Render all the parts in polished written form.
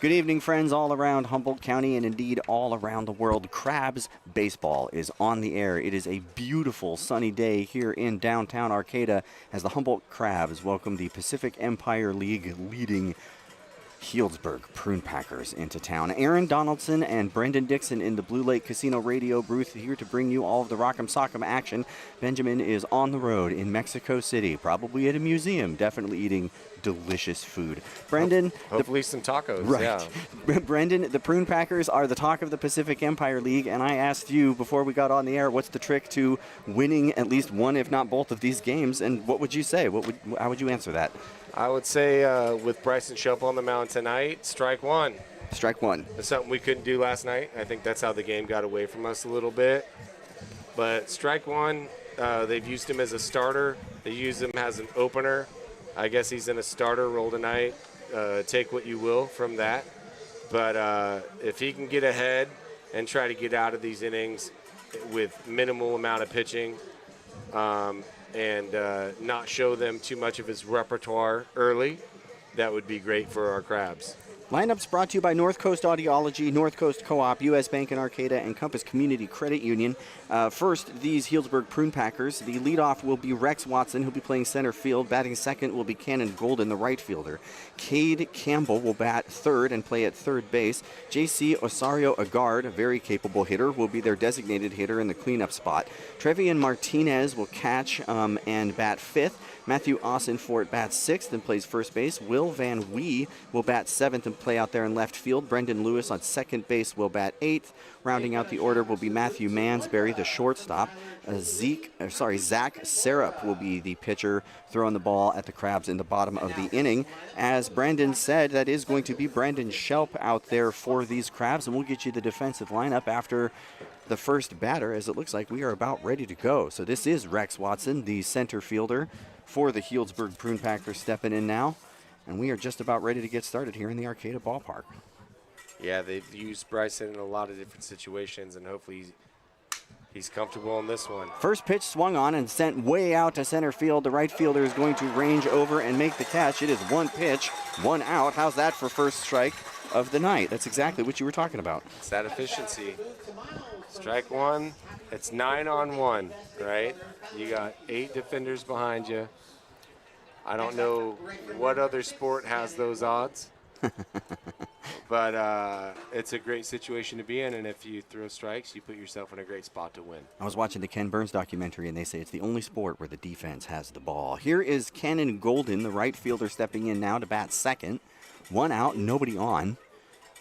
Good evening, friends all around Humboldt County and indeed all around the world. Crabs baseball is on the air. It is a beautiful sunny day here in downtown Arcata as the Humboldt Crabs welcome the Pacific Empire League leading Healdsburg Prune Packers into town. Aaron Donaldson and Brendan Dixon in the Blue Lake Casino radio booth here to bring you all of the Rock'em Sock'em action. Benjamin is on the road in Mexico City, probably at a museum, definitely eating delicious food. Brendan. Hopefully some tacos, right. Yeah. Brendan, the Prune Packers are the talk of the Pacific Empire League, and I asked you before we got on the air, what's the trick to winning at least one, if not both, of these games, and what would you say? How would you answer that? I would say with Bryson Shelp on the mound tonight, strike one. Strike one. That's something we couldn't do last night. I think that's how the game got away from us a little bit. But strike one, they've used him as a starter. They use him as an opener. I guess he's in a starter role tonight. Take what you will from that. But if he can get ahead and try to get out of these innings with minimal amount of pitching, and not show them too much of his repertoire early, that would be great for our Crabs. Lineups brought to you by North Coast Audiology, North Coast Co-op, U.S. Bank in Arcata, and Compass Community Credit Union. First, these Healdsburg Prune Packers. The leadoff will be Rex Watson, who'll be playing center field. Batting second will be Cannon Golden, the right fielder. Cade Campbell will bat third and play at third base. J.C. Osario Agard, a very capable hitter, will be their designated hitter in the cleanup spot. Trevian Martinez will catch and bat fifth. Matthew Ossenfort bats sixth and plays first base. Will Van Wee will bat seventh and play out there in left field. Brendan Lewis on second base will bat eighth. Rounding out the order will be Matthew Mansberry, the shortstop. Zach Sarup will be the pitcher throwing the ball at the Crabs in the bottom of the inning. As Brandon said, that is going to be Brandon Shelp out there for these Crabs, and we'll get you the defensive lineup after the first batter, as it looks like we are about ready to go. So this is Rex Watson, the center fielder for the Healdsburg Prune Packers, stepping in now, and we are just about ready to get started here in the Arcata ballpark. Yeah, they've used Bryson in a lot of different situations, and hopefully he's comfortable in this one. First pitch swung on and sent way out to center field. The right fielder is going to range over and make the catch. It is one pitch, one out. How's that for first strike of the night? That's exactly what you were talking about. It's that efficiency. Strike one, it's 9-on-1, right? You got 8 defenders behind you. I don't know what other sport has those odds, but it's a great situation to be in, and if you throw strikes, you put yourself in a great spot to win. I was watching the Ken Burns documentary, and they say it's the only sport where the defense has the ball. Here is Cannon Golden, the right fielder, stepping in now to bat second. One out, nobody on.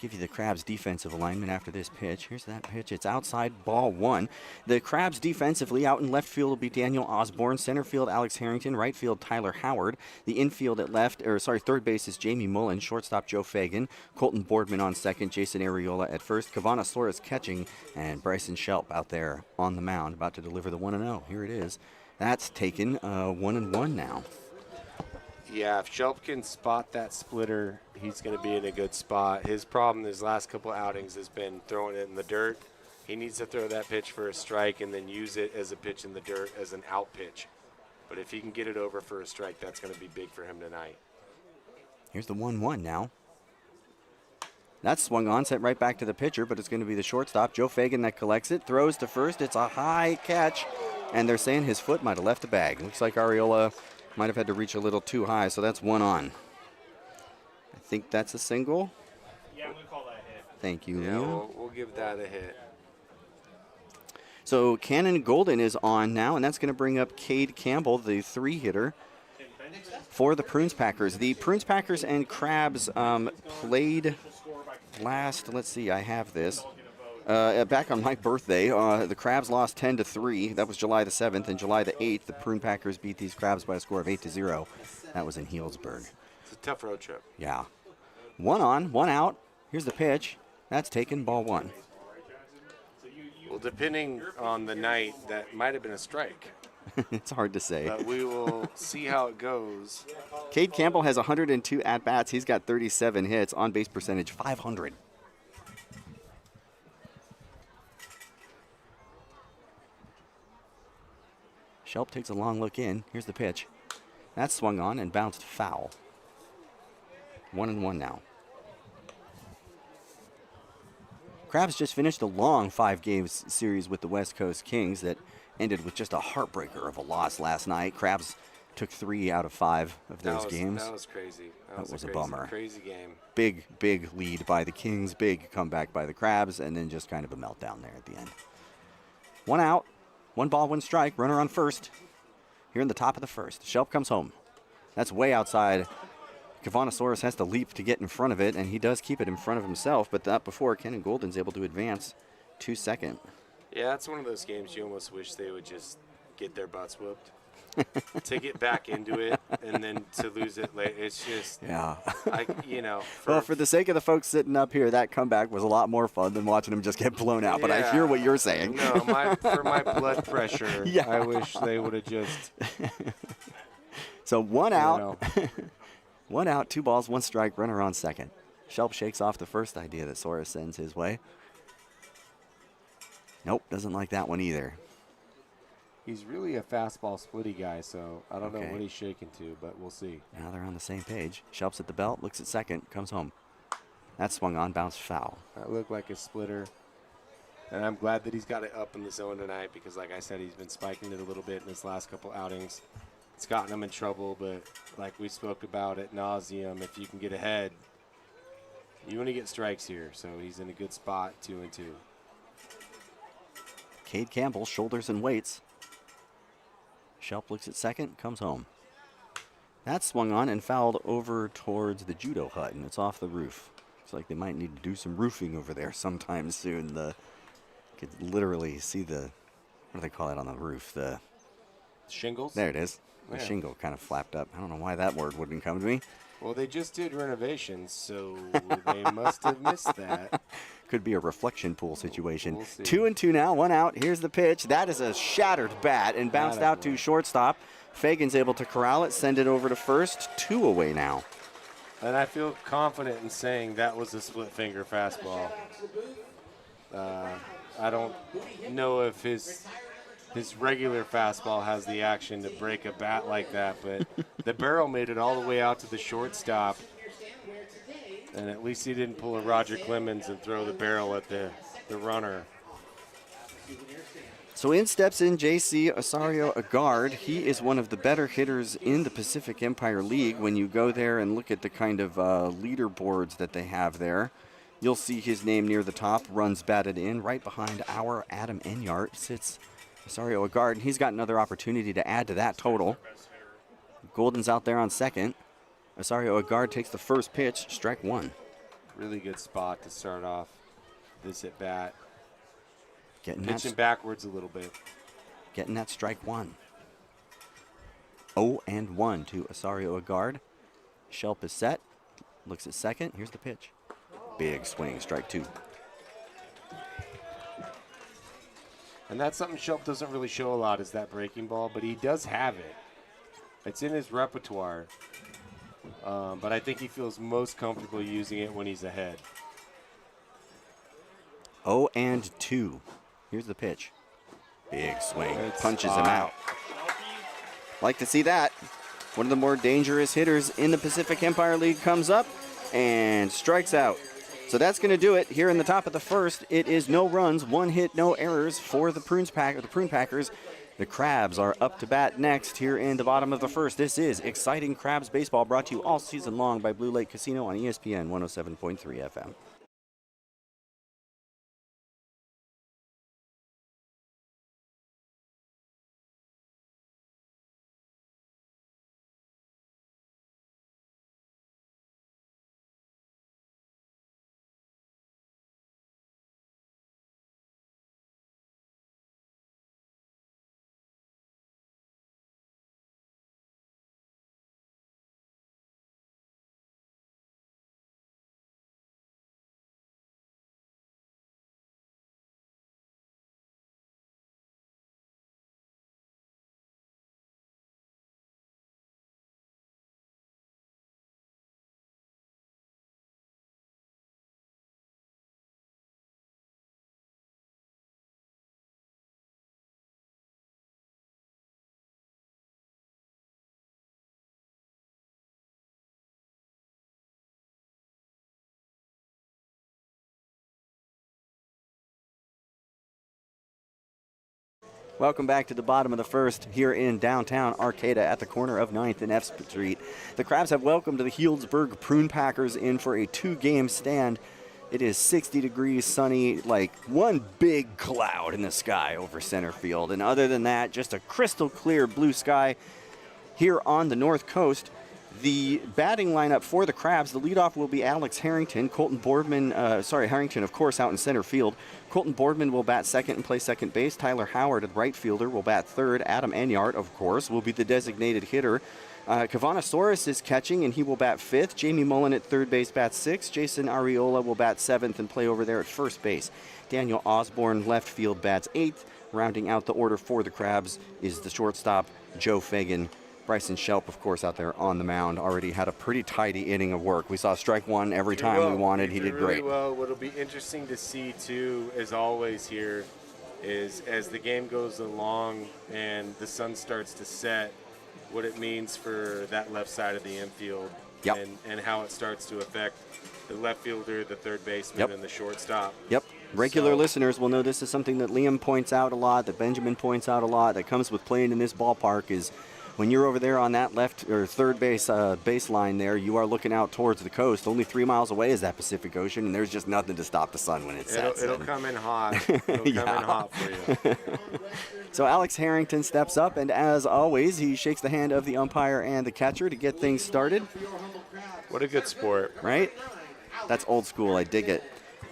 Give you the Crabs defensive alignment after this pitch. Here's that pitch. It's outside, ball one. The Crabs defensively out in left field will be Daniel Osborne. Center field, Alex Harrington. Right field, Tyler Howard. The infield at third base is Jamie Mullen. Shortstop, Joe Fagan. Colton Boardman on second. Jason Ariola at first. Kavana Flores catching. And Bryson Shelp out there on the mound, about to deliver the 1-0. Here it is. That's taken 1-1 now. Yeah, if Shelp can spot that splitter, he's going to be in a good spot. His problem his last couple outings has been throwing it in the dirt. He needs to throw that pitch for a strike and then use it as a pitch in the dirt as an out pitch. But if he can get it over for a strike, that's going to be big for him tonight. Here's the 1-1 now. That's swung on, sent right back to the pitcher, but it's going to be the shortstop, Joe Fagan, that collects it, throws to first. It's a high catch, and they're saying his foot might have left the bag. Looks like Ariola might have had to reach a little too high, so that's one on. I think that's a single. Yeah, I'm going to call that a hit. Thank you, Yeah, Leo. we'll give that a hit. So Cannon Golden is on now, and that's going to bring up Cade Campbell, the 3-hitter for the Prunes Packers. The Prunes Packers and Crabs played last, let's see, I have this. Back on my birthday, the Crabs lost 10-3. That was July the 7th. And July the 8th, the Prune Packers beat these Crabs by a score of 8-0. That was in Healdsburg. It's a tough road trip. Yeah. One on, one out. Here's the pitch. That's taken, ball one. Well, depending on the night, that might have been a strike. It's hard to say. But we will see how it goes. Cade Campbell has 102 at-bats. He's got 37 hits. On-base percentage, 500. Shelp takes a long look in. Here's the pitch. That's swung on and bounced foul. 1-1 now. Crabs just finished a long 5-game series with the West Coast Kings that ended with just a heartbreaker of a loss last night. Crabs took 3 out of 5 of those games. That was crazy. That was a bummer. Crazy game. Big lead by the Kings, big comeback by the Crabs, and then just kind of a meltdown there at the end. 1 out, 1 ball, 1 strike, runner on first. Here in the top of the first, Shelp comes home. That's way outside. Kavanasaurus has to leap to get in front of it, and he does keep it in front of himself, but not before Kenan Golden's able to advance to second. Yeah, it's one of those games you almost wish they would just get their butts whooped. To get back into it and then to lose it late. It's just, yeah. Well, for the sake of the folks sitting up here, that comeback was a lot more fun than watching them just get blown out. But I hear what you're saying. No, for my blood pressure, yeah. I wish they would have just. So 1 out. 1 out, 2 balls, 1 strike, runner on second. Shelp shakes off the first idea that Soros sends his way. Nope, doesn't like that one either. He's really a fastball splitty guy, so I don't know what he's shaking to, but we'll see. Now they're on the same page. Shelp's at the belt, looks at second, comes home. That swung on, bounced foul. That looked like a splitter. And I'm glad that he's got it up in the zone tonight because, like I said, he's been spiking it a little bit in his last couple outings. It's gotten him in trouble, but like we spoke about at nauseum, if you can get ahead, you want to get strikes here. So he's in a good spot, 2-2. Cade Campbell shoulders and waits. Shelp looks at second, comes home. That swung on and fouled over towards the judo hut, and it's off the roof. Looks like they might need to do some roofing over there sometime soon. You could literally see what do they call it on the roof? The shingles? There it is. The shingle kind of flapped up. I don't know why that word wouldn't come to me. Well, they just did renovations, so they must have missed that. Could be a reflection pool situation. We'll see. 2-2 now, 1 out. Here's the pitch. That is a shattered bat and bounced out to shortstop. Fagan's able to corral it, send it over to first. 2 away now. And I feel confident in saying that was a split finger fastball. I don't know if his regular fastball has the action to break a bat like that, but the barrel made it all the way out to the shortstop. And at least he didn't pull a Roger Clemens and throw the barrel at the runner. So in steps in J.C. Osario Agard. He is one of the better hitters in the Pacific Empire League. When you go there and look at the kind of leaderboards that they have there, you'll see his name near the top, runs batted in. Right behind our Adam Enyart sits Osario Agard, and he's got another opportunity to add to that total. Golden's out there on second. Osario Agard takes the first pitch, strike 1. Really good spot to start off this at bat. Pitching backwards a little bit. Getting that strike 1. 0-1 to Osario Agard. Shelp is set. Looks at second. Here's the pitch. Big swing, strike 2. And that's something Shelp doesn't really show a lot is that breaking ball, but he does have it. It's in his repertoire. But I think he feels most comfortable using it when he's ahead. 0-2. Here's the pitch. Big swing. Punches him out. Like to see that. One of the more dangerous hitters in the Pacific Empire League comes up and strikes out. So that's going to do it here in the top of the first. It is no runs, 1 hit, no errors for the Prune Packers. The Crabs are up to bat next here in the bottom of the first. This is exciting Crabs baseball brought to you all season long by Blue Lake Casino on ESPN 107.3 FM. Welcome back to the bottom of the first here in downtown Arcata at the corner of 9th and F Street. The Crabs have welcomed the Healdsburg Prune Packers in for a 2-game stand. It is 60 degrees, sunny, like one big cloud in the sky over center field. And other than that, just a crystal clear blue sky here on the North Coast. The batting lineup for the Crabs, the leadoff will be Alex Harrington. Harrington, of course, out in center field. Colton Boardman will bat second and play second base. Tyler Howard, the right fielder, will bat third. Adam Enyart, of course, will be the designated hitter. Kavanasaurus is catching, and he will bat fifth. Jamie Mullen at third base bats sixth. Jason Ariola will bat seventh and play over there at first base. Daniel Osborne, left field, bats eighth. Rounding out the order for the Crabs is the shortstop, Joe Fagan. Bryson Shelp, of course, out there on the mound, already had a pretty tidy inning of work. We saw strike one every time we wanted. He did really great. Well, what'll be interesting to see, too, as always here, is as the game goes along and the sun starts to set, what it means for that left side of the infield. Yep. And how it starts to affect the left fielder, the third baseman, and the shortstop. Yep. Regular listeners will know this is something that Liam points out a lot, that Benjamin points out a lot, that comes with playing in this ballpark is when you're over there on that left or third base baseline there, you are looking out towards the coast. Only 3 miles away is that Pacific Ocean, and there's just nothing to stop the sun when it sets. It'll come in hot. It'll come in hot for you. So Alex Harrington steps up, and as always, he shakes the hand of the umpire and the catcher to get things started. What a good sport. Right? That's old school. I dig it.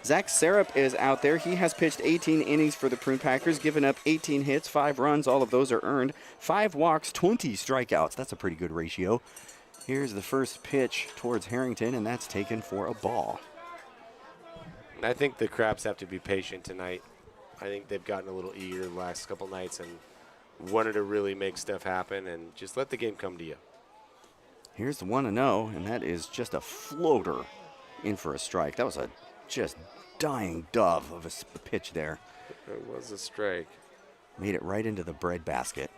Zach Sarup is out there. He has pitched 18 innings for the Prune Packers, given up 18 hits, 5 runs. All of those are earned. 5 walks, 20 strikeouts. That's a pretty good ratio. Here's the first pitch towards Harrington, and that's taken for a ball. I think the Crabs have to be patient tonight. I think they've gotten a little eager the last couple nights and wanted to really make stuff happen and just let the game come to you. Here's the 1-0, and that is just a floater in for a strike. That was a just dying dove of a pitch there. It was a strike. Made it right into the bread basket.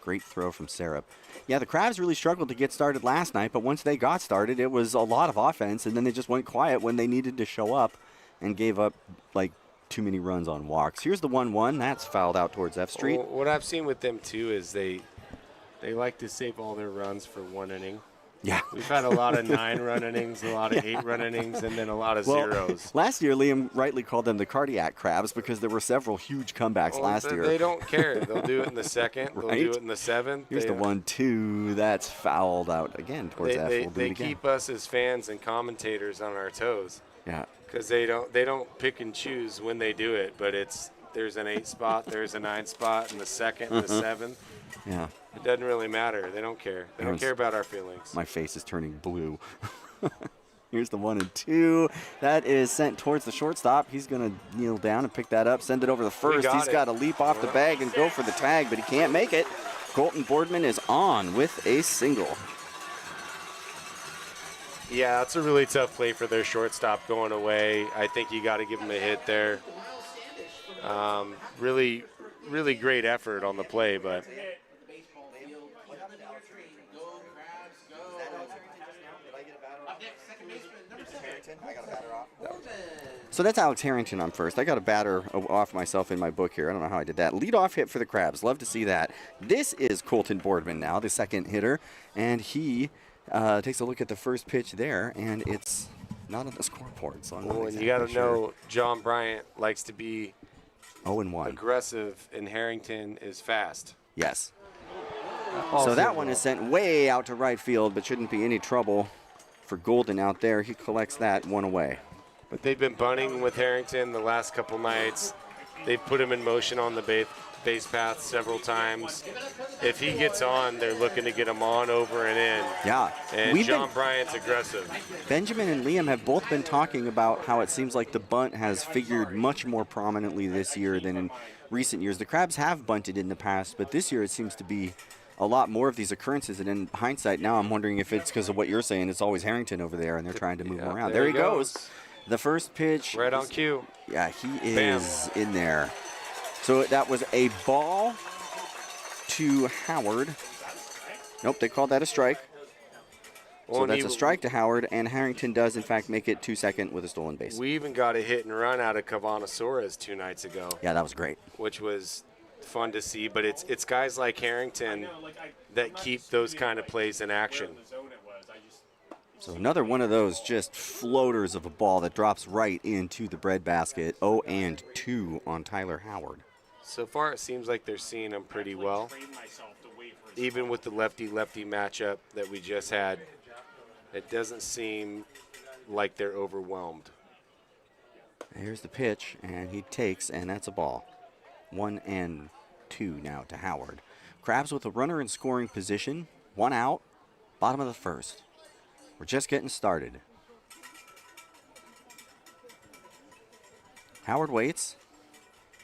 Great throw from Sarup. Yeah, the Crabs really struggled to get started last night, but once they got started, it was a lot of offense, and then they just went quiet when they needed to show up and gave up like too many runs on walks. Here's the 1-1. That's fouled out towards F Street. Well, what I've seen with them, too, is they like to save all their runs for one inning. Yeah. We've had a lot of 9-run innings, a lot of 8-run innings, and then a lot of zeros. Last year, Liam rightly called them the cardiac crabs because there were several huge comebacks last year. They don't care. They'll do it in the second. Right? They'll do it in the seventh. Here's the 1-2. That's fouled out again towards F. We'll do They it again. keep us as fans and commentators on our toes. Yeah. Because they don't pick and choose when they do it, but there's an 8 spot, there's a 9 spot, and the second, and the 7th. Yeah. It doesn't really matter. They don't care. They don't care about our feelings. My face is turning blue. Here's the 1-2. That is sent towards the shortstop. He's going to kneel down and pick that up, send it over the first. He's got to leap off the bag and go for the tag, but he can't make it. Colton Boardman is on with a single. Yeah, it's a really tough play for their shortstop going away. I think you got to give him a hit there. Really, really great effort on the play, but so that's Alex Harrington on first. I got a batter off myself in my book here. I don't know how I did that. Leadoff hit for the Crabs. Love to see that. This is Colton Boardman now, the second hitter, and he takes a look at the first pitch there, and it's not on the scoreboard. So I'm not exactly you got to sure. know John Bryant likes to be 0-1. aggressive, and Harrington is fast. Yes. So that one is sent way out to right field, but shouldn't be any trouble for Golden out there. He collects that one away. But they've been bunting with Harrington the last couple nights. They've put him in motion on the base path several times. If he gets on, they're looking to get him on, over, and in. Yeah. And John Bryant's aggressive. Benjamin and Liam have both been talking about how it seems like the bunt has figured much more prominently this year than in recent years. The Crabs have bunted in the past, but this year it seems to be a lot more of these occurrences. And in hindsight, now I'm wondering if it's because of what you're saying. It's always Harrington over there, and they're trying to move him around. There he goes. The first pitch. Right on cue. Yeah, he is in there. So that was a ball to Howard. Nope, they called that a strike. So that's a strike to Howard, and Harrington does, in fact, make it 2-2 with a stolen base. We even got a hit and run out of Kavanasaurus 2 nights ago. Yeah, that was great. Which was fun to see. But it's guys like Harrington that keep those kind of plays in action. So another one of those just floaters of a ball that drops right into the breadbasket. 0-2 on Tyler Howard. So far, it seems like they're seeing him pretty well. Even with the lefty-lefty matchup that we just had, it doesn't seem like they're overwhelmed. Here's the pitch, and he takes, and that's a ball. 1-2 now to Howard. Crabs with a runner in scoring position. 1 out, bottom of the first. We're just getting started. Howard waits.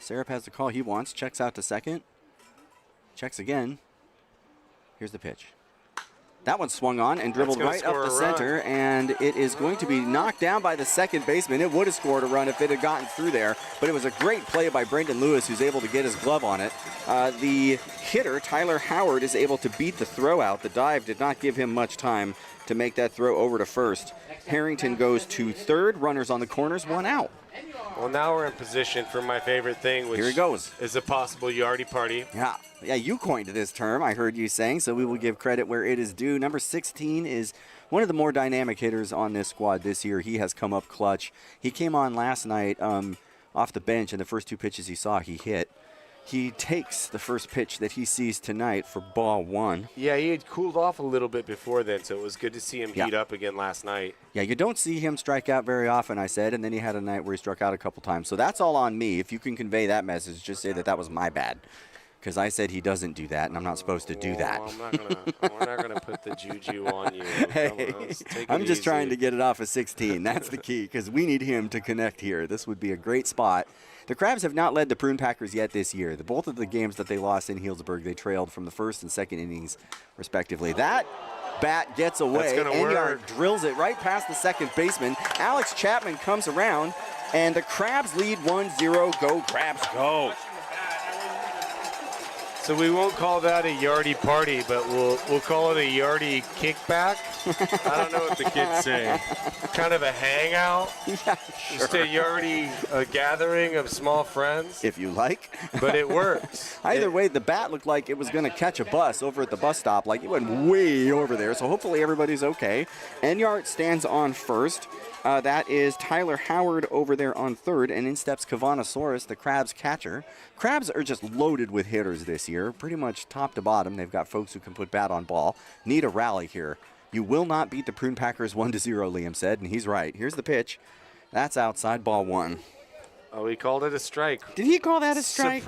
Serap has the call he wants. Checks out to second. Checks again. Here's the pitch. That one swung on and dribbled right up the center, and it is going to be knocked down by the second baseman. It would have scored a run if it had gotten through there, but it was a great play by Brendan Lewis, who's able to get his glove on it. The hitter, Tyler Howard, is able to beat the throw out. The dive did not give him much time to make that throw over to first. Harrington goes to third. Runners on the corners, 1 out. Well, now we're in position for my favorite thing, which Here he goes. is a possible Yardie party. Yeah, you coined this term, I heard you saying, so we will give credit where it is due. Number 16 is one of the more dynamic hitters on this squad this year. He has come up clutch. He came on last night off the bench, and the first 2 pitches he saw, he hit. He takes the first pitch that he sees tonight for ball 1. Yeah, he had cooled off a little bit before then, so it was good to see him heat up again last night. Yeah, you don't see him strike out very often, I said, and then he had a night where he struck out a couple times. So that's all on me. If you can convey that message, just say that was my bad. Because I said he doesn't do that, and I'm not supposed to do that. We're not gonna put the juju on you. Hey, I'm just trying to get it off of 16. That's the key, because we need him to connect here. This would be a great spot. The Crabs have not led the Prune Packers yet this year. Both of the games that they lost in Healdsburg, they trailed from the first and second innings, respectively. That bat gets away. Enyard drills it right past the second baseman. Alex Chapman comes around, and the Crabs lead 1-0. Go, Crabs, go. So we won't call that a Yardie party, but we'll call it a Yardie kickback. I don't know what the kids say. Kind of a hangout. Yeah, sure. Just a Yardie gathering of small friends. If you like. But it works. Either way, the bat looked like it was going to catch a bus over at the bus stop. Like it went way over there. So hopefully everybody's okay. Enyard stands on first. That is Tyler Howard over there on third, and in steps Kavanasaurus, the Crabs catcher. Crabs are just loaded with hitters this year, pretty much top to bottom. They've got folks who can put bat on ball. Need a rally here. You will not beat the Prune Packers 1-0, Liam said, and he's right. Here's the pitch. That's outside, ball 1. Oh, he called it a strike. Did he call that a strike?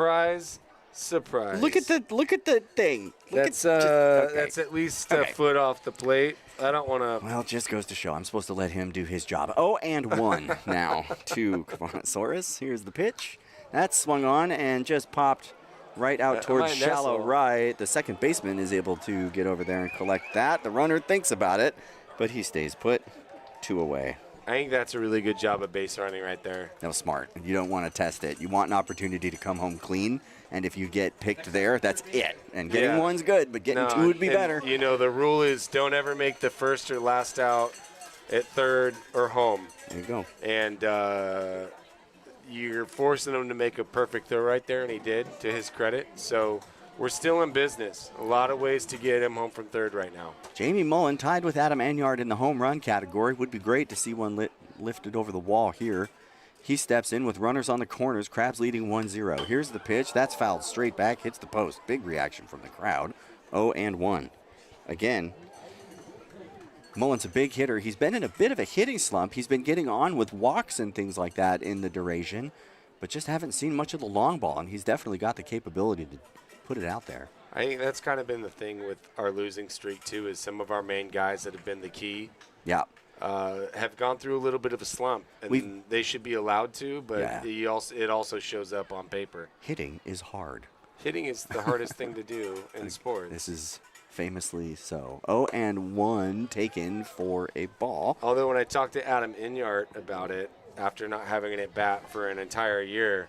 Surprise. Look at the thing. That's at least a foot off the plate. I don't want to. Well, it just goes to show I'm supposed to let him do his job. 0-1 now to Kavanasaurus. Here's the pitch. That swung on and just popped right out towards shallow right. The second baseman is able to get over there and collect that. The runner thinks about it, but he stays put. 2 away. I think that's a really good job of base running right there. That was smart. You don't want to test it. You want an opportunity to come home clean, and if you get picked there, that's it. And getting one's good, but getting 2 would be better. You know, the rule is don't ever make the first or last out at third or home. There you go. And you're forcing him to make a perfect throw right there, and he did, to his credit. So we're still in business. A lot of ways to get him home from third right now. Jamie Mullen tied with Adam Enyard in the home run category. Would be great to see one lifted over the wall here. He steps in with runners on the corners. Crabs leading 1-0. Here's the pitch. That's fouled straight back. Hits the post. Big reaction from the crowd. 0-1. Again, Mullen's a big hitter. He's been in a bit of a hitting slump. He's been getting on with walks and things like that in the duration, but just haven't seen much of the long ball, and he's definitely got the capability to put it out there. I think that's kind of been the thing with our losing streak, too, is some of our main guys that have been the key have gone through a little bit of a slump, and they should be allowed to, but it also shows up on paper. Hitting is hard. Hitting is the hardest thing to do in sports. This is famously so. 0-1 taken for a ball. Although when I talked to Adam Enyard about it, after not having an at-bat for an entire year,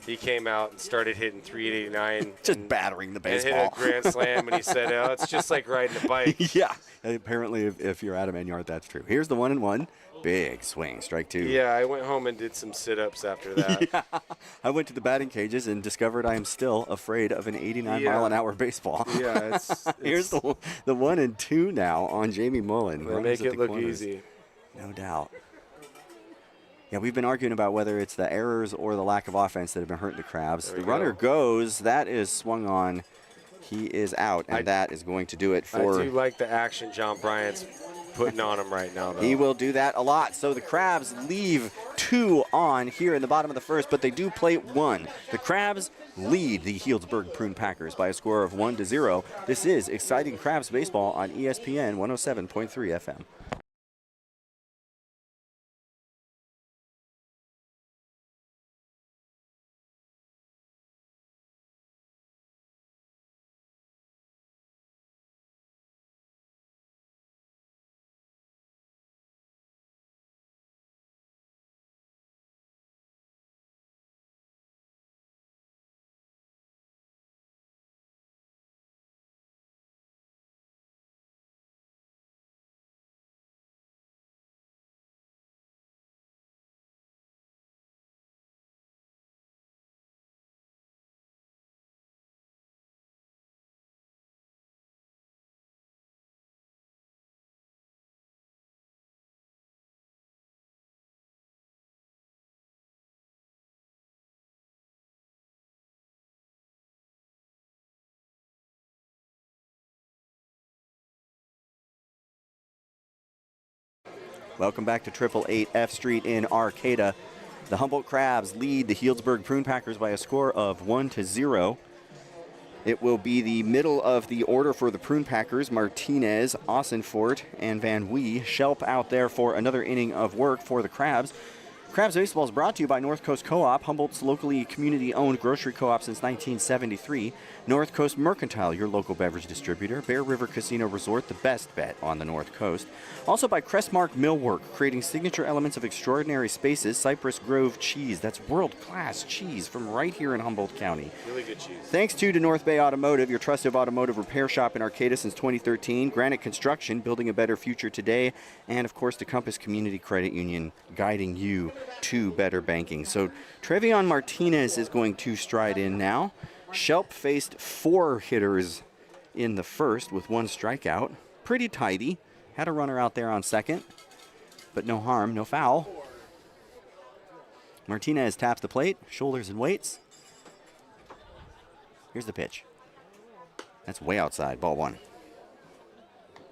he came out and started hitting 389. Just battering the And hit baseball. a grand slam, and he said, "Oh, it's just like riding a bike." Yeah. Apparently, if you're Adam Enyart, that's true. Here's the 1-1. Big swing, strike 2. Yeah, I went home and did some sit-ups after that. Yeah. I went to the batting cages and discovered I am still afraid of an 89-mile-an-hour baseball. Yeah, Here's the 1-2 now on Jamie Mullen. They Runners make at it the look corners. easy. No doubt. Yeah, we've been arguing about whether it's the errors or the lack of offense that have been hurting the Crabs. There The we runner go. goes. That is swung on. He is out, and that is going to do it for. I do like the action John Bryant's putting on him right now, though. He will do that a lot. So the Crabs leave 2 on here in the bottom of the first, but they do play 1. The Crabs lead the Healdsburg Prune Packers by a score of 1-0. This is exciting Crabs baseball on ESPN 107.3 FM. Welcome back to 888 F Street in Arcata. The Humboldt Crabs lead the Healdsburg Prune Packers by a score of 1-0. It will be the middle of the order for the Prune Packers. Martinez, Ossenfort, and Van Wee. Shelp out there for another inning of work for the Crabs. Crabs Baseball is brought to you by North Coast Co-op, Humboldt's locally community-owned grocery co-op since 1973. North Coast Mercantile, your local beverage distributor. Bear River Casino Resort, the best bet on the North Coast. Also by Crestmark Millwork, creating signature elements of extraordinary spaces. Cypress Grove Cheese, that's world-class cheese from right here in Humboldt County. Really good cheese. Thanks to North Bay Automotive, your trusted automotive repair shop in Arcata since 2013. Granite Construction, building a better future today. And, of course, the Compass Community Credit Union, guiding you to better banking. So Trevion Martinez is going to stride in now. Shelp faced 4 hitters in the first with 1 strikeout. Pretty tidy. Had a runner out there on second, but no harm, no foul. Martinez taps the plate, shoulders and weights. Here's the pitch. That's way outside, ball 1.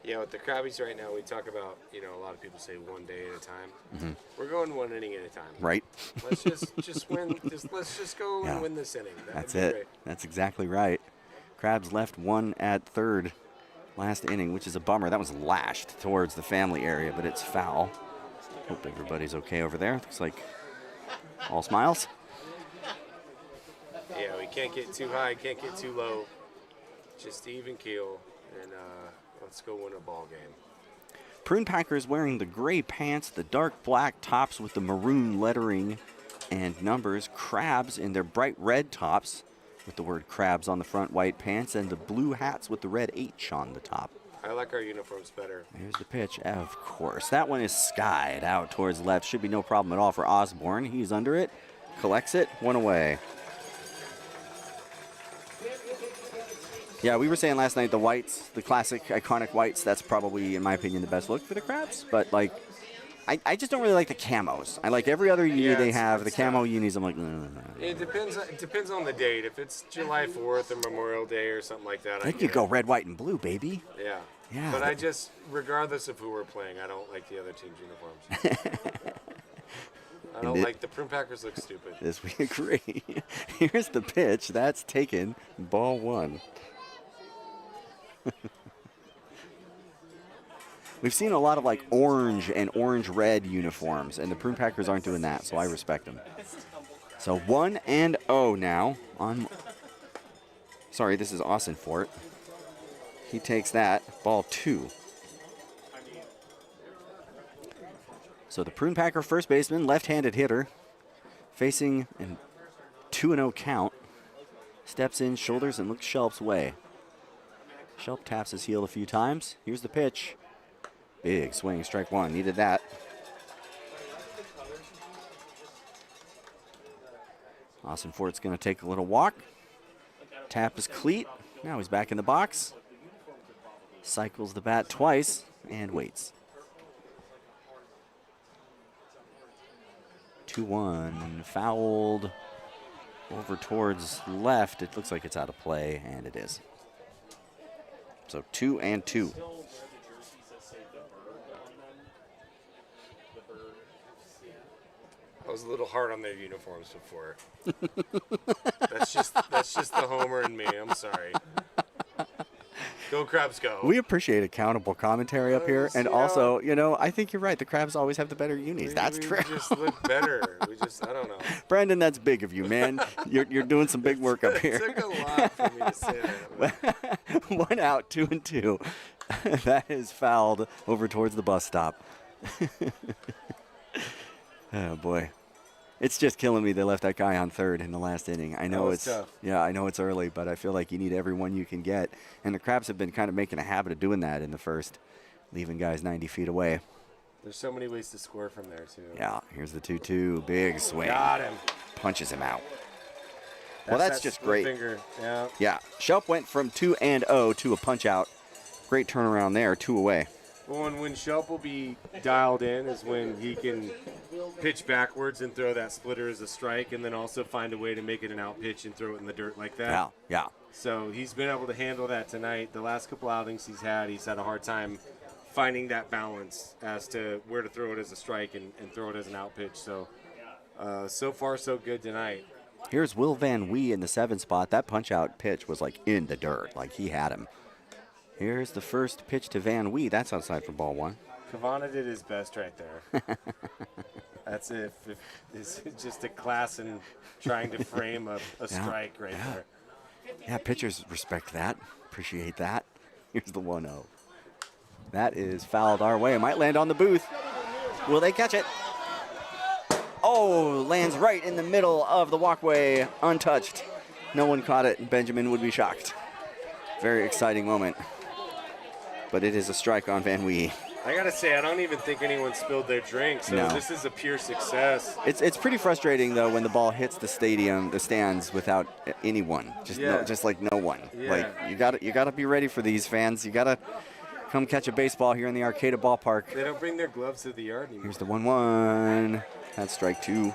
Yeah, with the Crabbies right now, we talk about, a lot of people say 1 day at a time. We're going 1 inning at a time. Right. Let's just win. Let's just go and win this inning. That's That'd it. be great. That's exactly right. Crabs left 1 at third last inning, which is a bummer. That was lashed towards the family area, but it's foul. Hope everybody's okay over there. Looks like all smiles. Yeah, we can't get too high, can't get too low. Just even keel, and let's go win a ball game. Prune Packers wearing the gray pants, the dark black tops with the maroon lettering and numbers. Crabs in their bright red tops with the word Crabs on the front, white pants, and the blue hats with the red H on the top. I like our uniforms better. Here's the pitch, of course. That one is skied out towards left. Should be no problem at all for Osborne. He's under it, collects it, 1 away. Yeah, we were saying last night the whites, the classic, iconic whites, that's probably, in my opinion, the best look for the Crabs. But, like, I just don't really like the camos. I like every other uni they have. The camo unis, I'm like, no. It depends on the date. If it's July 4th or Memorial Day or something like that, I think you get go it. red, white, and blue, baby. Yeah. Yeah. But I just, regardless of who we're playing, I don't like the other team's uniforms. I don't like the Prune Packers look stupid. Yes, we agree. Here's the pitch. That's taken. Ball 1. We've seen a lot of like orange and orange-red uniforms, and the Prune Packers aren't doing that, so I respect them. So 1-0 now on. Sorry, this is Ossenfort. He takes that. Ball 2. So the Prune Packer first baseman, left-handed hitter, facing 2-0 count. Steps in, shoulders, and looks Shelp's way. Shelp taps his heel a few times. Here's the pitch. Big swing, strike one. Needed that. Austin Fort's going to take a little walk. Tap his cleat. Now he's back in the box. Cycles the bat twice and waits. 2-1. Fouled over towards left. It looks like it's out of play, and it is. So 2-2. I was a little hard on their uniforms before. that's just the homer in me. I'm sorry. Go Crabs, go. We appreciate accountable commentary up here, and Yeah. also, you know, I think you're right. The Crabs always have the better unis. That's we true. just look better. I don't know. Brandon, that's big of you, man. You're doing some big work up It here. took a lot for me to say that. but- 1 out, 2-2. That is fouled over towards the bus stop. Oh boy, it's just killing me. They left that guy on third in the last inning. I know was it's tough. Yeah, I know it's early, but I feel like you need everyone you can get. And the Crabs have been kind of making a habit of doing that in the first, leaving guys 90 feet away. There's so many ways to score from there, too. Yeah, here's the 2-2. Big swing. Got him. Punches him out. Well, that's that just split great. Finger. Yeah. Yeah, Shelp went from 2-0 to a punch out. Great turnaround there, 2 away. Well, and when Shelp will be dialed in is when he can pitch backwards and throw that splitter as a strike, and then also find a way to make it an out pitch and throw it in the dirt like that. Yeah, yeah. So he's been able to handle that tonight. The last couple outings he's had a hard time finding that balance as to where to throw it as a strike and throw it as an out pitch. So, so far so good tonight. Here's Will Van Wee in the 7 spot. That punch-out pitch was like in the dirt, like he had him. Here's the first pitch to Van Wee. That's outside for ball 1. Cavana did his best right there. That's it. It's just a class in trying to frame a strike right there. Yeah, pitchers respect that, appreciate that. Here's the 1-0. That is fouled our way. It might land on the booth. Will they catch it? Oh, lands right in the middle of the walkway, untouched. No one caught it. Benjamin would be shocked. Very exciting moment. But it is a strike on Van Wee. I gotta say, I don't even think anyone spilled their drink, so No. this is a pure success. It's pretty frustrating though when the ball hits the stands without anyone, Yeah. just like no one. Yeah. Like you gotta be ready for these fans. You gotta come catch a baseball here in the Arcata ballpark. They don't bring their gloves to the yard anymore. Here's the 1-1. That's strike 2.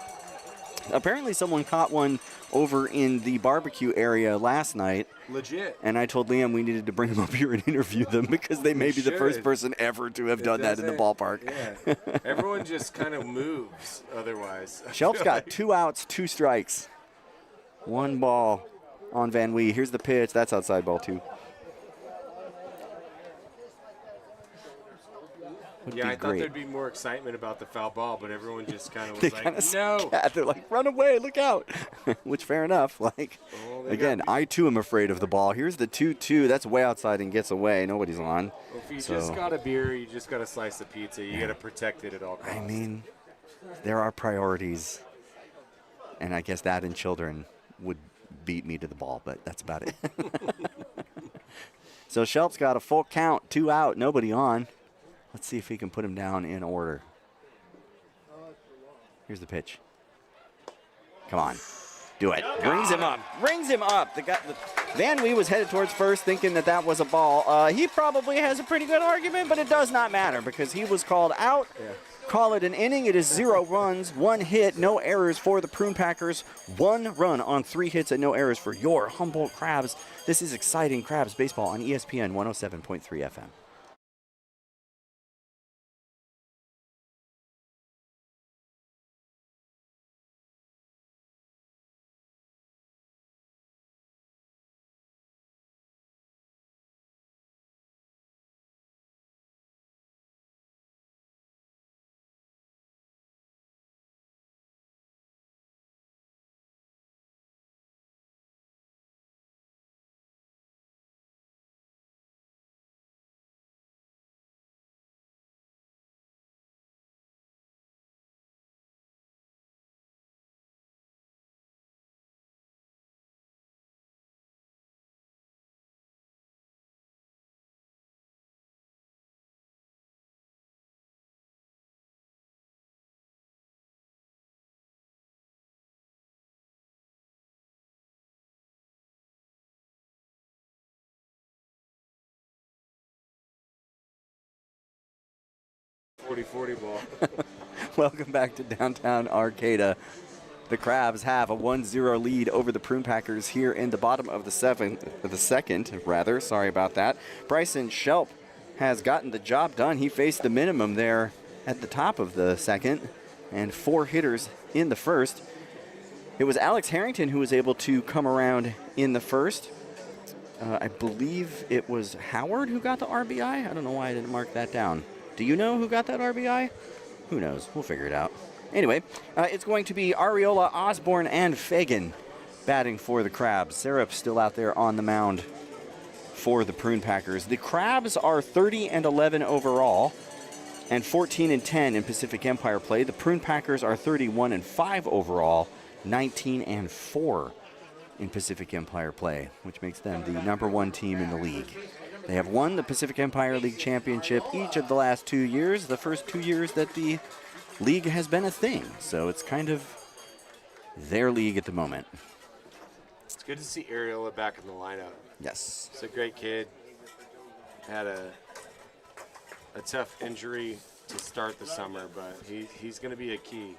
Apparently someone caught one over in the barbecue area last night, Legit. and I told Liam we needed to bring them up here and interview them because they may be the first should. person ever to have done that in the doesn't- ballpark. Yeah. Everyone just kind of moves otherwise. Shelp's got 2 outs, 2 strikes. 1 ball on Van Wee. Here's the pitch. That's outside ball 2. Would Yeah, be I thought great. there'd be more excitement about the foul ball, but everyone just kind of They was like, kind of no. They're like, run away, look out. Which, fair enough. Like, Well, they again, got- I too am afraid of the ball. Here's the 2-2. That's way outside and gets away. Nobody's on. Well, if you So- just got a beer, you just got a slice of pizza. You got to protect it at all costs. I mean, there are priorities. And I guess that and children would beat me to the ball, but that's about it. So Shelp's got a full count, 2 out, nobody on. Let's see if he can put him down in order. Here's the pitch. Come on. Do it. Brings him up. Brings him up. Van Wee was headed towards first thinking that was a ball. He probably has a pretty good argument, but it does not matter because he was called out. Yeah. Call it an inning. It is 0 runs, 1 hit, no errors for the Prune Packers. 1 run on 3 hits and no errors for your Humboldt Crabs. This is exciting Crabs baseball on ESPN 107.3 FM. 40-40 ball. Welcome back to downtown Arcata. The Crabs have a 1-0 lead over the Prune Packers here in the bottom of the second. Sorry about that. Bryson Shelp has gotten the job done. He faced the minimum there at the top of the second, and 4 hitters in the first. It was Alex Harrington who was able to come around in the first. I believe it was Howard who got the RBI. I don't know why I didn't mark that down. Do you know who got that RBI? Who knows? We'll figure it out. Anyway, it's going to be Ariola, Osborne, and Fagan batting for the Crabs. Serap's still out there on the mound for the Prune Packers. The Crabs are 30-11 overall and 14-10 in Pacific Empire play. The Prune Packers are 31-5 overall, 19-4 in Pacific Empire play, which makes them the #1 team in the league. They have won the Pacific Empire League Championship each of the last 2 years, the first 2 years that the league has been a thing. So it's kind of their league at the moment. It's good to see Ariola back in the lineup. Yes. He's a great kid. Had a tough injury to start the summer, but he's going to be a key.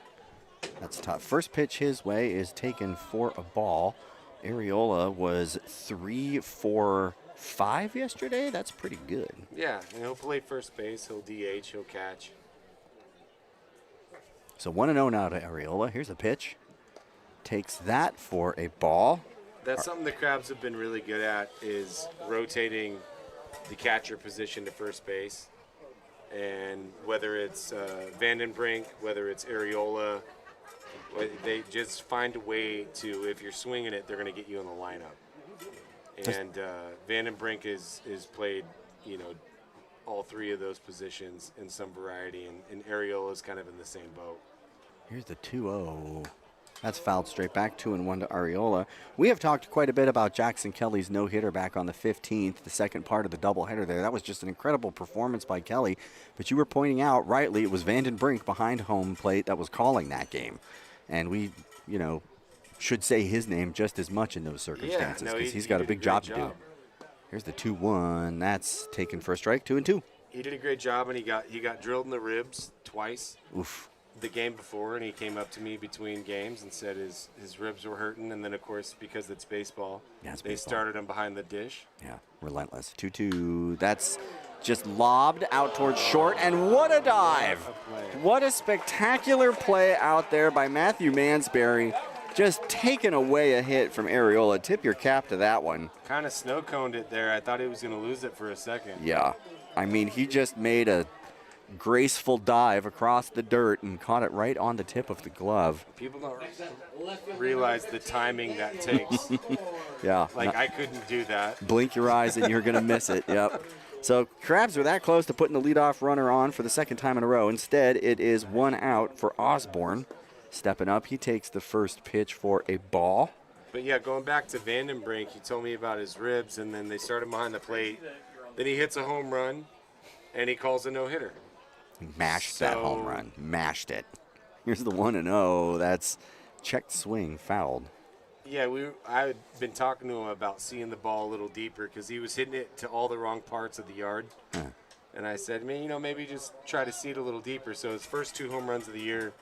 That's tough. First pitch his way is taken for a ball. Ariola was 3 for 5 yesterday. That's pretty good. Yeah, and he'll play first base. He'll DH. He'll catch. So 1-0 now to Ariola. Here's a pitch. Takes that for a ball. That's something the Crabs have been really good at, is rotating the catcher position to first base. And whether it's Vandenbrink, whether it's Ariola, they just find a way to, if you're swinging it, they're going to get you in the lineup. And Vandenbrink is played, all 3 of those positions in some variety, and Ariola is kind of in the same boat. Here's the 2-0. That's fouled straight back, 2-1 to Ariola. We have talked quite a bit about Jackson Kelly's no-hitter back on the 15th, the second part of the doubleheader there. That was just an incredible performance by Kelly. But you were pointing out, rightly, it was Vandenbrink behind home plate that was calling that game. And we, should say his name just as much in those circumstances, because he's got a big job to do. Here's the 2-1. That's taken for a strike, 2-2. He did a great job, and he got drilled in the ribs twice. Oof. The game before, and he came up to me between games and said his ribs were hurting, and then of course, because it's baseball, they started him behind the dish. Yeah, relentless. 2-2. That's just lobbed out towards short, and what a dive! What a spectacular play out there by Matthew Mansberry, just taking away a hit from Ariola. Tip your cap to that one. Kind of snow-coned it there. I thought he was going to lose it for a second. Yeah, I mean, he just made a graceful dive across the dirt and caught it right on the tip of the glove. People don't realize the timing that takes. Yeah. I couldn't do that. Blink your eyes and you're going to miss it. Yep. So Crabs were that close to putting the leadoff runner on for the second time in a row. Instead, it is 1 out for Osborne. Stepping up, he takes the first pitch for a ball. But yeah, going back to Vandenbrink, he told me about his ribs, and then they started behind the plate. Then he hits a home run, and he calls a no-hitter. Mashed that home run. Mashed it. Here's the 1-0. That's checked swing, fouled. Yeah, I've been talking to him about seeing the ball a little deeper because he was hitting it to all the wrong parts of the yard. And I said, man, maybe just try to see it a little deeper. So his first 2 home runs of the year,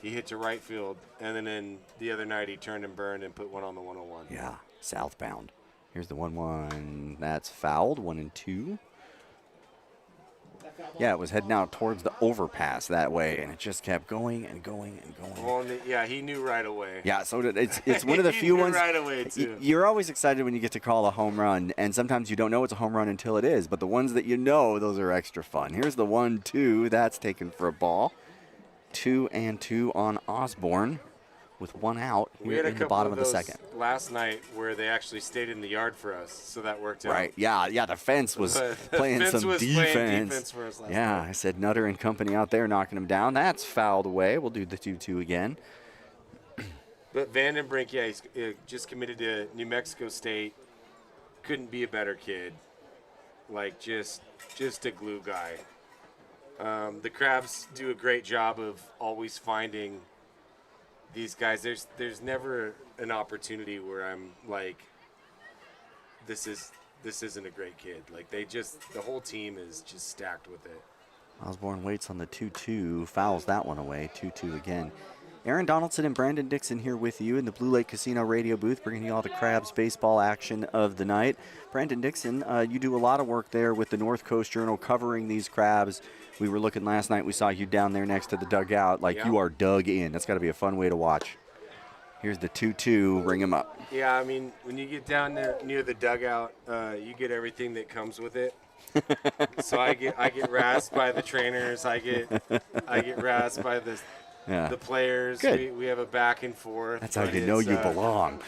he hit to right field. And then the other night he turned and burned and put one on the 101. Yeah, southbound. Here's the 1-1. That's fouled, 1-2. Yeah, it was heading out towards the overpass that way, and it just kept going and going and going. Well, yeah, he knew right away. Yeah, so it's one of the few ones. Right away too. You're always excited when you get to call a home run, and sometimes you don't know it's a home run until it is. But the ones that you know, those are extra fun. Here's the 1-2. That's taken for a ball. 2-2 on Osborne with 1 out here in the bottom of the second. Last night where they actually stayed in the yard for us, so that worked out. Right, yeah, the fence was playing some defense. Playing defense for us last night. I said Nutter and company out there knocking him down. That's fouled away. We'll do the 2-2 again. But Vandenbrink, yeah, he's just committed to New Mexico State. Couldn't be a better kid. Just a glue guy. The Crabs do a great job of always finding these guys. There's never an opportunity where I'm like, this isn't a great kid. The whole team is just stacked with it. Osborne waits on the 2-2, fouls that one away, 2-2 again. Aaron Donaldson and Brandon Dixon here with you in the Blue Lake Casino radio booth, bringing you all the Crabs baseball action of the night. Brandon Dixon, you do a lot of work there with the North Coast Journal covering these Crabs. We were looking last night, we saw you down there next to the dugout, like you are dug in. That's got to be a fun way to watch. Here's the 2-2, ring him up. Yeah, I mean, when you get down there near the dugout, you get everything that comes with it. So I get rasped by the trainers. I get rasped by the players. We have a back and forth. That's how you know you belong.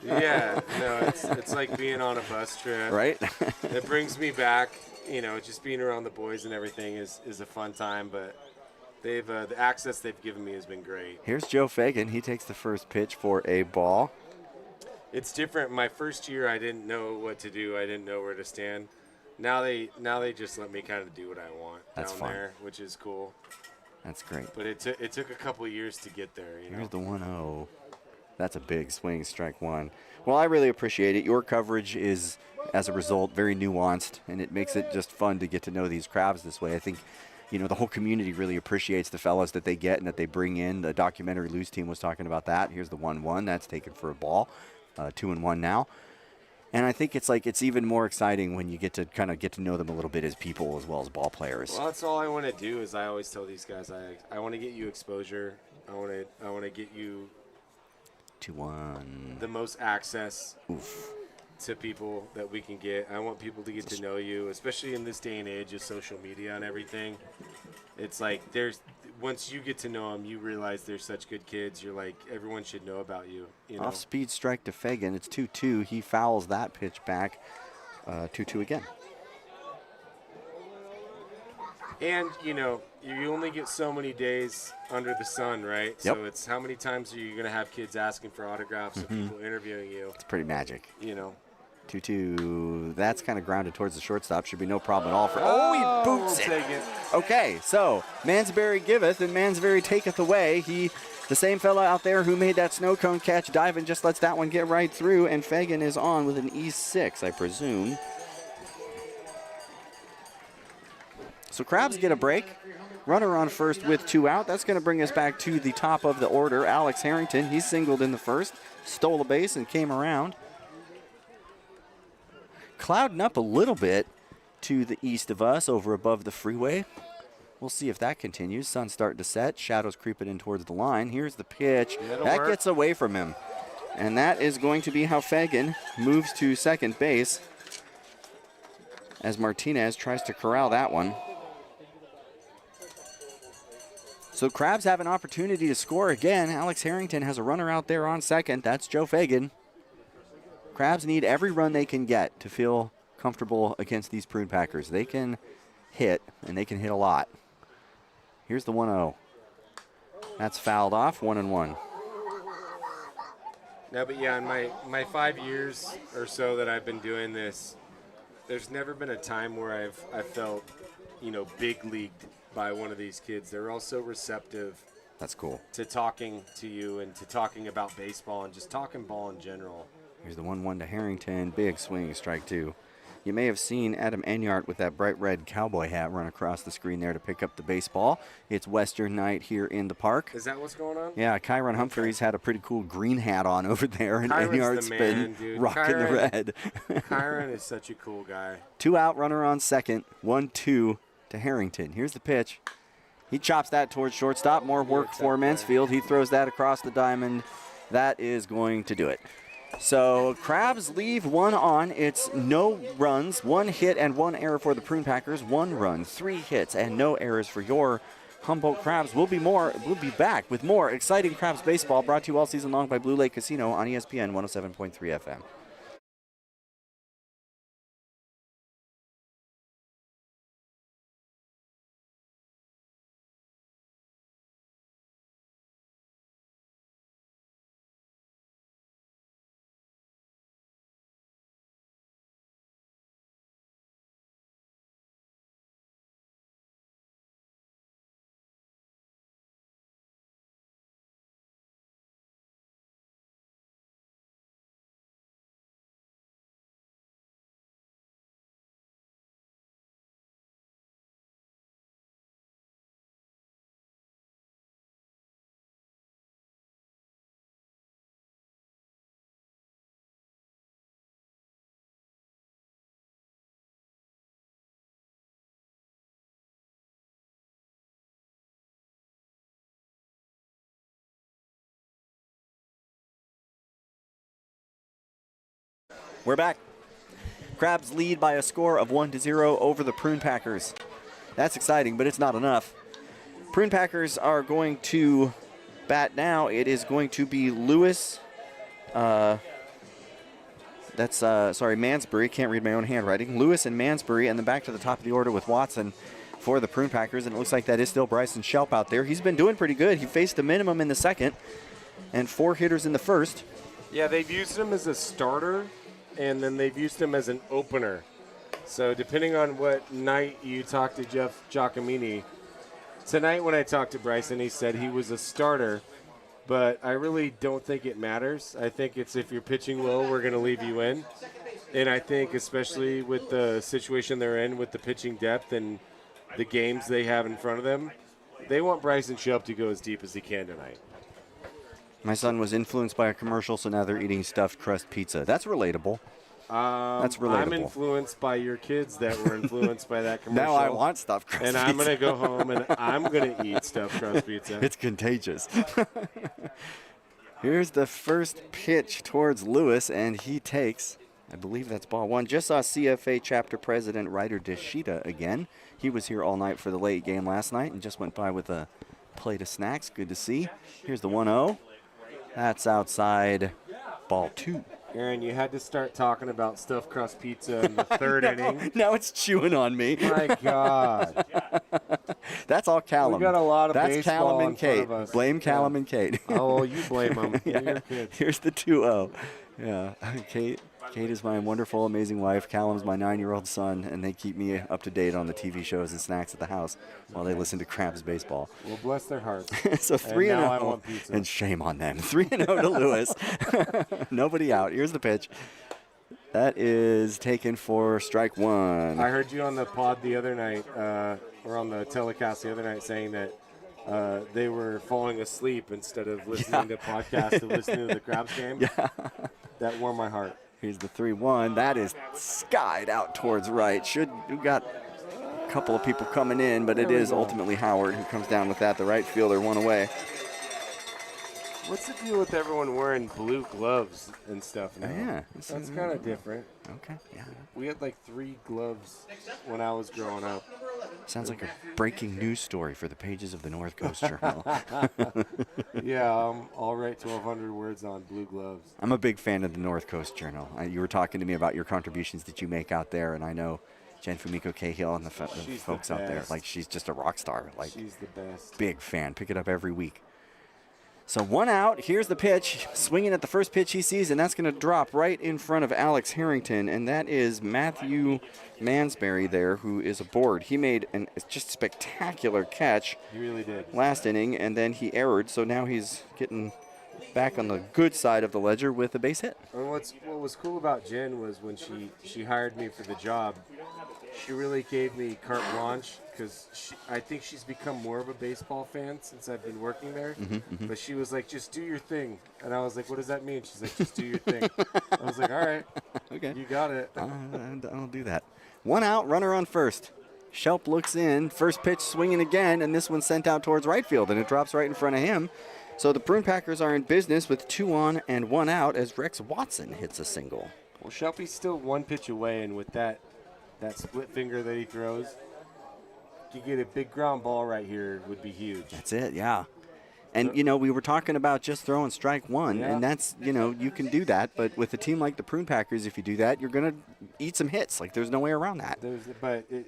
Yeah, no, it's like being on a bus trip. Right? It brings me back. You know, just being around the boys and everything is a fun time. But they've the access they've given me has been great. Here's Joe Fagan. He takes the first pitch for a ball. It's different. My first year, I didn't know what to do. I didn't know where to stand. Now they just let me kind of do what I want down there, which is cool. That's great. But it took a couple of years to get there. Here's the 1-0. That's a big swing, strike one. Well, I really appreciate it. Your coverage is, as a result, very nuanced, and it makes it just fun to get to know these Crabs this way. I think, the whole community really appreciates the fellas that they get and that they bring in. The documentary Lou's team was talking about that. Here's the 1-1. That's taken for a ball. 2-1 now. And I think it's even more exciting when you get to know them a little bit as people as well as ball players. Well, that's all I want to do. Is I always tell these guys I want to get you exposure. I want to get you 2-1. the most access to people that we can get. I want people to get to know you, especially in this day and age of social media and everything. It's like once you get to know them, you realize they're such good kids. You're like, everyone should know about you. Off-speed strike to Fagan. It's 2-2. He fouls that pitch back. 2-2 again. And, you only get so many days under the sun, right? Yep. So it's how many times are you going to have kids asking for autographs and people interviewing you? It's pretty magic. 2-2. That's kind of grounded towards the shortstop. Should be no problem at all for. He boots it. Take it. Okay, so Mansberry giveth and Mansberry taketh away. The same fella out there who made that snow cone catch diving just lets that one get right through, and Fagan is on with an E6, I presume. So Crabs get a break. Runner on first with 2 out. That's going to bring us back to the top of the order. Alex Harrington, he singled in the first, stole a base and came around. Clouding up a little bit to the east of us, over above the freeway. We'll see if that continues. Sun's starting to set. Shadows creeping in towards the line. Here's the pitch. That gets away from him. And that is going to be how Fagan moves to second base as Martinez tries to corral that one. So Crabs have an opportunity to score again. Alex Harrington has a runner out there on second. That's Joe Fagan. Crabs need every run they can get to feel comfortable against these Prune Packers. They can hit, and they can hit a lot. Here's the 1-0. That's fouled off, 1-1. No, but yeah, in my 5 years or so that I've been doing this, there's never been a time where I've felt, big leagued by one of these kids. They're all so receptive. That's cool. To talking to you and to talking about baseball and just talking ball in general. Here's the 1-1 to Harrington. Big swing, strike 2. You may have seen Adam Enyart with that bright red cowboy hat run across the screen there to pick up the baseball. It's Western night here in the park. Is that what's going on? Yeah, Kyron Humphreys had a pretty cool green hat on over there, and Enyart's been rocking the red. Kyron is such a cool guy. 2 out, runner on second. 1-2 to Harrington. Here's the pitch. He chops that towards shortstop. More work for Mansfield. He throws that across the diamond. That is going to do it. So Crabs leave 1 on. It's no runs, 1 hit and 1 error for the Prune Packers. 1 run, 3 hits, and no errors for your Humboldt Crabs. We'll be back with more exciting Crabs baseball brought to you all season long by Blue Lake Casino on ESPN 107.3 FM. We're back. Crabs lead by a score of 1-0 over the Prune Packers. That's exciting, but it's not enough. Prune Packers are going to bat now. It is going to be Lewis. Mansbury. Can't read my own handwriting. Lewis and Mansbury, and then back to the top of the order with Watson for the Prune Packers. And it looks like that is still Bryson Shelp out there. He's been doing pretty good. He faced the minimum in the second and 4 hitters in the first. Yeah, they've used him as a starter, and then they've used him as an opener. So depending on what night you talk to Jeff Giacomini, tonight when I talked to Bryson, he said he was a starter, but I really don't think it matters. I think it's if you're pitching well, we're going to leave you in. And I think especially with the situation they're in with the pitching depth and the games they have in front of them, they want Bryson Shelp to go as deep as he can tonight. My son was influenced by a commercial, so now they're eating stuffed crust pizza. That's relatable. That's relatable. I'm influenced by your kids that were influenced by that commercial. Now I want stuffed crust pizza. And I'm going to go home and I'm going to eat stuffed crust pizza. It's contagious. Here's the first pitch towards Lewis, and he takes, I believe that's ball 1. Just saw CFA chapter president Ryder Deshita again. He was here all night for the late game last night and just went by with a plate of snacks. Good to see. Here's the 1-0. That's outside, ball 2. Aaron, you had to start talking about stuffed crust pizza in the third inning. Now it's chewing on me. My God. That's all Callum. We got a lot of That's baseball Callum in and front Kate. of us. Blame Callum and Kate. Oh, you blame them. Yeah. They're your kids. Here's the 2-0. Yeah, Kate is my wonderful, amazing wife. Callum's my 9-year-old son, and they keep me up to date on the TV shows and snacks at the house while they listen to Crabs baseball. Well, bless their hearts. So 3-0, and shame on them. 3-0 to Lewis. Nobody out. Here's the pitch. That is taken for strike 1. I heard you on the pod the other night, or on the telecast the other night, saying that they were falling asleep instead of listening to podcasts and listening to the Crabs game. Yeah. That warmed my heart. Here's the 3-1. That is skied out towards right. We've got a couple of people coming in, but it is ultimately Howard who comes down with that. The right fielder, one away. What's the deal with everyone wearing blue gloves and stuff now? Yeah. That's kind of different. Okay, yeah. We had like 3 gloves when I was growing up. Sounds like a breaking news story for the pages of the North Coast Journal. Yeah, I'll write 1,200 words on blue gloves. I'm a big fan of the North Coast Journal. You were talking to me about your contributions that you make out there, and I know Jen Fumiko Cahill and the folks out there. Like, she's just a rock star. Like, she's the best. Big fan. Pick it up every week. So 1 out. Here's the pitch. Swinging at the first pitch he sees, and that's going to drop right in front of Alex Harrington, and that is Matthew Mansbury there, who is aboard. He made an just spectacular catch. He really did. Last inning, and then he erred, so now he's getting back on the good side of the ledger with a base hit. And what was cool about Jen was when she hired me for the job, she really gave me carte blanche because I think she's become more of a baseball fan since I've been working there. But she was like, just do your thing. And I was like, what does that mean? She's like, just do your thing. I was like, all right. Okay. You got it. I'll do that. 1 out, runner on first. Shelp looks in, first pitch swinging again, and this one's sent out towards right field, and it drops right in front of him. So the Prune Packers are in business with 2 on and 1 out as Rex Watson hits a single. Well, Shelpy's still 1 pitch away, and with that split finger that he throws, to get a big ground ball right here would be huge. That's it, yeah. And, we were talking about just throwing strike 1, and that's, you can do that. But with a team like the Prune Packers, if you do that, you're going to eat some hits. Like, there's no way around that.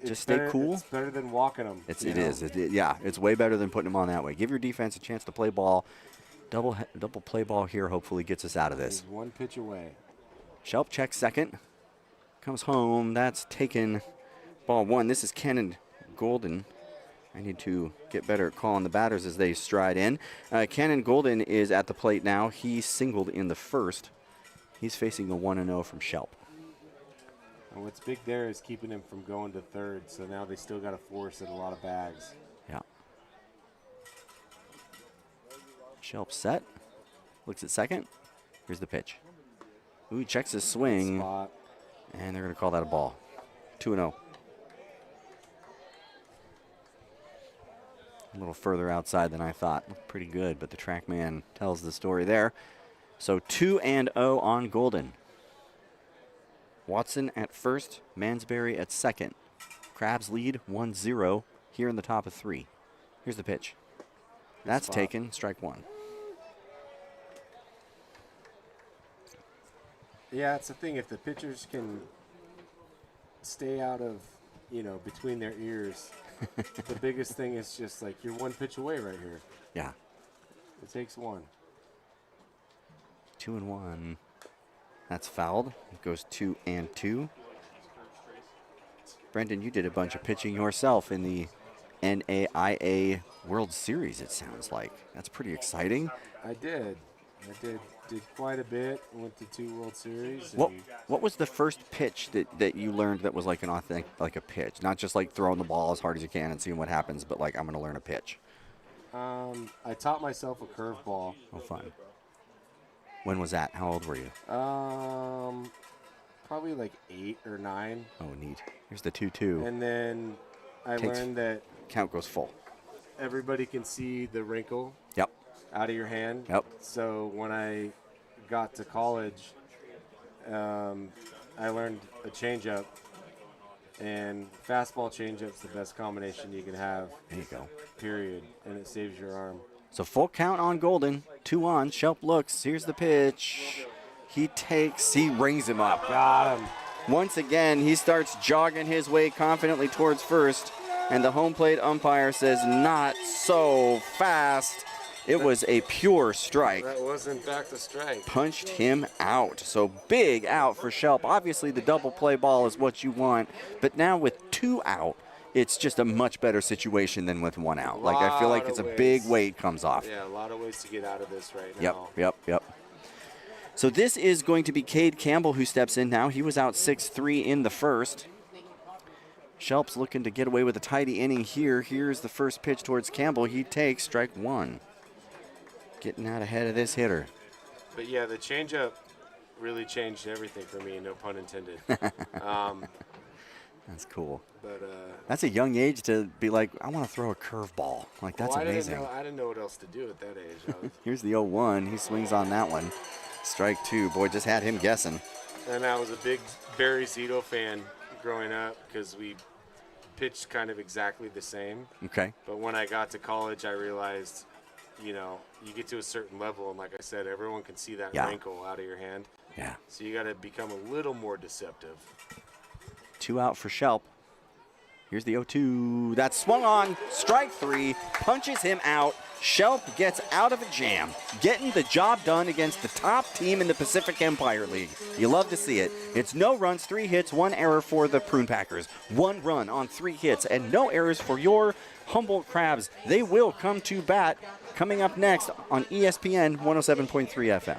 Just stay cool. It's better than walking them. It is. It's way better than putting them on that way. Give your defense a chance to play ball. Double play ball here hopefully gets us out of this. He's 1 pitch away. Shelp checks second. Comes home. That's taken ball 1. This is Cannon Golden. I need to get better at calling the batters as they stride in. Cannon Golden is at the plate now. He singled in the first. He's facing a 1-0 from Shelp. And what's big there is keeping him from going to third, so now they still got to force at a lot of bags. Yeah. Shelp set. Looks at second. Here's the pitch. Ooh, he checks his swing. Spot. And they're going to call that a ball. 2-0. A little further outside than I thought. Looked pretty good, but the track man tells the story there. So 2-0 on Golden. Watson at first, Mansberry at second. Crabs lead 1-0 here in the top of 3. Here's the pitch. That's spot. taken, strike 1. Yeah, it's the thing. If the pitchers can stay out of, between their ears, the biggest thing is just like you're one pitch away right here. Yeah. It takes one. 2-1. That's fouled. It goes 2-2. Brendan, you did a bunch of pitching yourself in the NAIA World Series, it sounds like. That's pretty exciting. I did quite a bit. Went to 2 World Series. What was the first pitch that you learned that was like an authentic, like a pitch? Not just like throwing the ball as hard as you can and seeing what happens, but like I'm going to learn a pitch. I taught myself a curveball. Oh, fun. When was that? How old were you? Probably like 8 or 9. Oh, neat. Here's the 2-2. And then I learned that Count goes full. everybody can see the wrinkle Yep. out of your hand. Yep. So when I got to college, I learned a changeup, and fastball changeup's the best combination you can have. There you go. Period, and it saves your arm. So full count on Golden. 2 on. Shelp looks. Here's the pitch. He rings him up. Got him. Once again, he starts jogging his way confidently towards first, and the home plate umpire says, not so fast. It was a pure strike. That was, in fact, a strike. Punched him out. So big out for Shelp. Obviously, the double play ball is what you want, but now with 2 out, it's just a much better situation than with 1 out. Like, I feel like it's a big weight comes off. Yeah, a lot of ways to get out of this right now. Yep. So this is going to be Cade Campbell who steps in now. He was out 6-3 in the first. Shelp's looking to get away with a tidy inning here. Here's the first pitch towards Campbell. He takes strike 1. Getting out ahead of this hitter. But, yeah, the changeup really changed everything for me, no pun intended. That's cool. But that's a young age to be like, I want to throw a curveball. Like, that's amazing. I didn't know what else to do at that age. Here's the 0-1. He swings on that one. Strike 2. Boy, just had him guessing. And I was a big Barry Zito fan growing up because we pitched kind of exactly the same. Okay. But when I got to college, I realized, you get to a certain level, and like I said, everyone can see that wrinkle out of your hand. Yeah. So you got to become a little more deceptive. 2 out for Shelp. Here's the 0-2. That's swung on. Strike 3. Punches him out. Shelp gets out of a jam, getting the job done against the top team in the Pacific Empire League. You love to see it. It's no runs, 3 hits, 1 error for the Prune Packers. 1 run on 3 hits, and no errors for your Humboldt Crabs. They will come to bat coming up next on ESPN 107.3 FM.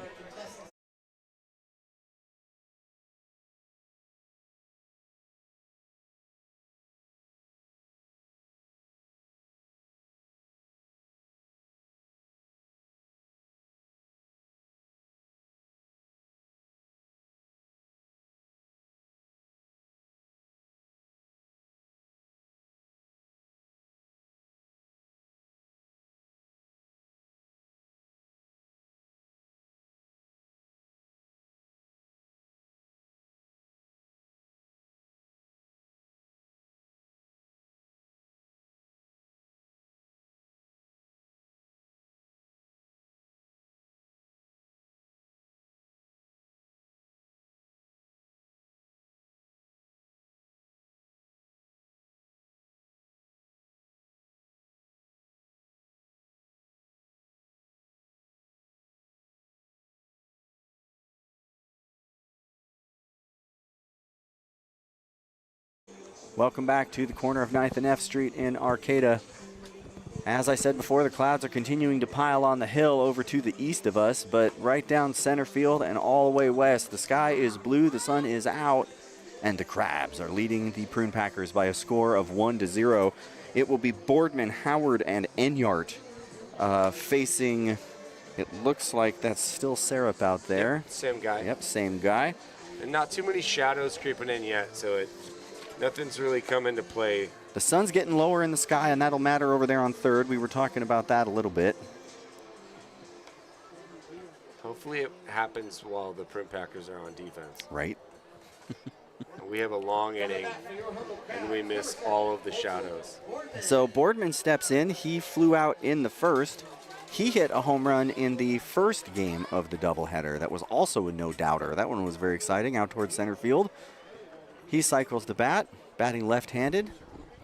Welcome back to the corner of 9th and F Street in Arcata. As I said before, the clouds are continuing to pile on the hill over to the east of us, but right down center field and all the way west, the sky is blue, the sun is out, and the Crabs are leading the Prune Packers by a score of 1-0. It will be Boardman, Howard, and Enyart facing, it looks like that's still Sarup out there. Yep, same guy. Yep, same guy. And not too many shadows creeping in yet, so nothing's really come into play. The sun's getting lower in the sky, and that'll matter over there on third. We were talking about that a little bit. Hopefully it happens while the Prune Packers are on defense. Right. we have a long inning, and we miss all of the shadows. So Boardman steps in. He flew out in the first. He hit a home run in the first game of the doubleheader. That was also a no-doubter. That one was very exciting, out towards center field. He cycles the bat, batting left-handed.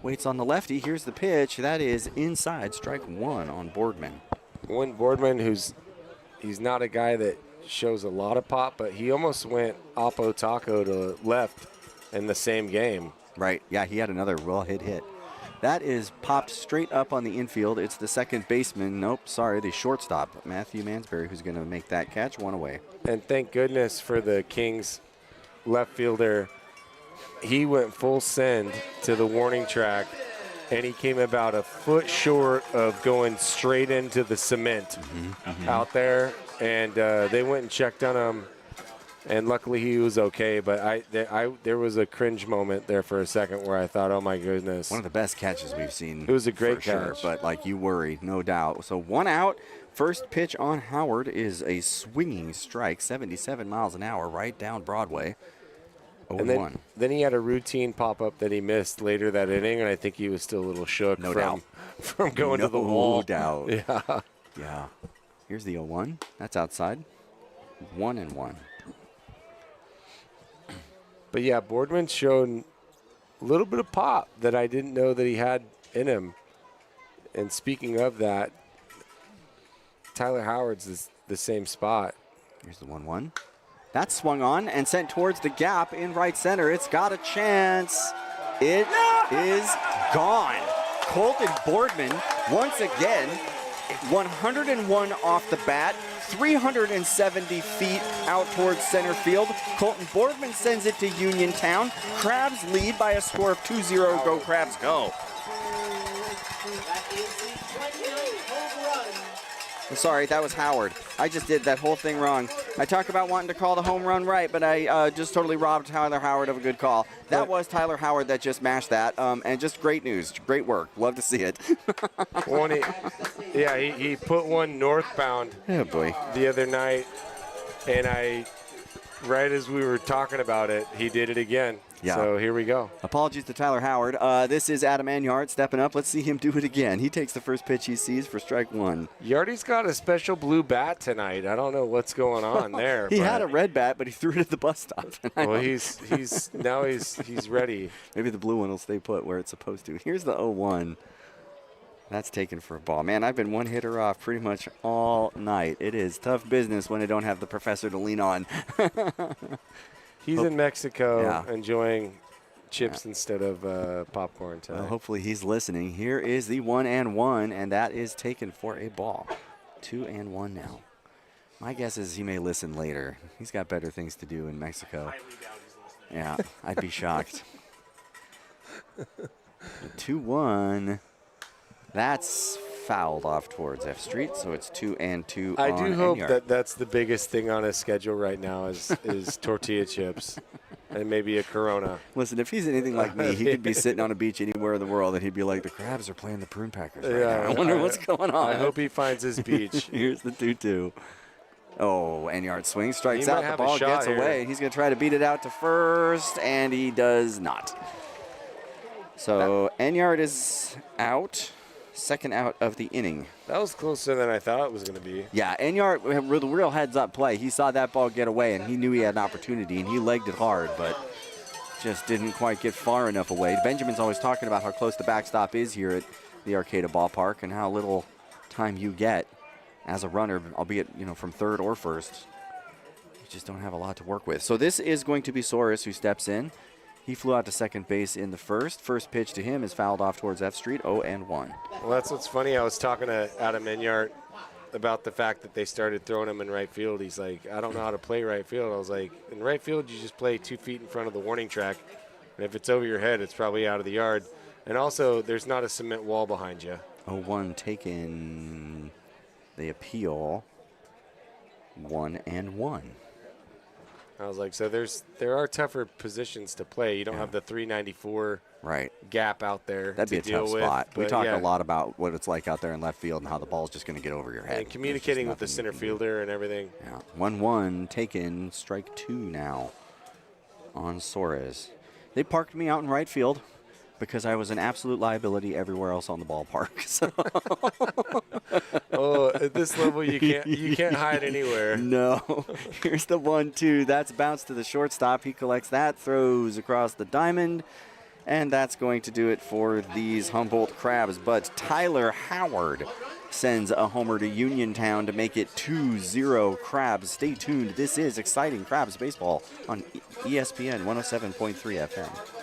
Waits on the lefty. Here's the pitch. That is inside. Strike one on Boardman. Boardman, he's not a guy that shows a lot of pop, but he almost went oppo taco to left in the same game. Right. Yeah, he had another well-hit hit. That is popped straight up on the infield. It's the second baseman. Nope, sorry, the shortstop, Matthew Mansberry, who's going to make that catch. One away. And thank goodness for the Kings left fielder. He went full send to the warning track, and he came about a foot short of going straight into the cement out there. And they went and checked on him, and luckily he was okay. But there was a cringe moment there for a second where I thought, oh my goodness. One of the best catches we've seen. It was a great catch. Sure, but like you worry, no doubt. So one out. First pitch on Howard is a swinging strike, 77 miles an hour, right down Broadway. 0-1. Then he had a routine pop-up that he missed later that inning, and I think he was still a little shook from going to the wall. No doubt. Yeah. Yeah. Here's the 0-1. That's outside. 1-1. But, yeah, Boardman showed a little bit of pop that I didn't know that he had in him. And speaking of that, Tyler Howard's is the same spot. Here's the 1-1. That's swung on and sent towards the gap in right center. It's got a chance. It is gone. Colton Boardman, once again, 101 off the bat, 370 feet out towards center field. Colton Boardman sends it to Uniontown. Crabs lead by a score of 2-0. Go Crabs, go. Sorry, that was Howard. I just did that whole thing wrong. I talk about wanting to call the home run right, but I just totally robbed Tyler Howard of a good call. That was Tyler Howard that just mashed that, and just great news. Great work. Love to see it. He put one northbound Oh, boy. the other night, and right as we were talking about it, he did it again. Yeah. So here we go. Apologies to Tyler Howard. This is Adam Enyart stepping up. Let's see him do it again. He takes the first pitch he sees for strike one. Yardy's got a special blue bat tonight. I don't know what's going on there. He had a red bat, but he threw it at the bus stop. Well, he's ready. Maybe the blue one will stay put where it's supposed to. Here's the 0-1. That's taken for a ball. Man, I've been one hitter off pretty much all night. It is tough business when I don't have the professor to lean on. He's in Mexico enjoying chips instead of popcorn tonight. Well, hopefully he's listening. Here is the 1-1, and that is taken for a ball. 2-1 now. My guess is he may listen later. He's got better things to do in Mexico. Yeah, I'd be shocked. 2-1. That's fouled off towards F Street, so it's 2-2. I do hope that that's the biggest thing on his schedule right now is tortilla chips and maybe a Corona. Listen, if he's anything like me, he could be sitting on a beach anywhere in the world, and he'd be like, the Crabs are playing the Prune Packers right now. I wonder what's going on. I hope he finds his beach. Here's the 2-2. Oh, Enyart swings, strikes out, the ball gets away. He's going to try to beat it out to first, and he does not. So Enyart is out. Second out of the inning. That was closer than I thought it was going to be. Yeah, Enyart with a real heads-up play. He saw that ball get away, and he knew he had an opportunity, and he legged it hard, but just didn't quite get far enough away. Benjamin's always talking about how close the backstop is here at the Arcata Ballpark and how little time you get as a runner, albeit from third or first. You just don't have a lot to work with. So this is going to be Soros who steps in. He flew out to second base in the first. First pitch to him is fouled off towards F Street, 0-1. Well, that's what's funny. I was talking to Adam Enyart about the fact that they started throwing him in right field. He's like, I don't know how to play right field. I was like, in right field, you just play 2 feet in front of the warning track. And if it's over your head, it's probably out of the yard. And also, there's not a cement wall behind you. 0-1 taken. The appeal. 1-1. I was like, so there are tougher positions to play. You don't have the 394 gap out there. That'd be a tough spot. We talk a lot about what it's like out there in left field and how the ball's just going to get over your head. And communicating with the center fielder and everything. Yeah, 1-1 taken, strike 2 now on Soros. They parked me out in right field because I was an absolute liability everywhere else on the ballpark. So Oh, at this level, you can't hide anywhere. no. Here's the 1-2. That's bounced to the shortstop. He collects that, throws across the diamond, and that's going to do it for these Humboldt Crabs. But Tyler Howard sends a homer to Uniontown to make it 2-0 Crabs. Stay tuned. This is exciting Crabs baseball on ESPN 107.3 FM.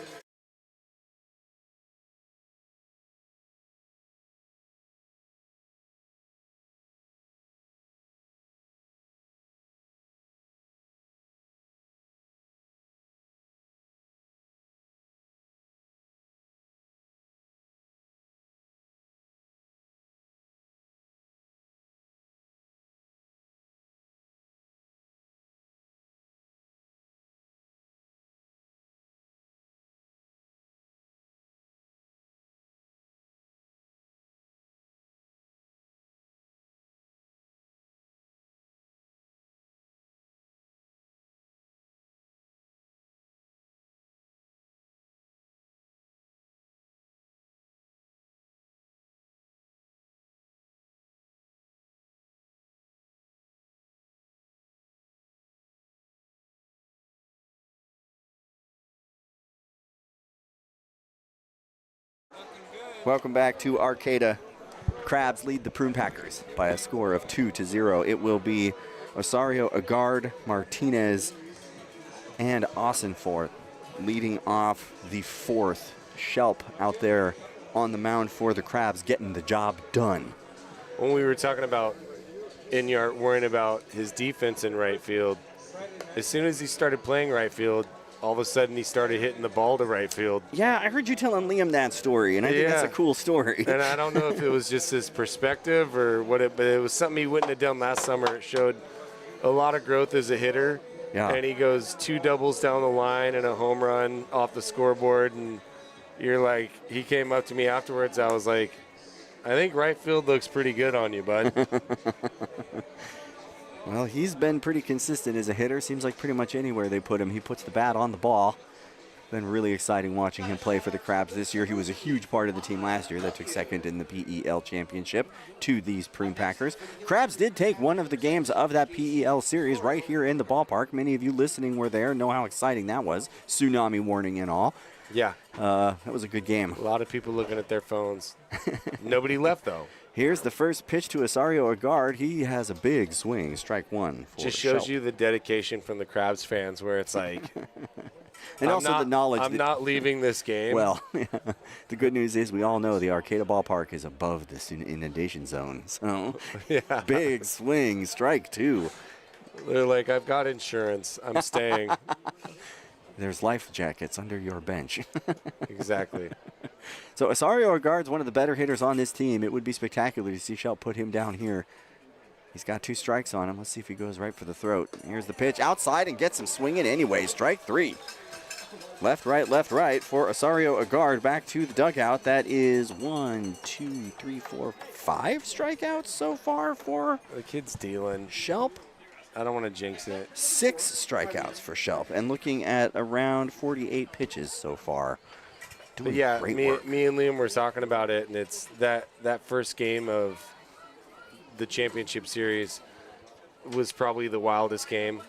Welcome back to Arcata. Crabs lead the Prune Packers by a score of 2-0. It will be Osario Agard, Martinez, and Ossenforth leading off the fourth. Shelp out there on the mound for the Crabs, getting the job done. When we were talking about Inyart worrying about his defense in right field, as soon as he started playing right field, all of a sudden he started hitting the ball to right field. Yeah, I heard you telling Liam that story, and I think that's a cool story. And I don't know if it was just his perspective or what, but it was something he wouldn't have done last summer. It showed a lot of growth as a hitter. Yeah. And he goes 2 doubles down the line and a home run off the scoreboard. And you're like, he came up to me afterwards. I was like, I think right field looks pretty good on you, bud. Well, he's been pretty consistent as a hitter. Seems like pretty much anywhere they put him, he puts the bat on the ball. Been really exciting watching him play for the Crabs this year. He was a huge part of the team last year that took second in the PEL championship to these Prune Packers. Crabs did take one of the games of that PEL series right here in the ballpark. Many of you listening were there, know how exciting that was. Tsunami warning and all. Yeah. That was a good game. A lot of people looking at their phones. Nobody left, though. Here's the first pitch to Osario Agard. He has a big swing, strike one. Just shows you the dedication from the Crabs fans where it's like, and also the knowledge. I'm not leaving this game. Well, the good news is we all know the Arcata ballpark is above this inundation zone. So yeah. Big swing, strike two. They're like, I've got insurance. I'm staying. There's life jackets under your bench. Exactly. So Osario Agard's one of the better hitters on this team. It would be spectacular to see Shelp put him down here. He's got 2 strikes on him. Let's see if he goes right for the throat. Here's the pitch outside and gets him swinging anyway. Strike 3. Left, right for Osario Agard. Back to the dugout. That is 1, 2, 3, 4, 5 strikeouts so far for The kid's dealing. Shelp. I don't want to jinx it. 6 strikeouts for Shelp, and looking at around 48 pitches so far. Doing Yeah, great me work. and Liam were talking about it, and it's that first game of the championship series was probably the wildest game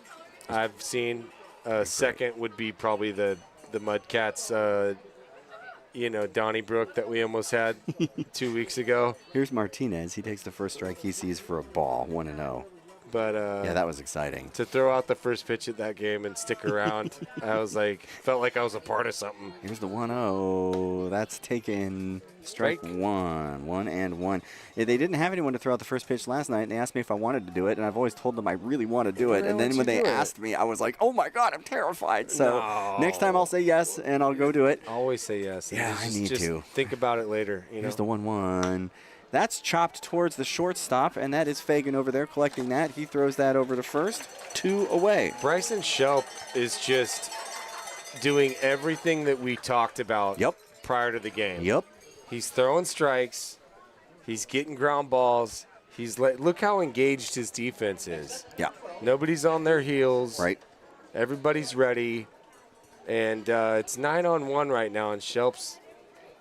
I've seen. Second would be probably the Mudcats, Donnybrook that we almost had 2 weeks ago. Here's Martinez. He takes the first strike he sees for a ball, 1-0. But Yeah, that was exciting. to throw out the first pitch at that game and stick around, I was like, felt like I was a part of something. Here's the 1-0. That's taken strike 1. 1-1. Yeah, they didn't have anyone to throw out the first pitch last night, and they asked me if I wanted to do it, and I've always told them I really want to do it. Why And then don't when you they do it? asked me, I was like, oh my God, I'm terrified. So No. next time I'll say yes, and I'll go do it. Always say yes. Yeah, I need just to. Think about it later. Here's the 1-1. That's chopped towards the shortstop, and that is Fagan over there collecting that. He throws that over to first. 2 away. Bryson Shelp is just doing everything that we talked about Yep. prior to the game. Yep. He's throwing strikes. He's getting ground balls. Look how engaged his defense is. Yeah. Nobody's on their heels. Right. Everybody's ready. And it's 9-on-1 right now, and Shelp's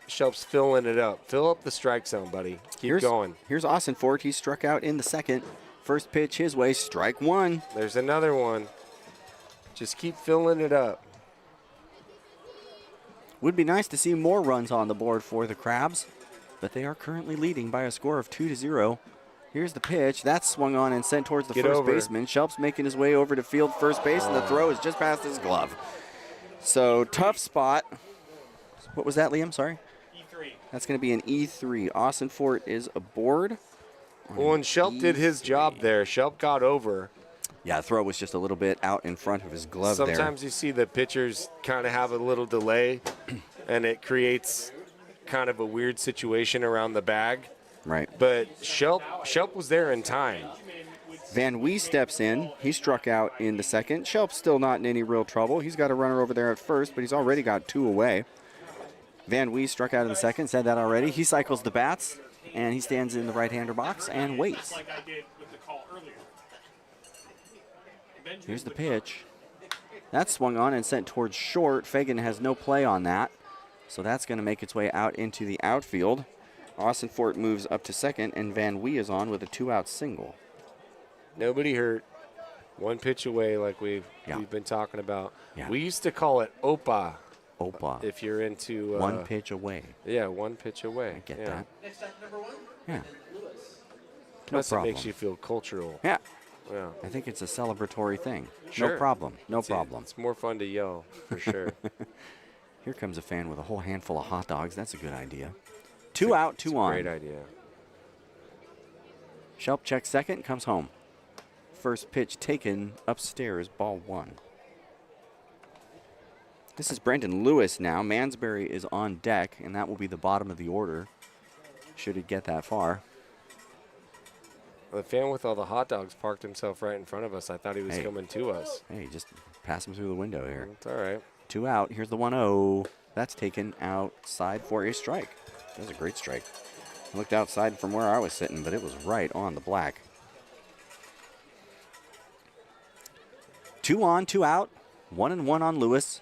filling it up. Fill up the strike zone, buddy. Keep going. Here's Austin Ford. He struck out in the second. First pitch his way, strike one. There's another one. Just keep filling it up. Would be nice to see more runs on the board for the Crabs, but they are currently leading by a score of 2-0. Here's the pitch. That's swung on and sent towards the first baseman. Shelp's making his way over to field first base, and the throw is just past his glove. So tough spot. What was that, Liam? Sorry? E3. That's going to be an E3. Austin Fort is aboard. Well, and Shelp did his job there. Shelp got over. Yeah, the throw was just a little bit out in front of his glove there. Sometimes you see the pitchers kind of have a little delay, and it creates kind of a weird situation around the bag. Right. But Shelp was there in time. Van Wee steps in. He struck out in the second. Shelp's still not in any real trouble. He's got a runner over there at first, but he's already got two away. Van Wee struck out in the second, said that already. He cycles the bats, and he stands in the right-hander box and waits. Like I did with the call earlier. Here's the pitch. That's swung on and sent towards short. Fagan has no play on that, so that's going to make its way out into the outfield. Austin Fort moves up to second, and Van Wee is on with a two-out single. Nobody hurt. One pitch away, like we've been talking about. Yeah. We used to call it OPA. OPA. If you're into one pitch away. Yeah, one pitch away. I get that. Next up, number one. Yeah. Plus it makes you feel cultural. Yeah. Yeah. I think it's a celebratory thing. Sure. No problem. No problem. It's more fun to yell, for sure. Here comes a fan with a whole handful of hot dogs. That's a good idea. Two out, two on. Great idea. Shelp checks second, comes home. First pitch taken upstairs, ball one. This is Brendan Lewis now. Mansberry is on deck, and that will be the bottom of the order, should it get that far. The fan with all the hot dogs parked himself right in front of us. I thought he was coming to us. Hey, just pass him through the window here. It's all right. Two out. Here's the 1-0. That's taken outside for a strike. That was a great strike. I looked outside from where I was sitting, but it was right on the black. 2 on, 2 out. 1-1 on Lewis.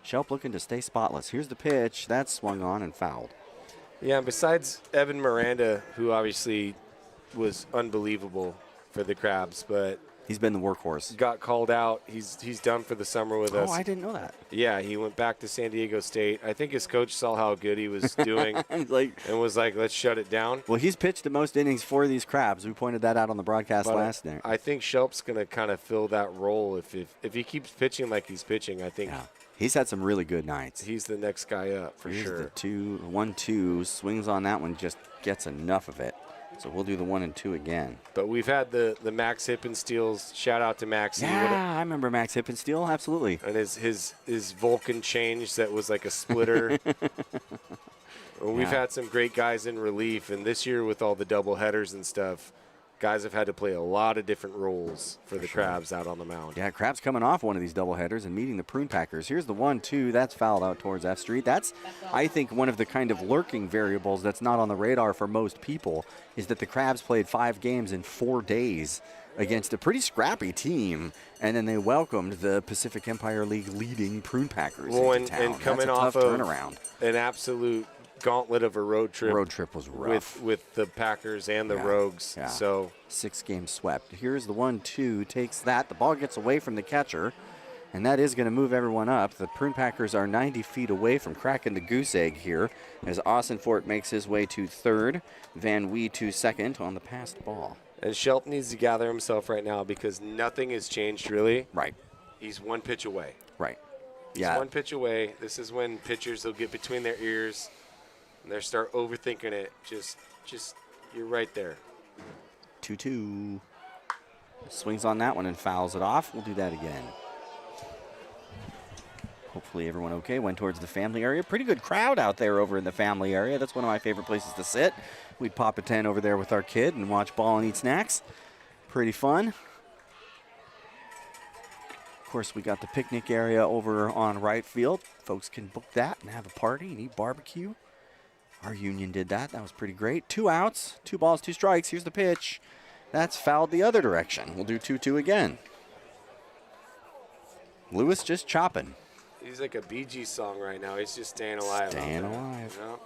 Shelp looking to stay spotless. Here's the pitch. That's swung on and fouled. Yeah, besides Evan Miranda, who obviously was unbelievable for the Crabs, but he's been the workhorse. Got called out. He's done for the summer with us. Oh, I didn't know that. Yeah, he went back to San Diego State. I think his coach saw how good he was doing and was like, let's shut it down. Well, he's pitched the most innings for these Crabs. We pointed that out on the broadcast last night. I think Shelp's going to kind of fill that role if he keeps pitching like he's pitching. I think he's had some really good nights. He's the next guy up for Here's sure. The 1-2 swings on that one, just gets enough of it. So we'll do the 1 and 2 again. But we've had the Max Hippensteels. Shout out to Maxie. Yeah, I remember Max Hippensteel, absolutely. And his Vulcan change that was like a splitter. We've had some great guys in relief, and this year with all the double headers and stuff, guys have had to play a lot of different roles for the Crabs out on the mound. Yeah, Crabs coming off one of these doubleheaders and meeting the Prune Packers. Here's the 1-2. That's fouled out towards F Street. That's, I think, one of the kind of lurking variables that's not on the radar for most people is that the Crabs played 5 games in 4 days against a pretty scrappy team, and then they welcomed the Pacific Empire League leading Prune Packers into town. And coming off of an absolute gauntlet of a road trip. Road trip was rough. With the Packers and the Rogues. Yeah. So 6 games swept. Here's the 1-2, takes that. The ball gets away from the catcher, and that is going to move everyone up. The Prune Packers are 90 feet away from cracking the goose egg here as Austin Fort makes his way to third, Van Wee to second on the passed ball. And Shelp needs to gather himself right now because nothing has changed really. Right. He's 1 pitch away. Right. He's 1 pitch away. This is when pitchers will get between their ears and they start overthinking it. Just you're right there. 2-2. Swings on that one and fouls it off. We'll do that again. Hopefully everyone okay. Went towards the family area. Pretty good crowd out there over in the family area. That's one of my favorite places to sit. We'd pop a tent over there with our kid and watch ball and eat snacks. Pretty fun. Of course, we got the picnic area over on right field. Folks can book that and have a party and eat barbecue. Our Union did that. That was pretty great. 2 outs, 2 balls, 2 strikes. Here's the pitch. That's fouled the other direction. We'll do 2-2 again. Lewis just chopping. He's like a Bee Gees song right now. He's just staying alive. Staying alive. You know?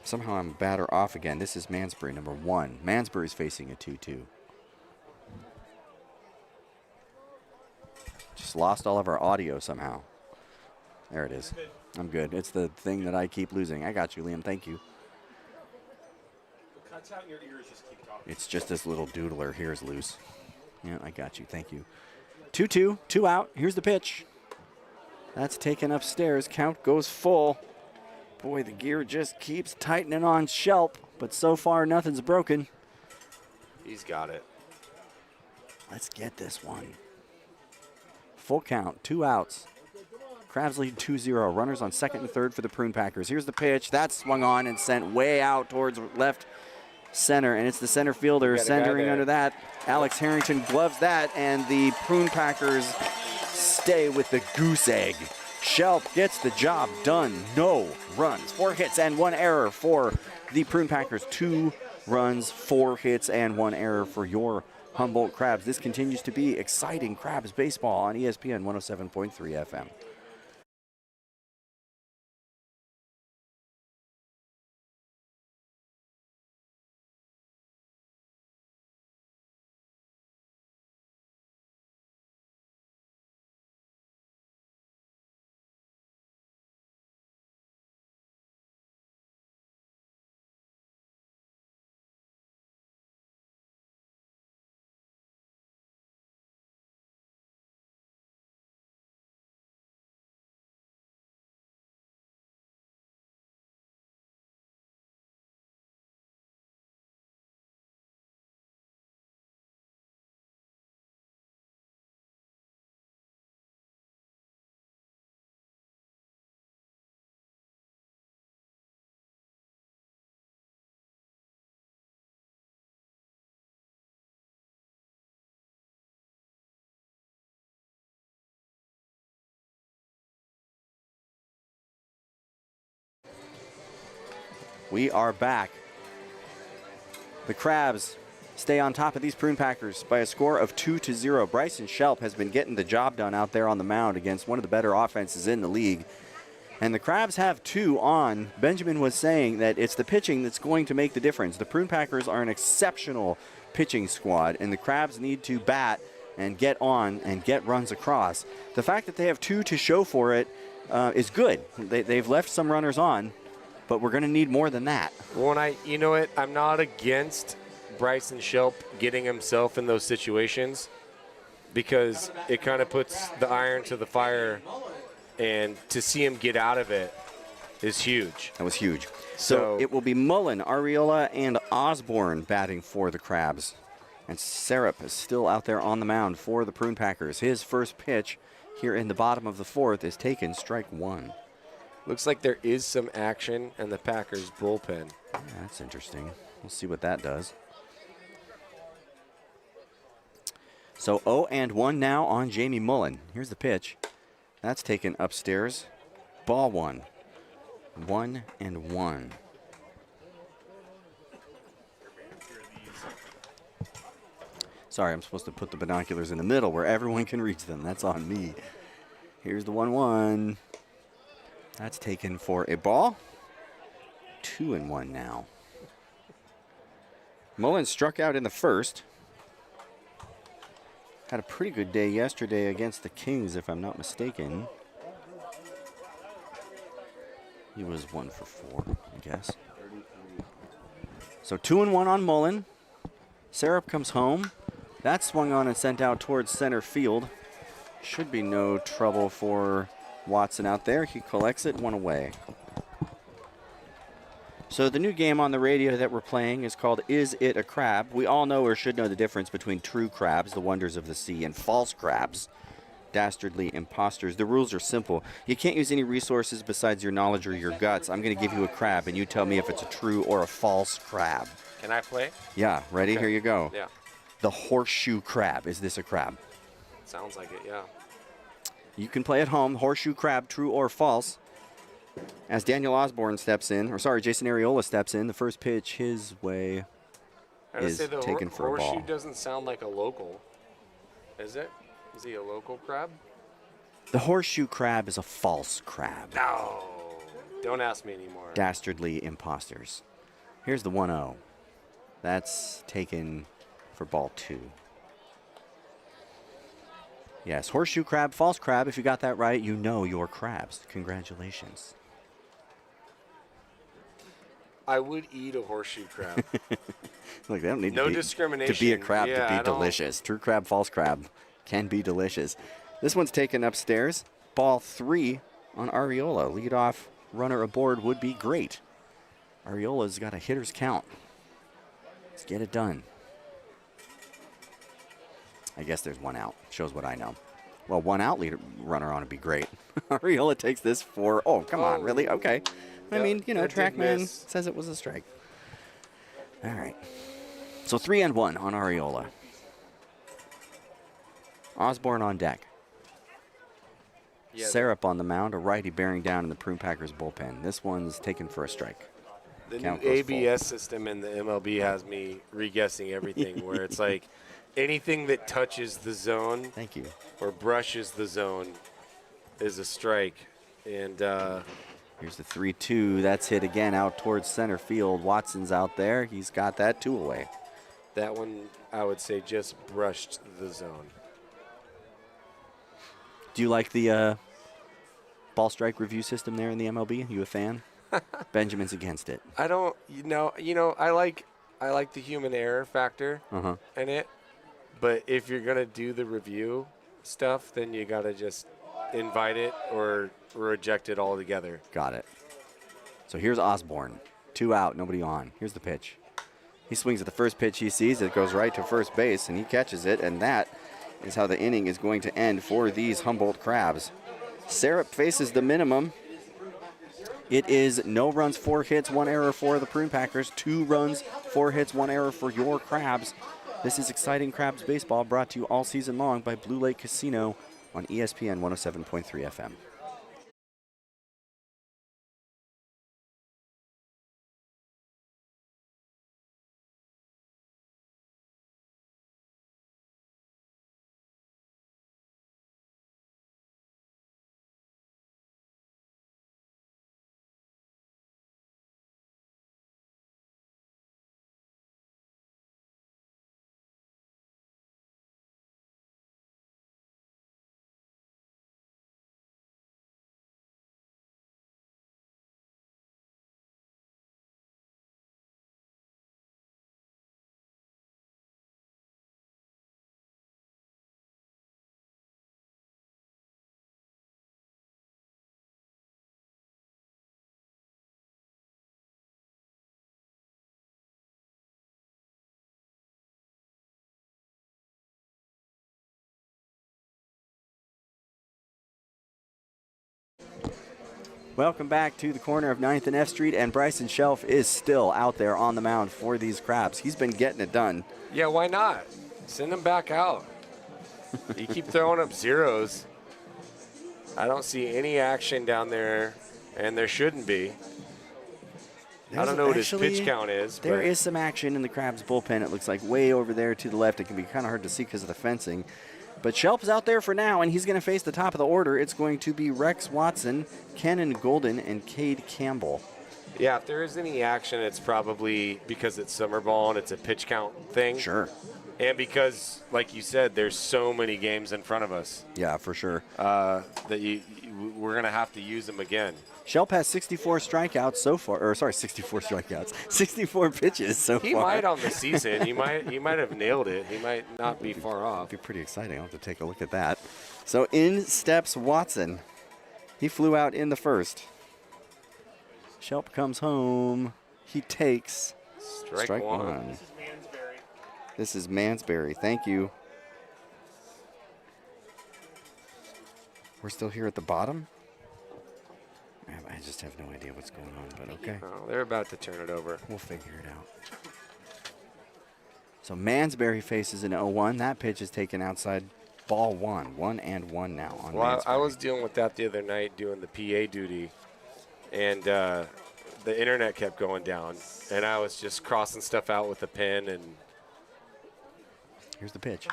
Somehow I'm batter off again. This is Mansbury, number 1. Mansbury's facing a 2-2. Just lost all of our audio somehow. There it is. I'm good. It's the thing that I keep losing. I got you, Liam. Thank you. What cuts out in your ears just keep talking. It's just this little doodler here is loose. Yeah, I got you. Thank you. 2-2, 2 out. Here's the pitch. That's taken upstairs. Count goes full. Boy, the gear just keeps tightening on Shelp, but so far nothing's broken. He's got it. Let's get this one. Full count, 2 outs. Crabs lead 2-0. Runners on second and third for the Prune Packers. Here's the pitch. That's swung on and sent way out towards left center, and it's the center fielder centering under that. Alex Harrington gloves that, and the Prune Packers stay with the goose egg. Shelp gets the job done. No runs, 4 hits and 1 error for the Prune Packers. 2 runs, 4 hits and 1 error for your Humboldt Crabs. This continues to be exciting Crabs baseball on ESPN 107.3 FM. We are back. The Crabs stay on top of these Prune Packers by a score of 2-0. Bryson Shelp has been getting the job done out there on the mound against one of the better offenses in the league. And the Crabs have 2 on. Benjamin was saying that it's the pitching that's going to make the difference. The Prune Packers are an exceptional pitching squad, and the Crabs need to bat and get on and get runs across. The fact that they have 2 to show for it is good. They've left some runners on, but we're going to need more than that. Well, you know what? I'm not against Bryson Shelp getting himself in those situations because it kind of puts the iron to the fire, and to see him get out of it is huge. That was huge. So it will be Mullen, Arriola, and Osborne batting for the Crabs. And Sarup is still out there on the mound for the Prune Packers. His first pitch here in the bottom of the 4th is taken, strike 1. Looks like there is some action in the Packers bullpen. Yeah, that's interesting. We'll see what that does. So 0-1 now on Jamie Mullen. Here's the pitch. That's taken upstairs. Ball 1. 1-1. Sorry, I'm supposed to put the binoculars in the middle where everyone can reach them. That's on me. Here's the 1-1. That's taken for a ball. 2-1 now. Mullen struck out in the first. Had a pretty good day yesterday against the Kings, if I'm not mistaken. He was 1 for 4, I guess. So 2-1 on Mullen. Sarup comes home. That swung on and sent out towards center field. Should be no trouble for Watson out there. He collects it, 1 away. So the new game on the radio that we're playing is called Is It a Crab? We all know or should know the difference between true crabs, the wonders of the sea, and false crabs, dastardly imposters. The rules are simple. You can't use any resources besides your knowledge or your guts. I'm going to give you a crab, and you tell me if it's a true or a false crab. Can I play? Yeah, ready? Okay. Here you go. Yeah. The horseshoe crab. Is this a crab? Sounds like it, yeah. You can play at home. Horseshoe crab, true or false. As Daniel Osborne steps in, or sorry, Jason Arriola steps in, the first pitch his way is taken for a ball. Horseshoe doesn't sound like a local. Is it? Is he a local crab? The horseshoe crab is a false crab. No. Don't ask me anymore. Dastardly imposters. Here's the 1-0. That's taken for ball 2. Yes, horseshoe crab, false crab. If you got that right, you know your crabs. Congratulations. I would eat a horseshoe crab. Look, they don't need No to be, discrimination. to be a crab Yeah, to I be don't- delicious. True crab, false crab can be delicious. This one's taken upstairs. Ball 3 on Ariola. Leadoff runner aboard would be great. Ariola's got a hitter's count. Let's get it done. I guess there's one out. Shows what I know. Well, one out leader runner on to be great. Ariola takes this for, oh, come on, really? Okay. I mean, you know, that did TrackMan miss. says it was a strike. All right. So 3-1 on Ariola. Osborne on deck. Yeah, Sarup on the mound, a righty bearing down in the Prune Packers bullpen. This one's taken for a strike. The new Count goes full. ABS system in the MLB has me re-guessing everything, where it's like anything that touches the zone Thank you. or brushes the zone is a strike. And Here's the 3-2. That's hit again out towards center field. Watson's out there. He's got that 2 away. that one, I would say, just brushed the zone. Do you like the ball strike review system there in the MLB? You a fan? Benjamin's against it. I don't, I like the human error factor Uh-huh. in it, but if you're gonna do the review stuff, then you gotta just invite it or reject it altogether. Got it. So here's Osborne. 2 out, nobody on. Here's the pitch. He swings at the first pitch he sees. It goes right to first base, and he catches it, and that is how the inning is going to end for these Humboldt Crabs. Sarup faces the minimum. It is no runs, 4 hits, 1 error for the Prune Packers. 2 runs, 4 hits, 1 error for your Crabs. This is Exciting Crabs Baseball, brought to you all season long by Blue Lake Casino on ESPN 107.3 FM. Welcome back to the corner of 9th and F Street, and Bryson Shelf is still out there on the mound for these Crabs. He's been getting it done. Yeah, why not? Send him back out. You keep throwing up zeros. I don't see any action down there, and there shouldn't be. I don't know what his pitch count is. There but is some action in the Crabs bullpen. It looks like way over there to the left. It can be kind of hard to see because of the fencing. But Shelp's out there for now, and he's going to face the top of the order. It's going to be Rex Watson, Kenan Golden, and Cade Campbell. Yeah, if there is any action, it's probably because it's summer ball and it's a pitch count thing. Sure. And because, like you said, there's so many games in front of us Yeah, for sure. that we're going to have to use them again. Shelp has 64 strikeouts so far, or sorry, 64 strikeouts, 64 pitches so He far. might on the season. He might have nailed it. He might not be far off. Be pretty exciting. I'll have to take a look at that. So in steps Watson. He flew out in the first. Shelp comes home. He takes Strike one. This is Mansberry. Thank you. We're still here at the bottom? I just have no idea what's going on, but okay. Oh, they're about to turn it over. We'll figure it out. So Mansberry faces an 0-1. That pitch is taken outside. Ball 1. 1-1 now on Well, I Mansberry. was dealing with that the other night doing the PA duty, and the internet kept going down, and I was just crossing stuff out with a pen, and Here's the pitch.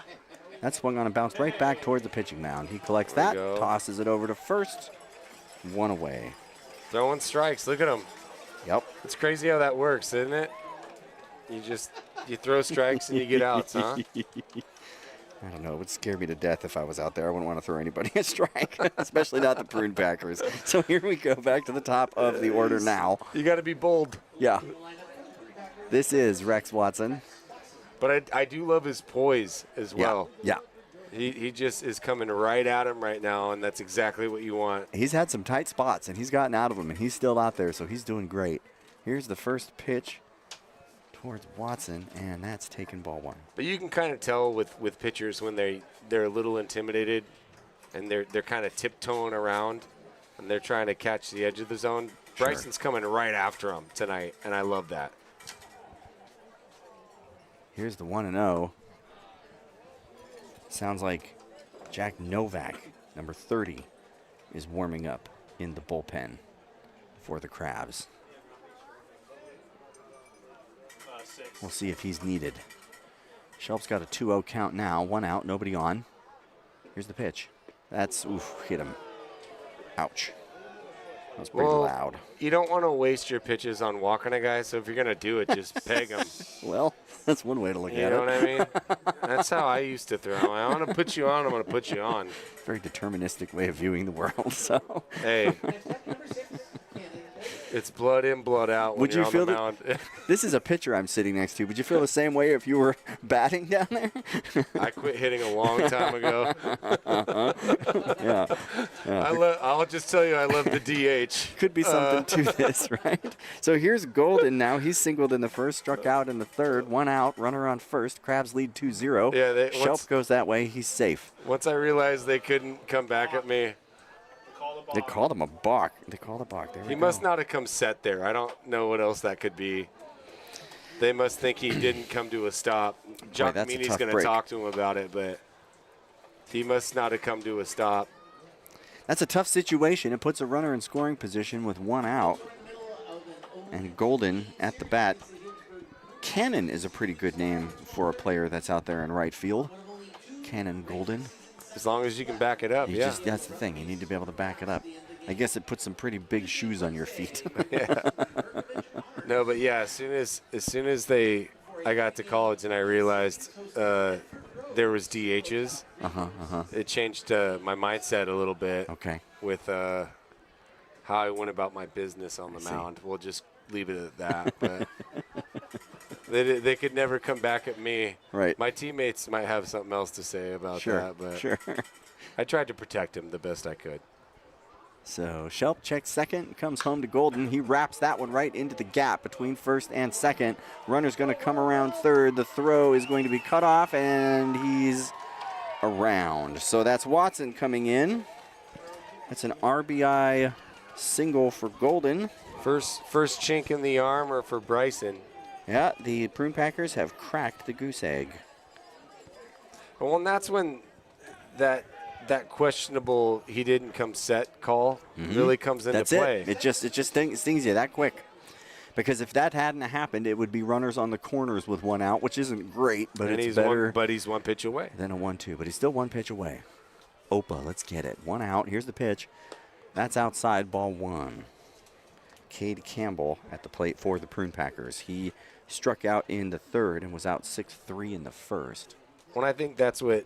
That swung on and bounced right back towards the pitching mound. He collects that, tosses it over to first. 1 away. Throwing strikes. Look at him. Yep. It's crazy how that works, isn't it? You throw strikes and you get outs, huh? I don't know. It would scare me to death if I was out there. I wouldn't want to throw anybody a strike, especially not the Prune Packers. So here we go back to the top of the order now. You got to be bold. Yeah. This is Rex Watson. But I do love his poise as well. Yeah. He just is coming right at him right now, and that's exactly what you want. He's had some tight spots, and he's gotten out of them, and he's still out there, so he's doing great. Here's the first pitch towards Watson, and that's taken ball 1. But you can kind of tell with pitchers when they're a little intimidated and they're kind of tiptoeing around and they're trying to catch the edge of the zone. Sure. Bryson's coming right after him tonight, and I love that. Here's the 1-0. Sounds like Jack Novak, number 30, is warming up in the bullpen for the Crabs. We'll see if he's needed. Shelp's got a 2-0 count now. 1 out, nobody on. Here's the pitch. That's, hit him. Ouch. That was pretty loud. You don't want to waste your pitches on walking a guy, so if you're going to do it, just peg him. Well, that's one way to look at it. You know what I mean? That's how I used to throw. I want to put you on, I'm going to put you on. Very deterministic way of viewing the world, so. Hey. It's blood in, blood out when you're on the mound. This is a pitcher I'm sitting next to. Would you feel the same way if you were batting down there? I quit hitting a long time ago. Yeah. I'll just tell you, I love the DH. Could be something to this, right? So here's Golden now. He's singled in the first, struck out in the third. 1 out, runner on first. Crabs lead 2-0. Yeah, Shelp goes that way. He's safe. Once I realized they couldn't come back at me. They called him a balk. They called a balk. He must not have come set there. I don't know what else that could be. They must think he didn't come to a stop. Giacomini's going to talk to him about it, but he must not have come to a stop. That's a tough situation. It puts a runner in scoring position with 1 out. And Golden at the bat. Cannon is a pretty good name for a player that's out there in right field. Cannon Golden. As long as you can back it up, yeah. That's the thing. You need to be able to back it up. I guess it puts some pretty big shoes on your feet. Yeah. No, but yeah, as soon as I got to college and I realized there was DHs, it changed my mindset a little bit. Okay. With how I went about my business on the mound. We'll just leave it at that. But they could never come back at me. Right. My teammates might have something else to say about that, but I tried to protect him the best I could. So Shelp checks second, comes home to Golden. He wraps that one right into the gap between first and second. Runner's going to come around third. The throw is going to be cut off, and he's around. So that's Watson coming in. That's an RBI single for Golden. First chink in the armor for Bryson. Yeah, the Prune Packers have cracked the goose egg. Well, and that's when that questionable he didn't come set call really comes into play. It just stings you that quick. Because if that hadn't happened, it would be runners on the corners with 1 out, which isn't great, but it's better. But he's 1 pitch away. Than a 1-2, but he's still 1 pitch away. Opa, let's get it. 1 out. Here's the pitch. That's outside, ball 1. Cade Campbell at the plate for the Prune Packers. He struck out in the third and was out 6-3 in the first. Well, I think that's what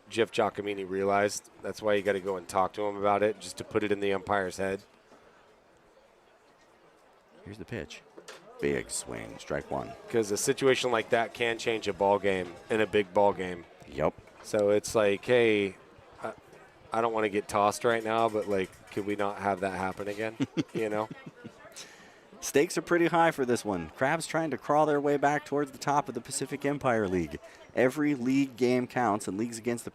Jeff Giacomini realized. That's why you got to go and talk to him about it, just to put it in the umpire's head. Here's the pitch. Big swing, strike 1. Because a situation like that can change a ball game in a big ball game. Yep. So it's like, hey, I don't want to get tossed right now, but like, could we not have that happen again? You know? Stakes are pretty high for this one. Crabs trying to crawl their way back towards the top of the Pacific Empire League. Every league game counts, and wins against the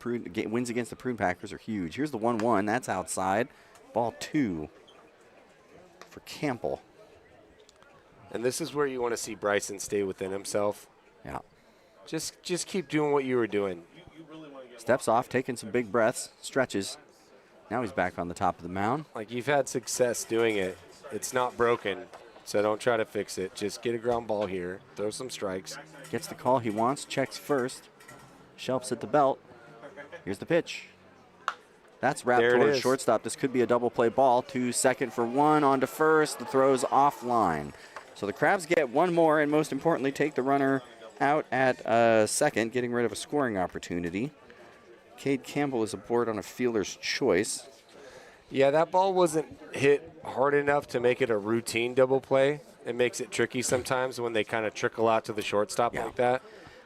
Prune Packers are huge. Here's the 1-1. That's outside. Ball 2 for Campbell. And this is where you want to see Bryson stay within himself. Yeah. Just keep doing what you were doing. Steps off, taking some big breaths, stretches. Now he's back on the top of the mound. Like, you've had success doing it. It's not broken, so don't try to fix it. Just get a ground ball here, throw some strikes. Gets the call he wants, checks first. Shelps at the belt. Here's the pitch. That's wrapped There it towards is. shortstop. This could be a double play ball. To second for one, on to first. The throw's offline. So the Crabs get one more, and most importantly, take the runner out at second, getting rid of a scoring opportunity. Cade Campbell is aboard on a fielder's choice. Yeah, that ball wasn't hit hard enough to make it a routine double play. It makes it tricky sometimes when they kind of trickle out to the shortstop like that.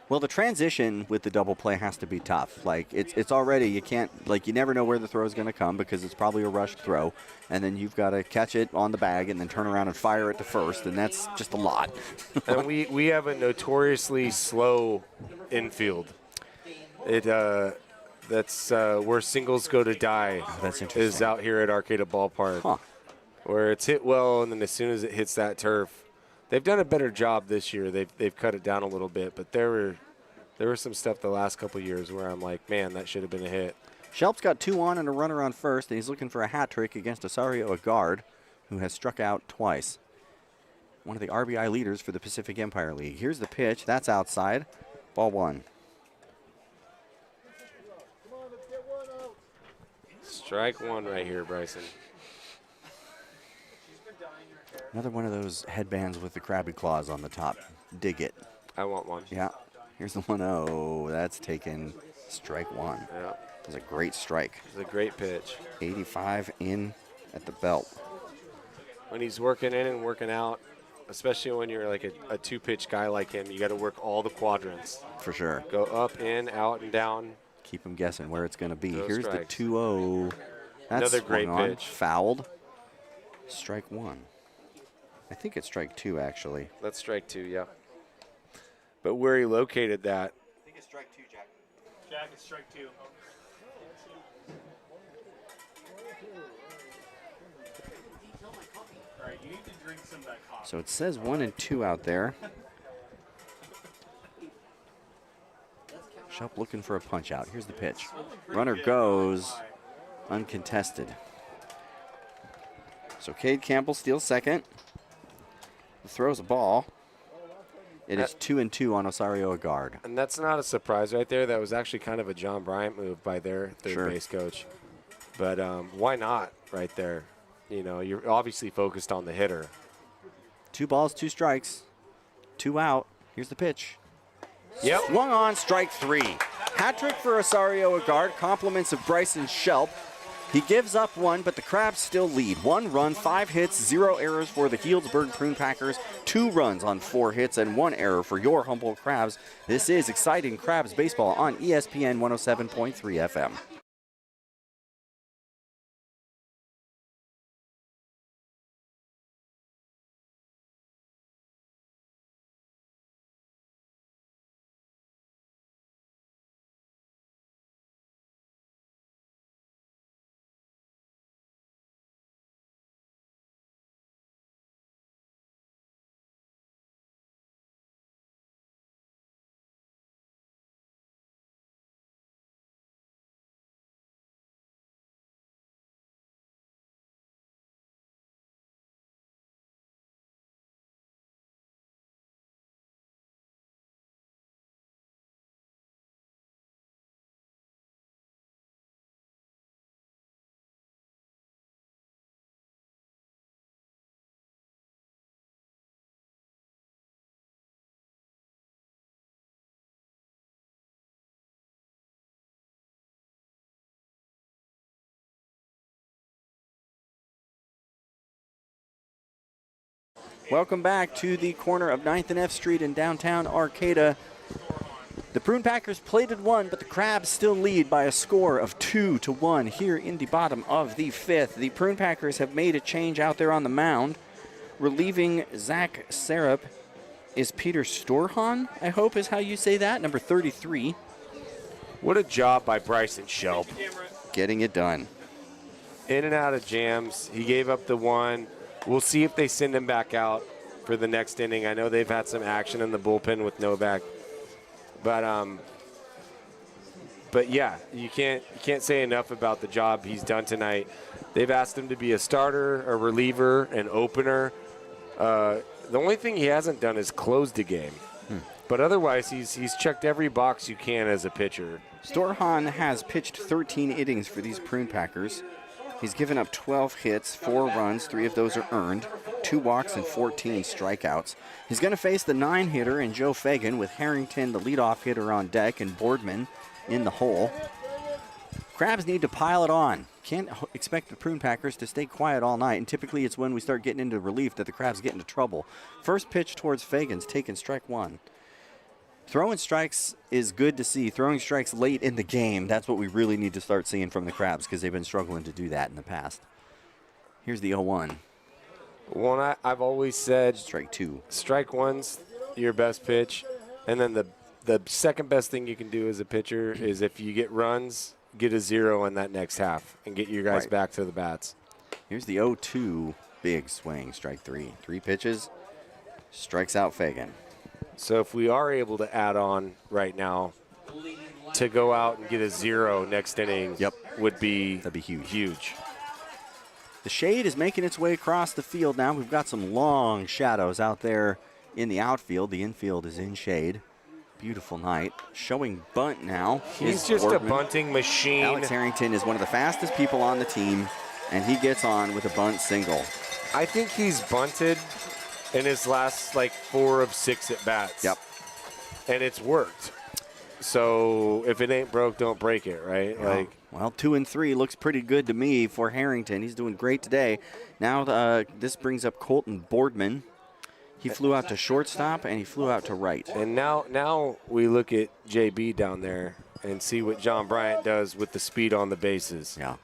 Well, the transition with the double play has to be tough. Like, it's already, you can't, like, you never know where the throw is going to come because it's probably a rushed throw. And then you've got to catch it on the bag and then turn around and fire it to first, and that's just a lot. And we have a notoriously slow infield. That's where singles go to die. That's interesting. Is out here at Arcata Ballpark. Huh. Where it's hit well, and then as soon as it hits that turf, they've done a better job this year. They've cut it down a little bit, but there were some stuff the last couple of years where I'm like, man, that should have been a hit. Shelp's got 2 on and a runner on first, and he's looking for a hat trick against Osario Agard, who has struck out twice. One of the RBI leaders for the Pacific Empire League. Here's the pitch. That's outside. Ball 1. Strike 1 right here, Bryson. Another one of those headbands with the crabby claws on the top. Dig it. I want one. Yeah. Here's the 1-0. That's taken. Strike 1. Yeah, That was a great strike. it's a great pitch. 85 in at the belt. When he's working in and working out, especially when you're like a two-pitch guy like him, you got to work all the quadrants. For sure. Go up, in, out, and down. Keep him guessing where it's going to be. Those Here's strikes. the 2-0. That's Another great swung on. pitch. Fouled. Strike 1. I think it's strike 2, actually. That's strike 2, yeah. But where he located that, I think it's strike 2, Jack. Jack, it's strike 2. All right, you need to drink some of that coffee. So it says 1 and 2 out there. Shelp looking for a punch out. Here's the pitch. Runner goes uncontested. So Cade Campbell steals second. Throws a ball. It is 2 and 2 on Osario Agard. and that's not a surprise right there. That was actually kind of a John Bryant move by their third Sure. base coach. But why not right there? You know, you're obviously focused on the hitter. 2 balls, 2 strikes. 2 out. Here's the pitch. Yep. Swung on, strike 3. Hat trick for Osario Agard. Compliments of Bryson Shelp. He gives up 1, but the Crabs still lead. 1 run, 5 hits, 0 errors for the Healdsburg Prune Packers. 2 runs on 4 hits and 1 error for your Humboldt Crabs. This is exciting Crabs baseball on ESPN 107.3 FM. Welcome back to the corner of 9th and F Street in downtown Arcata. The Prune Packers plated 1, but the Crabs still lead by a score of 2-1 here in the bottom of the 5th. The Prune Packers have made a change out there on the mound. Relieving Zach Sarup is Peter Storhan, I hope is how you say that, number 33. What a job by Bryson Shelp. Getting it done. In and out of jams. He gave up the 1. We'll see if they send him back out for the next inning. I know they've had some action in the bullpen with Novak. But yeah, you can't say enough about the job he's done tonight. They've asked him to be a starter, a reliever, an opener. The only thing he hasn't done is close the game. But otherwise, he's checked every box you can as a pitcher. Storhan has pitched 13 innings for these Prune Packers. He's given up 12 hits, 4 runs, 3 of those are earned, 2 walks, and 14 strikeouts. He's going to face the 9-hitter in Joe Fagan with Harrington, the leadoff hitter, on deck, and Boardman in the hole. Crabs need to pile it on. Can't expect the Prune Packers to stay quiet all night, and typically it's when we start getting into relief that the Crabs get into trouble. First pitch towards Fagan's taken strike 1. Throwing strikes is good to see. Throwing strikes late in the game, that's what we really need to start seeing from the Crabs because they've been struggling to do that in the past. Here's the 0-1. One, I've always said Strike 2. strike 1's your best pitch, and then the second best thing you can do as a pitcher is if you get runs, get a 0 in that next half and get your guys back to the bats. Here's the 0-2. Big swing, strike 3. 3 pitches, strikes out Fagan. So if we are able to add on right now to go out and get a 0 next inning, that'd be huge. The shade is making its way across the field now. We've got some long shadows out there in the outfield. The infield is in shade. Beautiful night. Showing bunt now. He's just a bunting machine. Alex Harrington is one of the fastest people on the team, and he gets on with a bunt single. I think he's bunted in his last 4 of 6 at bats. Yep. And it's worked. So if it ain't broke, don't break it, right? Yeah. Well, 2 and 3 looks pretty good to me for Harrington. He's doing great today. Now this brings up Colton Boardman. He flew out to shortstop and he flew out to right. And now we look at JB down there and see what John Bryant does with the speed on the bases. Yeah.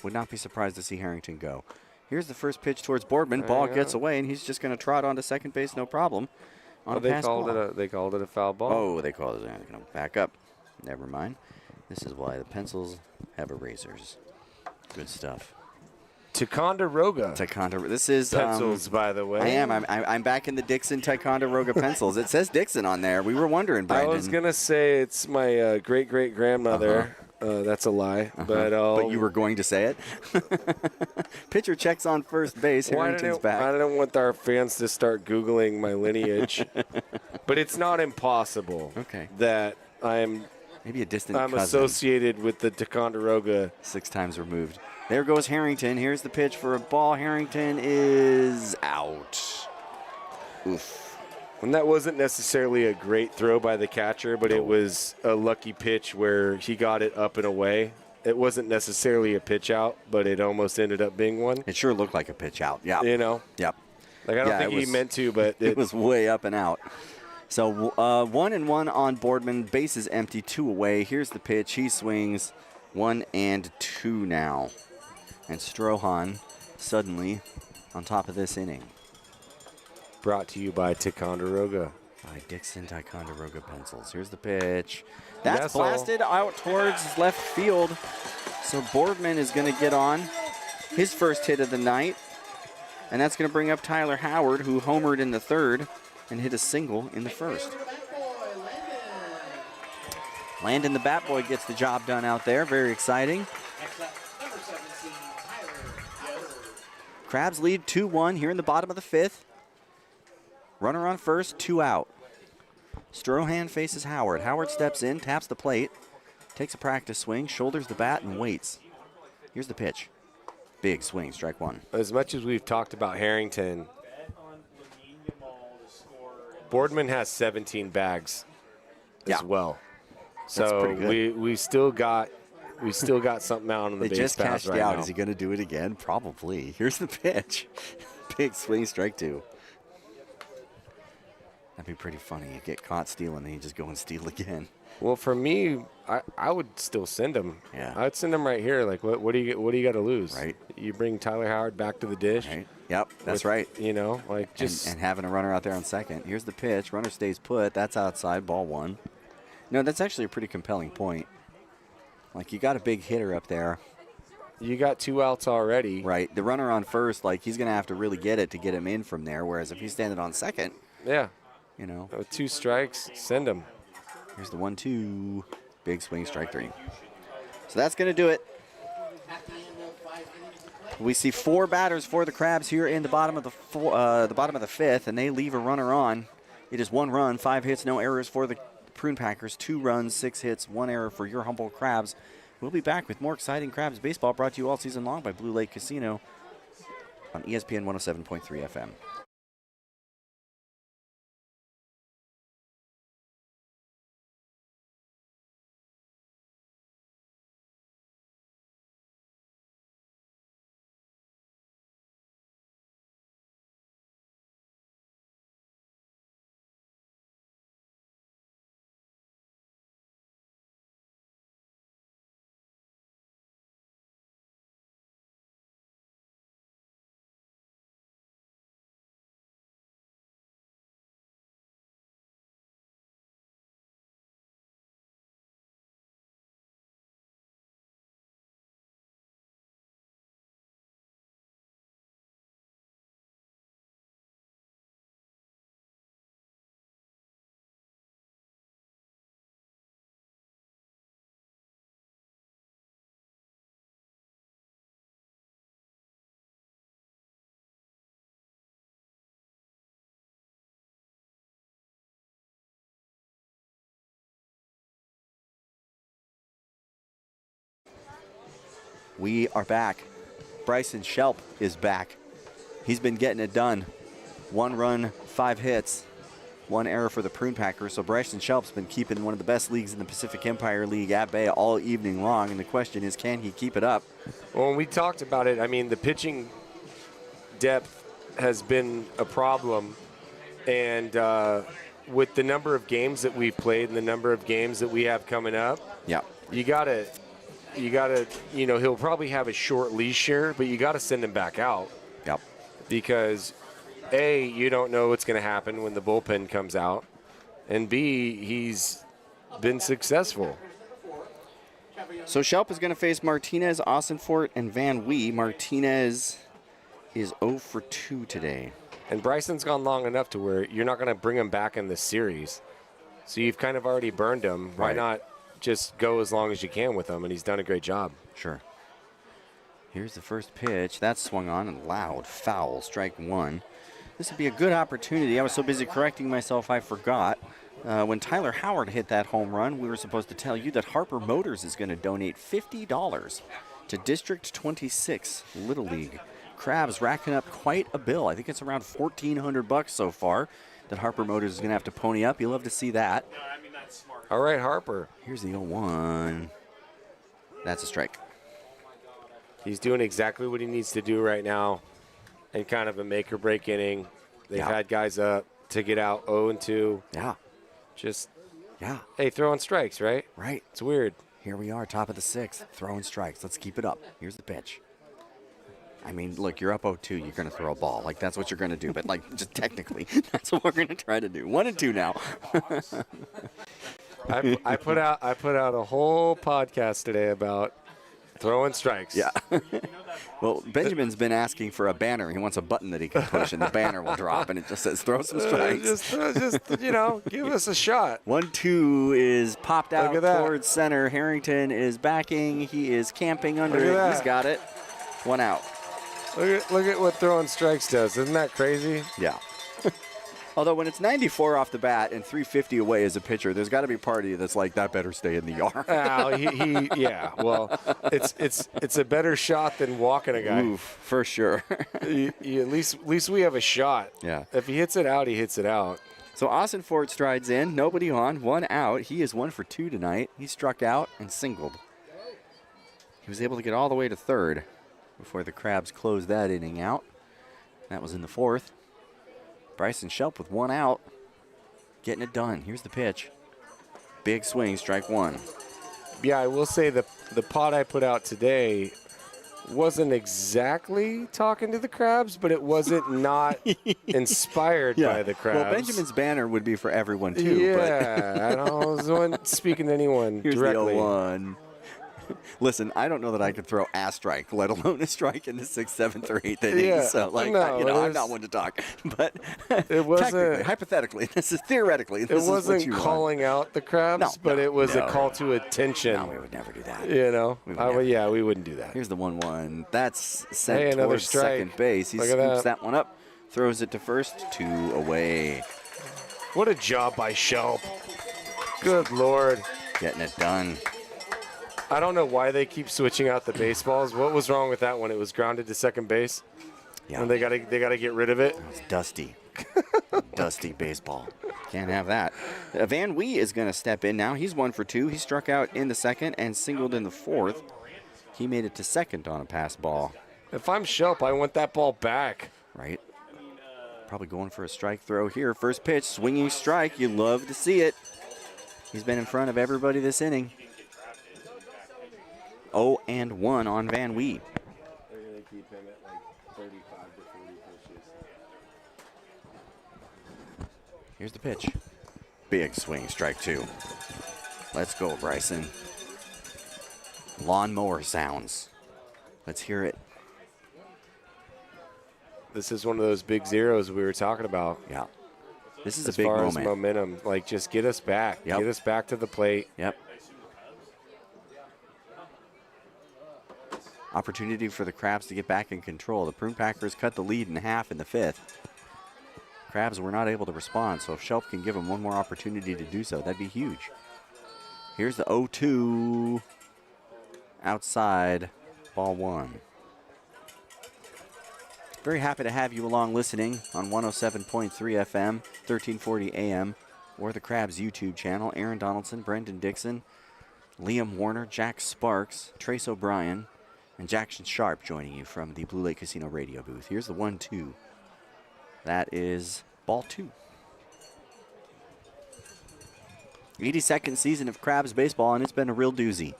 Would not be surprised to see Harrington go. Here's the first pitch towards Boardman. Ball gets away, and he's just going to trot onto second base, no problem. They called it a foul ball. Oh, they called it. They're going to back up. Never mind. This is why the pencils have erasers. Good stuff. Ticonderoga. This is pencils, by the way. I am. I'm back in the Dixon Ticonderoga pencils. It says Dixon on there. We were wondering, Brandon. I was going to say it's my great-great-grandmother. That's a lie. But you were going to say it? Pitcher checks on first base. Harrington's back. I don't want our fans to start Googling my lineage. But it's not impossible that I'm maybe a distant cousin. Associated with the Ticonderoga. 6 times removed. There goes Harrington. Here's the pitch for a ball. Harrington is out. Oof. And that wasn't necessarily a great throw by the catcher, but it was a lucky pitch where he got it up and away. It wasn't necessarily a pitch out, but it almost ended up being one. It sure looked like a pitch out, yeah. Yep. I don't think he meant to, but it was way up and out. So 1-1 on Boardman. Bases empty, 2 away. Here's the pitch. He swings 1-2 now. And Strohan suddenly on top of this inning. Brought to you by Ticonderoga. By Dixon Ticonderoga pencils. Here's the pitch. That's blasted out towards left field. So Boardman is going to get on his first hit of the night. And that's going to bring up Tyler Howard, who homered in the 3rd and hit a single in the 1st. Landon the Bat Boy gets the job done out there. Very exciting. Crabs lead 2-1 here in the bottom of the 5th. Runner on first, 2 out. Strohan faces Howard. Howard steps in, taps the plate, takes a practice swing, shoulders the bat, and waits. Here's the pitch. Big swing, strike 1. As much as we've talked about Harrington, Boardman has 17 bags as well. So we still got something out on the base pass right now. They just cashed out. Is he going to do it again? Probably. Here's the pitch. Big swing, strike 2. That'd be pretty funny. You get caught stealing, and you just go and steal again. Well, for me, I would still send him. Yeah, I'd send him right here. Like, what do you got to lose? Right. You bring Tyler Howard back to the dish. Right. Yep, that's right. Just and having a runner out there on second. Here's the pitch. Runner stays put. That's outside. Ball 1. No, that's actually a pretty compelling point. Like, you got a big hitter up there. You got 2 outs already. Right. The runner on first, he's going to have to really get it to get him in from there. Whereas if he's standing on second, with 2 strikes, send him. Here's the 1-2. Big swing, strike 3. So that's going to do it. We see 4 batters for the Crabs here in the bottom of the 5th, and they leave a runner on. It is 1 run, 5 hits, no errors for the Prune Packers. 2 runs, 6 hits, 1 error for your Humboldt Crabs. We'll be back with more exciting Crabs baseball brought to you all season long by Blue Lake Casino on ESPN 107.3 FM. We are back. Bryson Shelp is back. He's been getting it done. 1 run, 5 hits, 1 error for the Prune Packers. So Bryson Shelp's been keeping one of the best leagues in the Pacific Empire League at bay all evening long. And the question is, can he keep it up? Well, when we talked about it, I mean, the pitching depth has been a problem. And with the number of games that we've played and the number of games that we have coming up, Yeah. you gotta, he'll probably have a short leash here, but you gotta send him back out Yep. because A, you don't know what's gonna happen when the bullpen comes out, and B, he's been successful. So Shelp is going to face Martinez, Austinfort, and Van Wee. Martinez is 0 for 2 today. And Bryson's gone long enough to where you're not gonna bring him back in this series, so you've kind of already burned him. Why Right. not just go as long as you can with him? And he's done a great job. Sure. Here's the first pitch. That swung on and loud. Foul. Strike 1. This would be a good opportunity. I was so busy correcting myself I forgot. When Tyler Howard hit that home run, we were supposed to tell you that Harper Motors is going to donate $50 to District 26 Little League. Crabs racking up quite a bill. I think it's around $1,400 so far that Harper Motors is going to have to pony up. You'll love to see that. All right, Harper. Here's the 0-1. That's a strike. He's doing exactly what he needs to do right now in kind of a make-or-break inning. They've Yeah. had guys up to get out 0-2. Yeah. Just, Yeah. hey, throwing strikes, right? Right. It's weird. Here we are, top of the 6th, throwing strikes. Let's keep it up. Here's the pitch. I mean, look, you're up 0-2. You're going to throw a ball. Like, that's what you're going to do. But, like, just technically, that's what we're going to try to do. 1-2 now. I put out a whole podcast today about throwing strikes. Yeah. Well, Benjamin's been asking for a banner. He wants a button that he can push, and the banner will drop, and it just says, throw some strikes. Just give us a shot. 1-2 is popped out Look at that. towards center. Harrington is backing. He is camping under Look it. at that. He's got it. 1 out. Look at what throwing strikes does. Isn't that crazy? Yeah. Although when it's 94 off the bat and 350 away as a pitcher, there's got to be a part of you that's like, that better stay in the yard. Yeah. Well, it's a better shot than walking a guy. Oof, for sure. At least we have a shot. Yeah. If he hits it out, he hits it out. So Austinfort strides in, nobody on, 1 out. He is 1 for 2 tonight. He struck out and singled. He was able to get all the way to 3rd before the Crabs closed that inning out. That was in the 4th. Bryson Shelp with 1 out, getting it done. Here's the pitch. Big swing, strike 1. Yeah, I will say the pot I put out today wasn't exactly talking to the Crabs, but it wasn't not inspired by the Crabs. Well, Benjamin's banner would be for everyone, too. Yeah, I wasn't speaking to anyone Here's directly. the 0-1. Listen, I don't know that I could throw a strike, let alone a strike in the 6th, 7th, or 8th inning. Yeah, So, like, no, I'm not one to talk. But It wasn't- technically, hypothetically, this is theoretically, this It is what wasn't you want. calling out the Crabs, No, but no, it was no. a call to attention. No, we would never do that. You know, We would never. yeah, we wouldn't do that. Here's the 1-1. That's sent Hey, another towards strike. second base. He Look at scoops that. that one up, throws it to first, 2 away. What a job by Shelp. Good Lord. Getting it done. I don't know why they keep switching out the baseballs. What was wrong with that one? It was grounded to second base. Yeah. And they gotta get rid of it. It's dusty. Dusty baseball. Can't have that. Van Wee is going to step in now. He's 1 for 2. He struck out in the second and singled in the fourth. He made it to second on a pass ball. If I'm Shelp, I want that ball back. Right. Probably going for a strike throw here. First pitch, swinging strike. You love to see it. He's been in front of everybody this inning. 0-1 on Van Wee. They're going to keep him at like 35 to 40 pitches. Here's the pitch. Big swing, strike 2. Let's go, Bryson. Lawnmower sounds. Let's hear it. This is one of those big zeros we were talking about. Yeah. This is As a big far moment. as momentum, like just get us back. Yep. Get us back to the plate. Yep. Opportunity for the Crabs to get back in control. The Prune Packers cut the lead in half in the fifth. Crabs were not able to respond, so if Shelp can give them one more opportunity to do so, that'd be huge. Here's the 0-2. Outside, ball 1. Very happy to have you along listening on 107.3 FM, 1340 AM, or the Crabs YouTube channel. Aaron Donaldson, Brendan Dixon, Liam Warner, Jack Sparks, Trace O'Brien, and Jackson Sharp joining you from the Blue Lake Casino radio booth. Here's the 1-2. That is ball 2. 82nd season of Crabs baseball, and it's been a real doozy.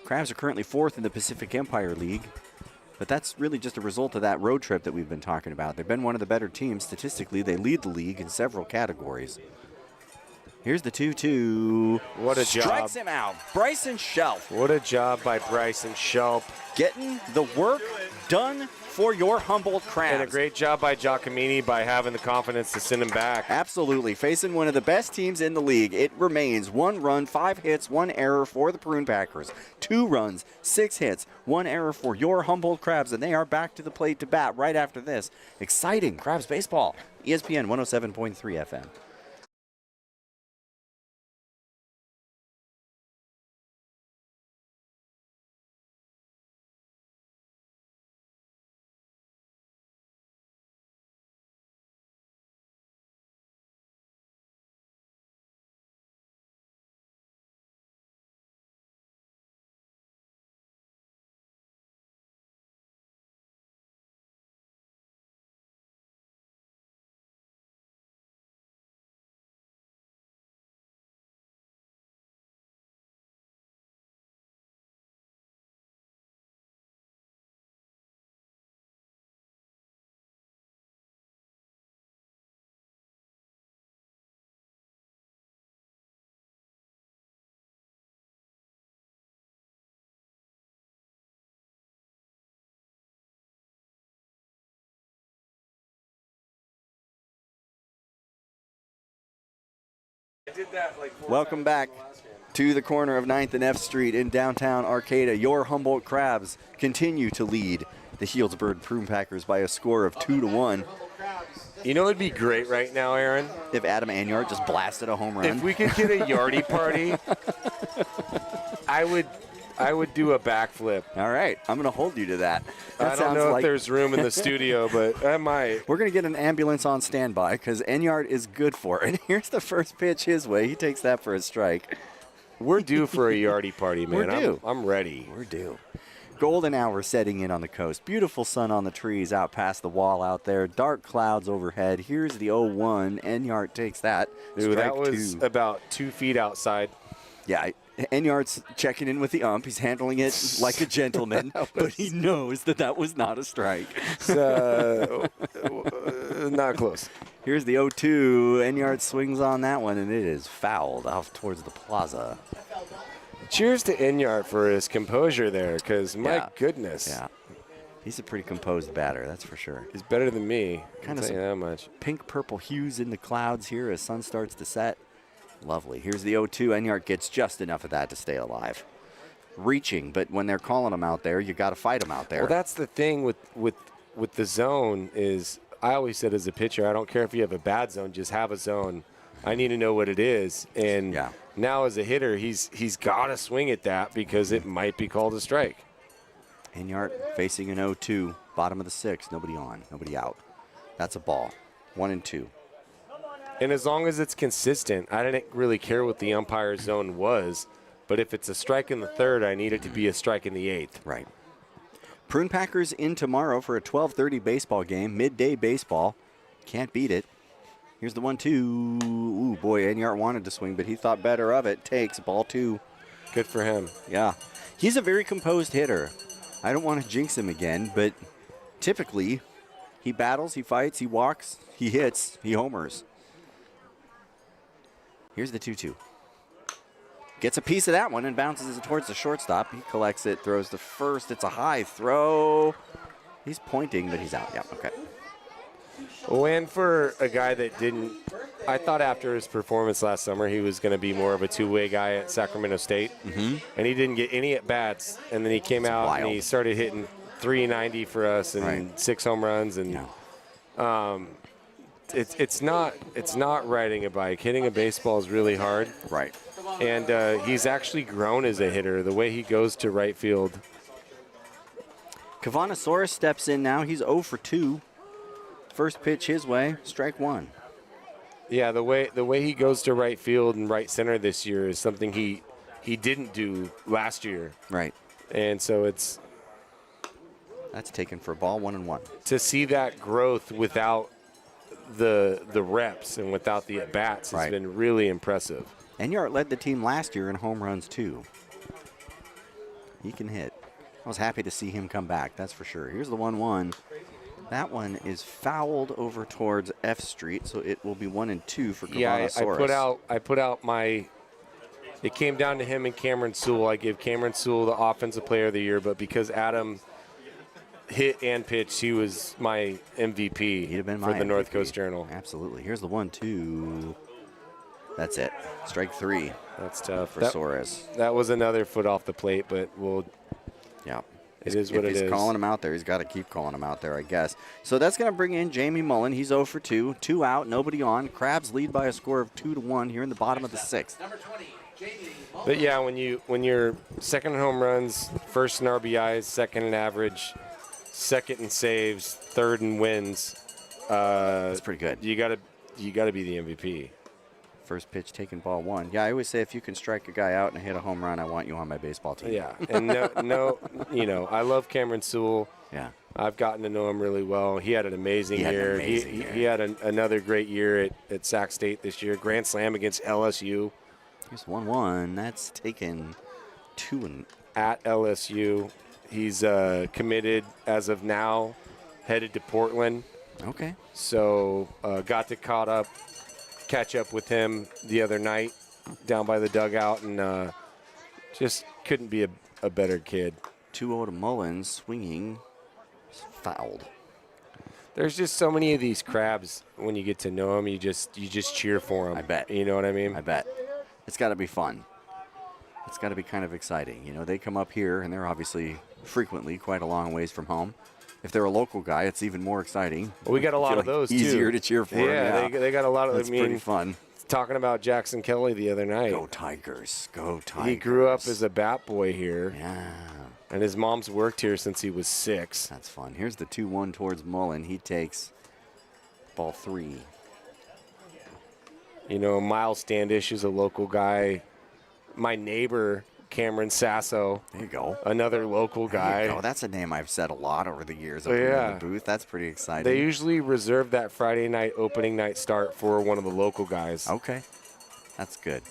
Crabs are currently 4th in the Pacific Empire League, but that's really just a result of that road trip that we've been talking about. They've been one of the better teams. Statistically, they lead the league in several categories. Here's the 2-2. What a job. Strikes him out. Bryson Shelp. What a job by Bryson Shelp. Getting the work done for your Humboldt Crabs. And a great job by Giacomini by having the confidence to send him back. Absolutely. Facing one of the best teams in the league, it remains 1 run, 5 hits, 1 error for the Prune Packers. 2 runs, 6 hits, 1 error for your Humboldt Crabs, and they are back to the plate to bat right after this. Exciting Crabs baseball. ESPN 107.3 FM. Welcome back to the corner of 9th and F Street in downtown Arcata. Your Humboldt Crabs continue to lead the Healdsburg Prune Packers by a score of 2-1. You know, it'd be great right now, Aaron, If Adam Anyart just blasted a home run. if we could get a yardie party. I would do a backflip. All right, I'm going to hold you to that. That I don't sounds know like if there's room in the studio, but I might. we're going to get an ambulance on standby because Enyart is good for it. Here's the first pitch his way. He takes that for a strike. We're due for a yardie party, man. We're due. I'm ready. We're due. Golden hour setting in on the coast. Beautiful sun on the trees out past the wall out there. Dark clouds overhead. Here's the 0-1. Enyart takes that. Dude, Strike that was 2. about 2 feet outside. Yeah, Enyart's checking in with the ump. He's handling it like a gentleman, but he knows that was not a strike. Not close. Here's the 0-2. Enyart swings on that one, and it is fouled off towards the plaza. Cheers to Inyart for his composure there, because my Yeah. goodness. Yeah. He's a pretty composed batter, that's for sure. He's better than me. Kinda I'll tell you that much. Pink-purple hues in the clouds here as sun starts to set. Lovely. Here's the 0-2. Enyart gets just enough of that to stay alive. Reaching, but when they're calling him out there, you got to fight him out there. Well, that's the thing with the zone is I always said as a pitcher, I don't care if you have a bad zone, just have a zone. I need to know what it is. And now as a hitter, he's got to swing at that because it might be called a strike. Enyart facing an 0-2, bottom of the 6th, nobody on, nobody out. That's a ball, 1-2. And as long as it's consistent, I didn't really care what the umpire's zone was, but if it's a strike in the 3rd, I need it to be a strike in the 8th. Right. Prune Packers in tomorrow for a 12:30 baseball game, midday baseball. Can't beat it. Here's the 1-2. Ooh, boy, Enyart wanted to swing, but he thought better of it. Takes ball 2. Good for him. Yeah. He's a very composed hitter. I don't want to jinx him again, but typically he battles, he fights, he walks, he hits, he homers. Here's the 2-2. Gets a piece of that one and bounces it towards the shortstop. He collects it, throws to first. It's a high throw. He's pointing, but he's out. Yeah, okay. Well, and for a guy that didn't, I thought after his performance last summer he was going to be more of a two-way guy at Sacramento State. And he didn't get any at-bats. And then he came out and he started hitting .390 for us and 6 home runs. And it's not riding a bike. Hitting a baseball is really hard. Right. And he's actually grown as a hitter. The way he goes to right field. Kavanasaurus steps in now. He's 0 for 2. First pitch his way, strike 1. Yeah, the way he goes to right field and right center this year is something he didn't do last year. Right. And so that's taken for a ball, 1-1. To see that growth without the reps and without the at-bats has been really impressive. Enyart led the team last year in home runs, too. He can hit. I was happy to see him come back, that's for sure. Here's the 1-1. That one is fouled over towards F Street, so it will be 1-2 for Kavanasaurus. Yeah, I put out my. It came down to him and Cameron Sewell. I give Cameron Sewell the Offensive Player of the Year, but because Adam hit and pitched, he was my MVP. He'd have been for my the MVP. North Coast Journal. Absolutely. Here's the 1-2. That's it. Strike 3. That's tough for Soares. That was another foot off the plate, but yeah. It is what it is. If he's calling him out there, he's got to keep calling him out there, I guess. So that's going to bring in Jamie Mullen. He's 0 for 2. 2 out, nobody on. Crabs lead by a score of 2-1 here in the bottom of the 6th. But yeah, when you're second in home runs, first in RBIs, second in average, second in saves, third in wins, that's pretty good. You gotta be the MVP. First pitch taken, ball 1. Yeah, I always say if you can strike a guy out and hit a home run, I want you on my baseball team. Yeah, and I love Cameron Sewell. Yeah. I've gotten to know him really well. He had an amazing year. He had another great year at Sac State this year. Grand slam against LSU. Here's 1-1. That's taken 2 at LSU. He's committed as of now, headed to Portland. Okay. So got to catch up with him the other night down by the dugout, and just couldn't be a better kid. 2-0 to Mullins, swinging, fouled. There's just so many of these crabs. When you get to know them, you just cheer for them. I bet. You know what I mean? I bet. It's got to be fun. It's got to be kind of exciting. You know, they come up here, and they're obviously frequently quite a long ways from home. If they're a local guy, it's even more exciting. Well, we got a lot of those, easier too. to cheer for. Yeah, they got a lot of. That's pretty fun. Talking about Jackson Kelly the other night. Go Tigers. Go Tigers. He grew up as a bat boy here. Yeah. And his mom's worked here since he was 6. That's fun. Here's the 2-1 towards Mullen. He takes ball 3. You know, Miles Standish is a local guy. My neighbor, Cameron Sasso. There you go. Another local guy. There you go. That's a name I've said a lot over the years up in the booth. That's pretty exciting. They usually reserve that Friday night opening night start for one of the local guys. Okay. That's good.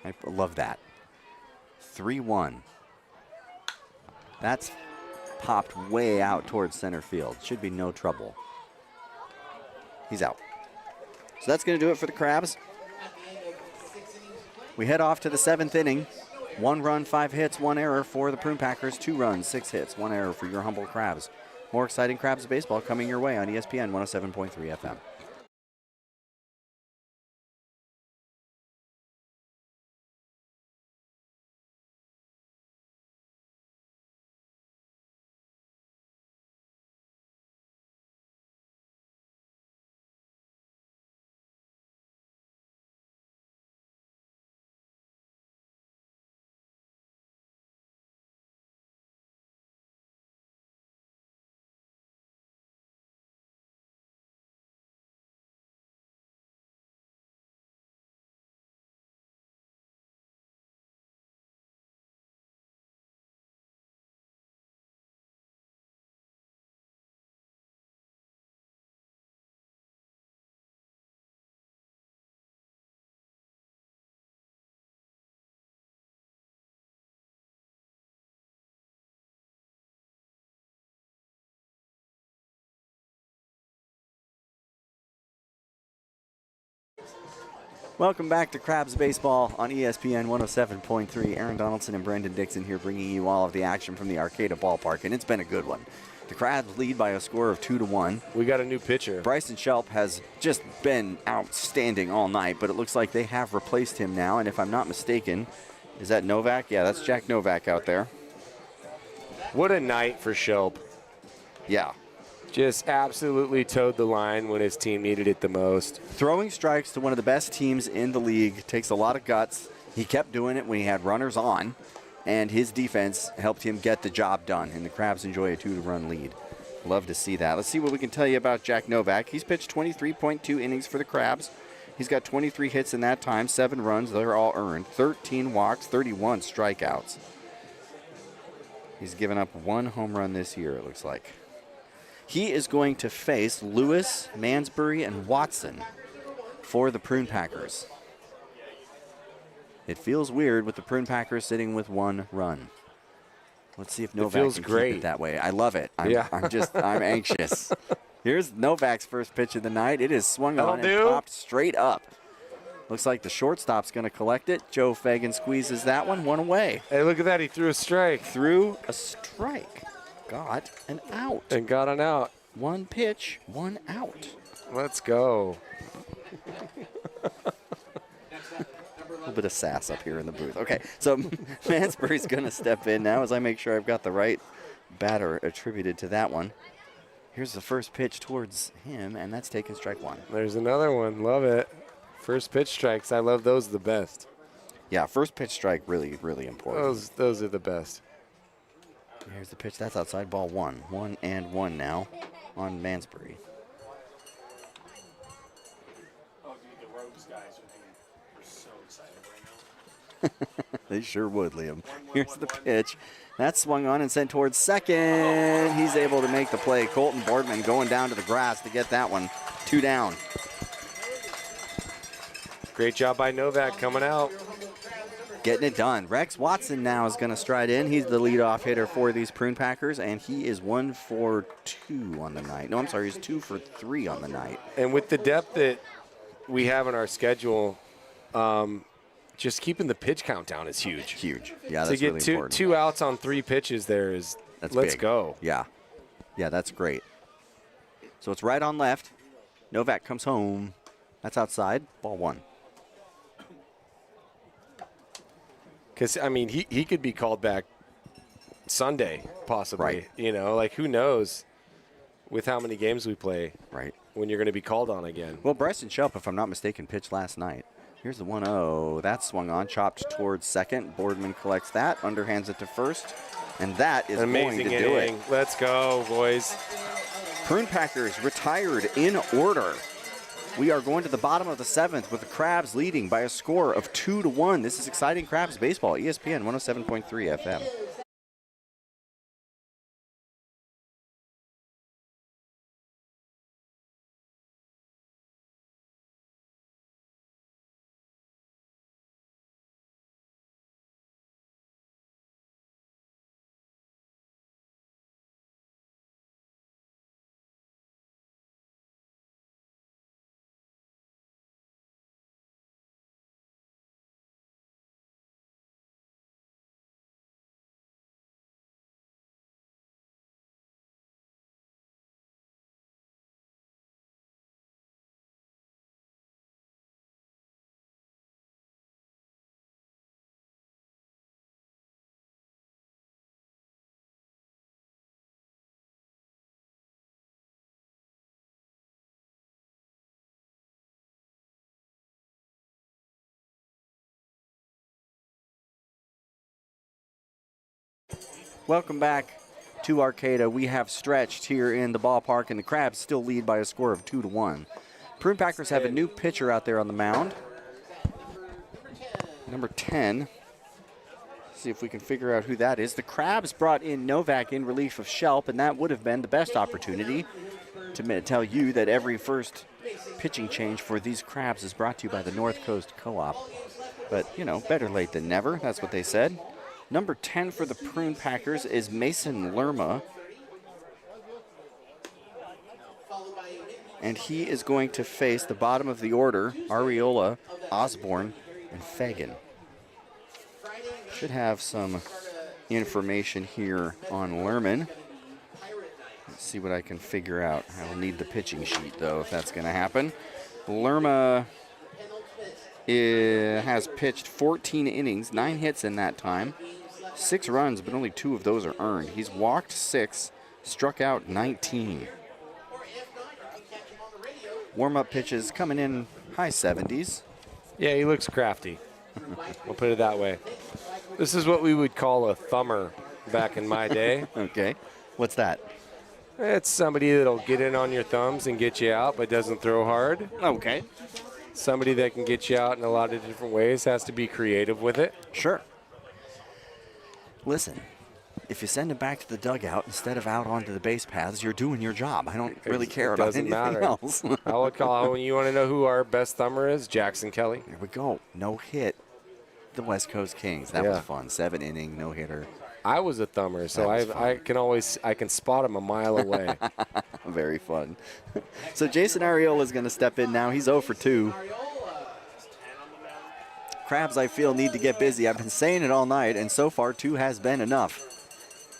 I love that. 3-1. That's popped way out towards center field. Should be no trouble. He's out. So that's going to do it for the Crabs. We head off to the 7th inning. 1 run, 5 hits, 1 error for the Prune Packers. 2 runs, 6 hits, 1 error for your humble Crabs. More exciting Crabs baseball coming your way on ESPN 107.3 FM. Welcome back to Crabs Baseball on ESPN 107.3. Aaron Donaldson and Brendan Dixon here bringing you all of the action from the Arcata ballpark, and it's been a good one. The Crabs lead by a score of 2-1. We got a new pitcher. Bryson Shelp has just been outstanding all night, but it looks like they have replaced him now, and if I'm not mistaken, is that Novak? Yeah, that's Jack Novak out there. What a night for Shelp. Yeah. Just absolutely towed the line when his team needed it the most. Throwing strikes to one of the best teams in the league takes a lot of guts. He kept doing it when he had runners on, and his defense helped him get the job done, and the Crabs enjoy a 2-run lead. Love to see that. Let's see what we can tell you about Jack Novak. He's pitched 23.2 innings for the Crabs. He's got 23 hits in that time, 7 runs. They're all earned. 13 walks, 31 strikeouts. He's given up 1 home run this year, it looks like. He is going to face Lewis, Mansbury, and Watson for the Prune Packers. It feels weird with the Prune Packers sitting with 1 run. Let's see if Novak can keep it that way. I love it. I'm anxious. Here's Novak's first pitch of the night. It is swung on and popped straight up. Looks like the shortstop's going to collect it. Joe Fagan squeezes that one away. Hey, look at that. He threw a strike. Threw a strike. Got an out. And got an out. 1 pitch, 1 out. Let's go. A little bit of sass up here in the booth. Okay, so Mansbury's going to step in now as I make sure I've got the right batter attributed to that one. Here's the first pitch towards him, and that's taken strike 1. There's another one. Love it. First pitch strikes. I love those the best. Yeah, first pitch strike, really, really important. Those are the best. Here's the pitch. That's outside, ball 1. 1-1 now on Mansbury. Oh, dude, the Rogues guys are so excited right now. They sure would, Liam. Here's the pitch. That's swung on and sent towards second. He's able to make the play. Colton Boardman going down to the grass to get that one. 2 down. Great job by Novak coming out. Getting it done. Rex Watson now is going to stride in. He's the leadoff hitter for these Prune Packers, and he is 1 for 2 on the night. No, I'm sorry, he's 2 for 3 on the night. And with the depth that we have in our schedule, just keeping the pitch count down is huge. Huge. Yeah, that's to get really two, important. 2 outs on 3 pitches there is, let's big. go. Yeah. Yeah, that's great. So it's right on left. Novak comes home. That's outside. Ball 1. Because, I mean, he could be called back Sunday, possibly. Right. You know, like, who knows with how many games we play. Right. When you're going to be called on again. Well, Bryson Shelp, if I'm not mistaken, pitched last night. Here's the 1-0. That's swung on, chopped towards second. Boardman collects that, underhands it to first, and that is going to do it. Let's go, boys. Prune Packers retired in order. We are going to the bottom of the 7th with the Crabs leading by a score of 2-1. This is exciting Crabs baseball, ESPN 107.3 FM. Welcome back to Arcata. We have stretched here in the ballpark, and the Crabs still lead by a score of 2-1. Prune Packers have a new pitcher out there on the mound. Number 10. See if we can figure out who that is. The Crabs brought in Novak in relief of Shelp, and that would have been the best opportunity to tell you that every first pitching change for these Crabs is brought to you by the North Coast Co-op. But, you know, better late than never. That's what they said. Number 10 for the Prune Packers is Mason Lerma. And he is going to face the bottom of the order, Areola, Osborne, and Fagan. Should have some information here on Lerman. Let's see what I can figure out. I will need the pitching sheet, though, if that's going to happen. Lerma has pitched 14 innings, 9 hits in that time, 6 runs, but only 2 of those are earned. He's walked 6, struck out 19. Warm-up pitches coming in high 70s. Yeah, he looks crafty. We'll put it that way. This is what we would call a thumber back in my day. Okay. What's that? It's somebody that'll get in on your thumbs and get you out, but doesn't throw hard. Okay. Somebody that can get you out in a lot of different ways, has to be creative with it. Sure. Listen, if you send him back to the dugout instead of out onto the base paths, you're doing your job. I don't really care about anything else. I would call, you want to know who our best thumber is? Jackson Kelly. Here we go. No hit. The West Coast Kings. That was fun. 7-inning, no hitter. I was a thumber, so I can spot him a mile away. Very fun. So Jason Areola is going to step in now. He's 0 for 2. Crabs, I feel, need to get busy. I've been saying it all night, and so far 2 has been enough.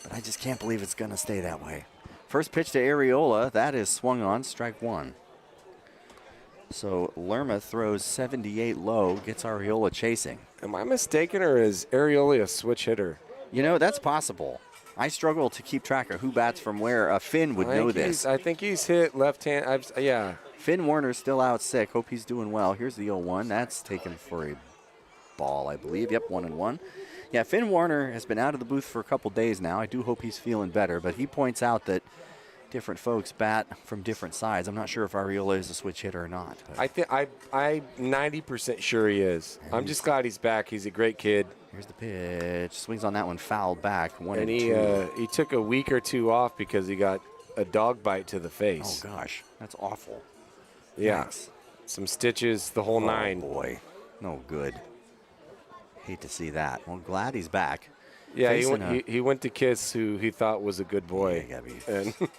But I just can't believe it's going to stay that way. First pitch to Areola. That is swung on, strike 1. So Lerma throws 78 low, gets Areola chasing. Am I mistaken, or is Areola a switch hitter? You know, that's possible. I struggle to keep track of who bats from where. Finn would know this. I think he's hit left hand. Yeah. Finn Warner's still out sick. Hope he's doing well. Here's the 0-1. That's taken for a ball, I believe. Yep, 1-1. Yeah, Finn Warner has been out of the booth for a couple days now. I do hope he's feeling better, but he points out that different folks bat from different sides. I'm not sure if Areola is a switch hitter or not. I'm 90% sure he is. I'm just glad he's back. He's a great kid. Here's the pitch. Swings on that one, fouled back. 1-2. And he took a week or 2 off because he got a dog bite to the face. Oh, gosh. That's awful. Yeah. Thanks. Some stitches, the whole 9. Oh, boy. No good. Hate to see that. Well, glad he's back. Yeah, he went to kiss who he thought was a good boy. Yeah,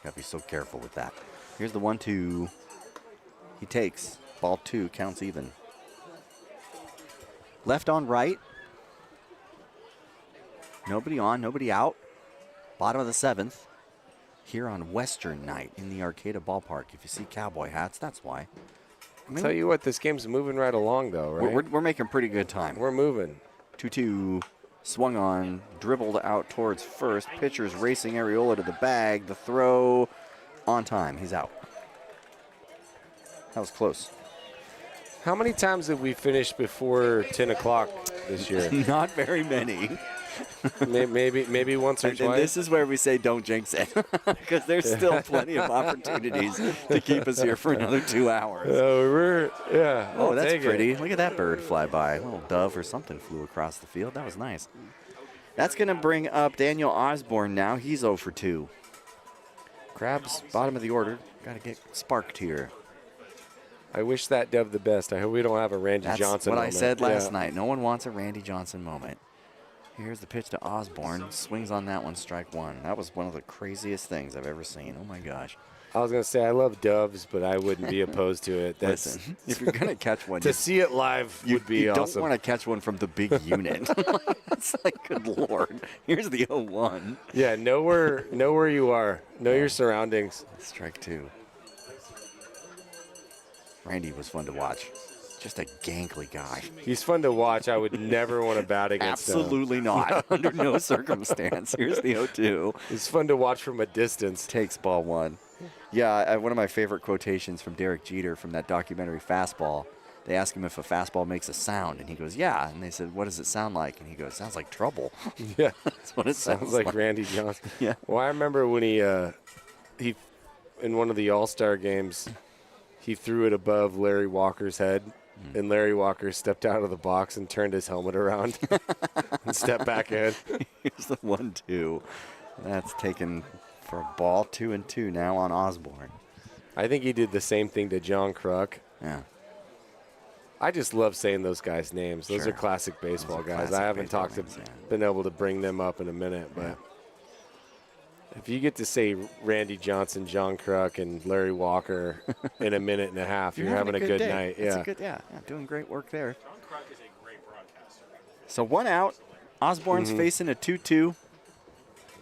gotta be so careful with that. Here's the 1-2. He takes. Ball 2, counts even. Left on right. Nobody on, nobody out. Bottom of the 7th. Here on Western night in the Arcata Ballpark. If you see cowboy hats, that's why. Tell you what, this game's moving right along, though, right? We're making pretty good time. We're moving. 2-2. Swung on, dribbled out towards first. Pitcher's racing Areola to the bag. The throw on time. He's out. That was close. How many times have we finished before 10 o'clock this year? Not very many. maybe once or twice. And this is where we say don't jinx it, because there's still plenty of opportunities to keep us here for another 2 hours. Oh, that's pretty. Look at that bird fly by. A little dove or something flew across the field. That was nice. That's going to bring up Daniel Osborne now. He's 0 for 2. Crabs, bottom of the order. Got to get sparked here. I wish that dove the best. I hope we don't have a Randy Johnson moment. That's what I said last night. No one wants a Randy Johnson moment. Here's the pitch to Osborne. Swings on that one, strike 1. That was one of the craziest things I've ever seen. Oh, my gosh. I was going to say I love doves, but I wouldn't be opposed to it. Listen, if you're going to catch one. To see it live would be awesome. You don't want to catch one from the big unit. It's like, good Lord. Here's the 0-1. Yeah, know where you are. Know your surroundings. Strike 2. Randy was fun to watch. Just a gangly guy. He's fun to watch. I would never want to bat against him. Absolutely not. Under no circumstance. Here's the 0-2. It's fun to watch from a distance. Takes ball 1. Yeah, one of my favorite quotations from Derek Jeter from that documentary Fastball. They ask him if a fastball makes a sound, and he goes, yeah. And they said, what does it sound like? And he goes, sounds like trouble. Yeah. That's what it sounds like. Randy Johnson. Yeah. Well, I remember when he in one of the All-Star games, he threw it above Larry Walker's head. And Larry Walker stepped out of the box and turned his helmet around and stepped back in. Here's the 1-2. That's taken for a ball. 2-2 now on Osborne. I think he did the same thing to John Kruk. Yeah. I just love saying those guys' names. Those Sure. are classic baseball guys. classic I haven't baseball names, been able to bring them up in a minute, but If you get to say Randy Johnson, John Kruk, and Larry Walker in a minute and a half, you're having a good day. night. It's Yeah. a good, yeah, doing great work there. John Kruk is a great broadcaster. So 1 out. Osborne's facing a 2-2.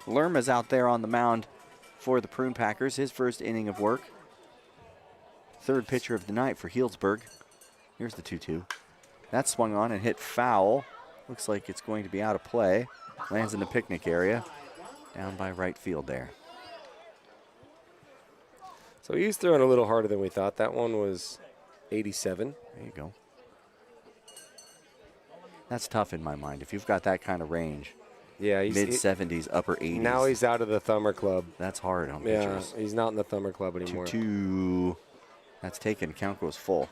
Lerma's out there on the mound for the Prune Packers, his first inning of work. Third pitcher of the night for Healdsburg. Here's the 2-2. That swung on and hit foul. Looks like it's going to be out of play. Lands in the picnic area, down by right field there. So he's throwing a little harder than we thought. That one was 87. There you go. That's tough in my mind. If you've got that kind of range, Yeah, he's mid-70s, upper 80s. now he's out of the Thumber Club. That's hard on Yeah, pitchers. he's not in the Thumber Club anymore. 2-2. That's taken. Count goes full.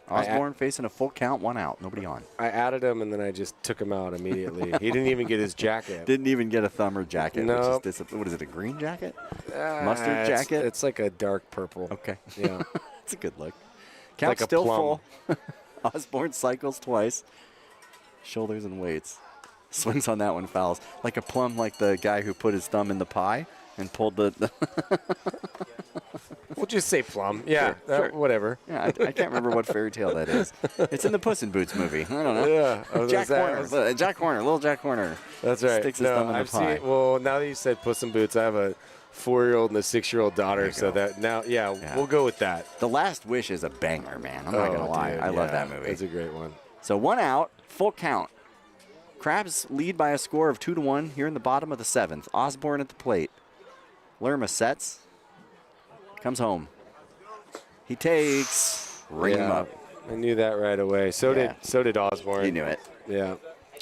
Osborne facing a full count, 1 out. Nobody on. I added him, and then I just took him out immediately. He didn't even get his jacket. Didn't even get a thumber jacket. Nope. Which is what is it, a green jacket? Mustard jacket? It's like a dark purple. Okay. Yeah. It's a good look. Count like a still plum. full. Osborne cycles twice. Shoulders and weights. Swings on that one, fouls. Like a plum, like the guy who put his thumb in the pie and pulled the We'll just say plum. Yeah, Sure. whatever. Yeah, I can't remember what fairy tale that is. It's in the Puss in Boots movie. I don't know. Yeah. I was Jack gonna say, Horner. Jack Horner. Little Jack Horner. That's right. Sticks his thumb in the I've pie. seen. Well, now that you said Puss in Boots, I have a 4-year-old and a 6-year-old daughter. you So go. that now, yeah, we'll go with that. The Last Wish is a banger, man. I'm not going to lie. Dude, I love yeah, that movie. It's a great one. So 1 out, full count. Crabs lead by a score of 2-1 here in the bottom of the 7th. Osborne at the plate. Lerma sets. Comes home. He takes. Ring him up. I knew that right away. So Yeah. did Osborne. He knew it. Yeah.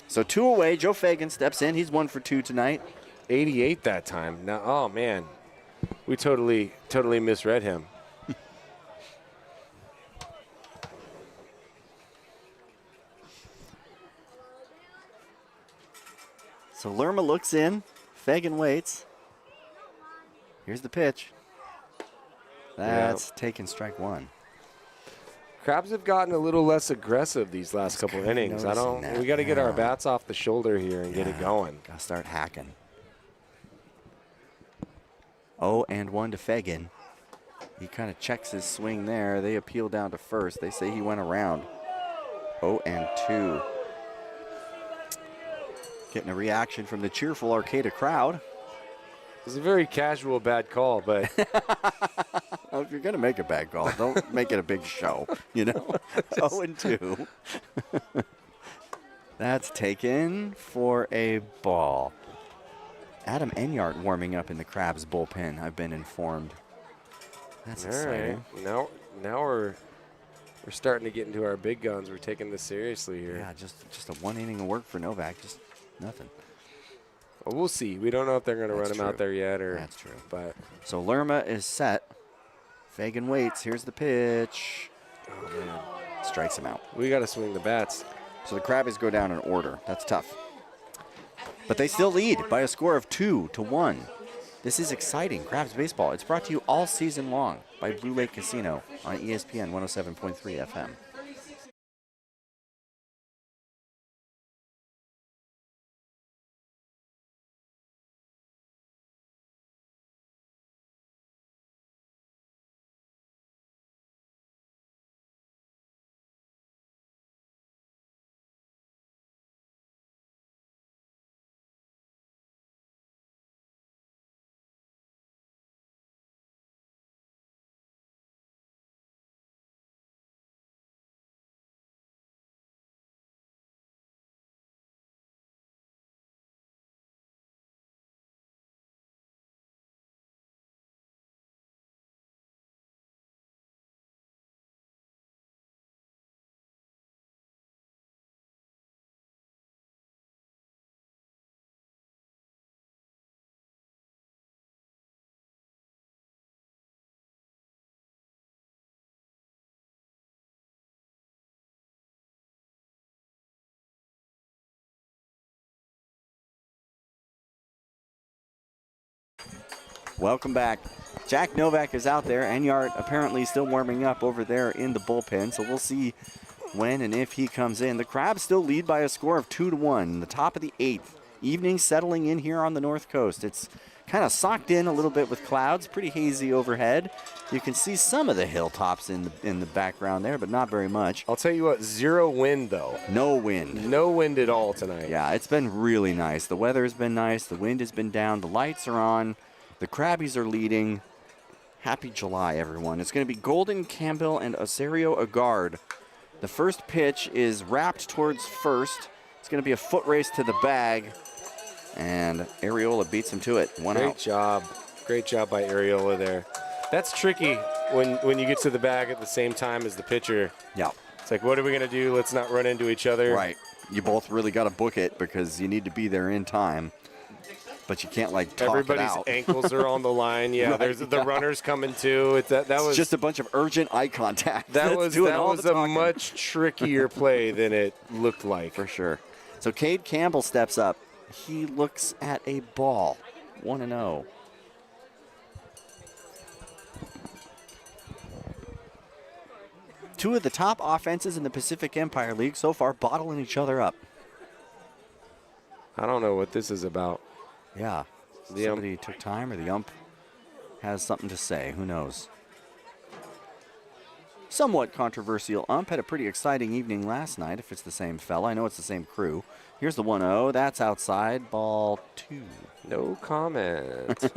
So 2 away. Joe Fagan steps in. He's 1 for 2 tonight. 88 that time. Now, oh man, we totally misread him. So Lerma looks in. Fagan waits. Here's the pitch. That's taken strike 1. Crabs have gotten a little less aggressive these last couple kinda innings. noticing that, We got to get our yeah. bats off the shoulder here and get it going. Gotta start hacking. 0-1 to Fagan. He kind of checks his swing there. They appeal down to first. They say he went around. 0-2. Getting a reaction from the cheerful Arcata crowd. It was a very casual bad call, but Well, if you're going to make a bad call, don't make it a big show, you know? 0-2. That's taken for a ball. Adam Enyart warming up in the Crabs bullpen, I've been informed. That's all exciting. right. Now we're starting to get into our big guns. We're taking this seriously here. Yeah, just a 1 inning of work for Novak, just nothing. Well, we'll see. We don't know if they're going to run That's him out true. there yet, or That's true. But So Lerma is set. Fagan waits. Here's the pitch. Strikes him out. we got to swing the bats. So the Crabbies go down in order. That's tough. But they still lead by a score of 2-1. This is exciting. Crabs baseball. It's brought to you all season long by Blue Lake Casino on ESPN 107.3 FM. Welcome back. Jack Novak is out there. Enyart apparently still warming up over there in the bullpen, so we'll see when and if he comes in. The Crabs still lead by a score of 2-1. In the top of the 8th Evening settling in here on the north coast. It's kind of socked in a little bit with clouds, pretty hazy overhead. You can see some of the hilltops in the background there, but not very much. I'll tell you what, 0 wind though. No wind. No wind at all tonight. Yeah, it's been really nice. The weather has been nice. The wind has been down. The lights are on. The Crabbies are leading. Happy July, everyone. It's going to be Golden Campbell and Osorio Agard. The first pitch is wrapped towards first. It's going to be a foot race to the bag. And Areola beats him to it. One out. Great job. Great job by Areola there. That's tricky when you get to the bag at the same time as the pitcher. Yeah. It's like, what are we going to do? Let's not run into each other. Right. You both really got to book it because you need to be there in time. But you can't, like, talk Everybody's it out. ankles are on the line. Yeah, Right, there's the runners coming too. That was It's just a bunch of urgent eye contact. that That's was doing all a the talking. much trickier play than it looked like. For sure. So Cade Campbell steps up. He looks at a ball. 1-0. Two of the top offenses in the Pacific Empire League so far bottling each other up. I don't know what this is about. Yeah. The ump- Somebody took time, or the ump has something to say. Who knows? Somewhat controversial ump. Had a pretty exciting evening last night, if it's the same fella. I know it's the same crew. Here's the 1-0. That's outside. Ball 2. No comment.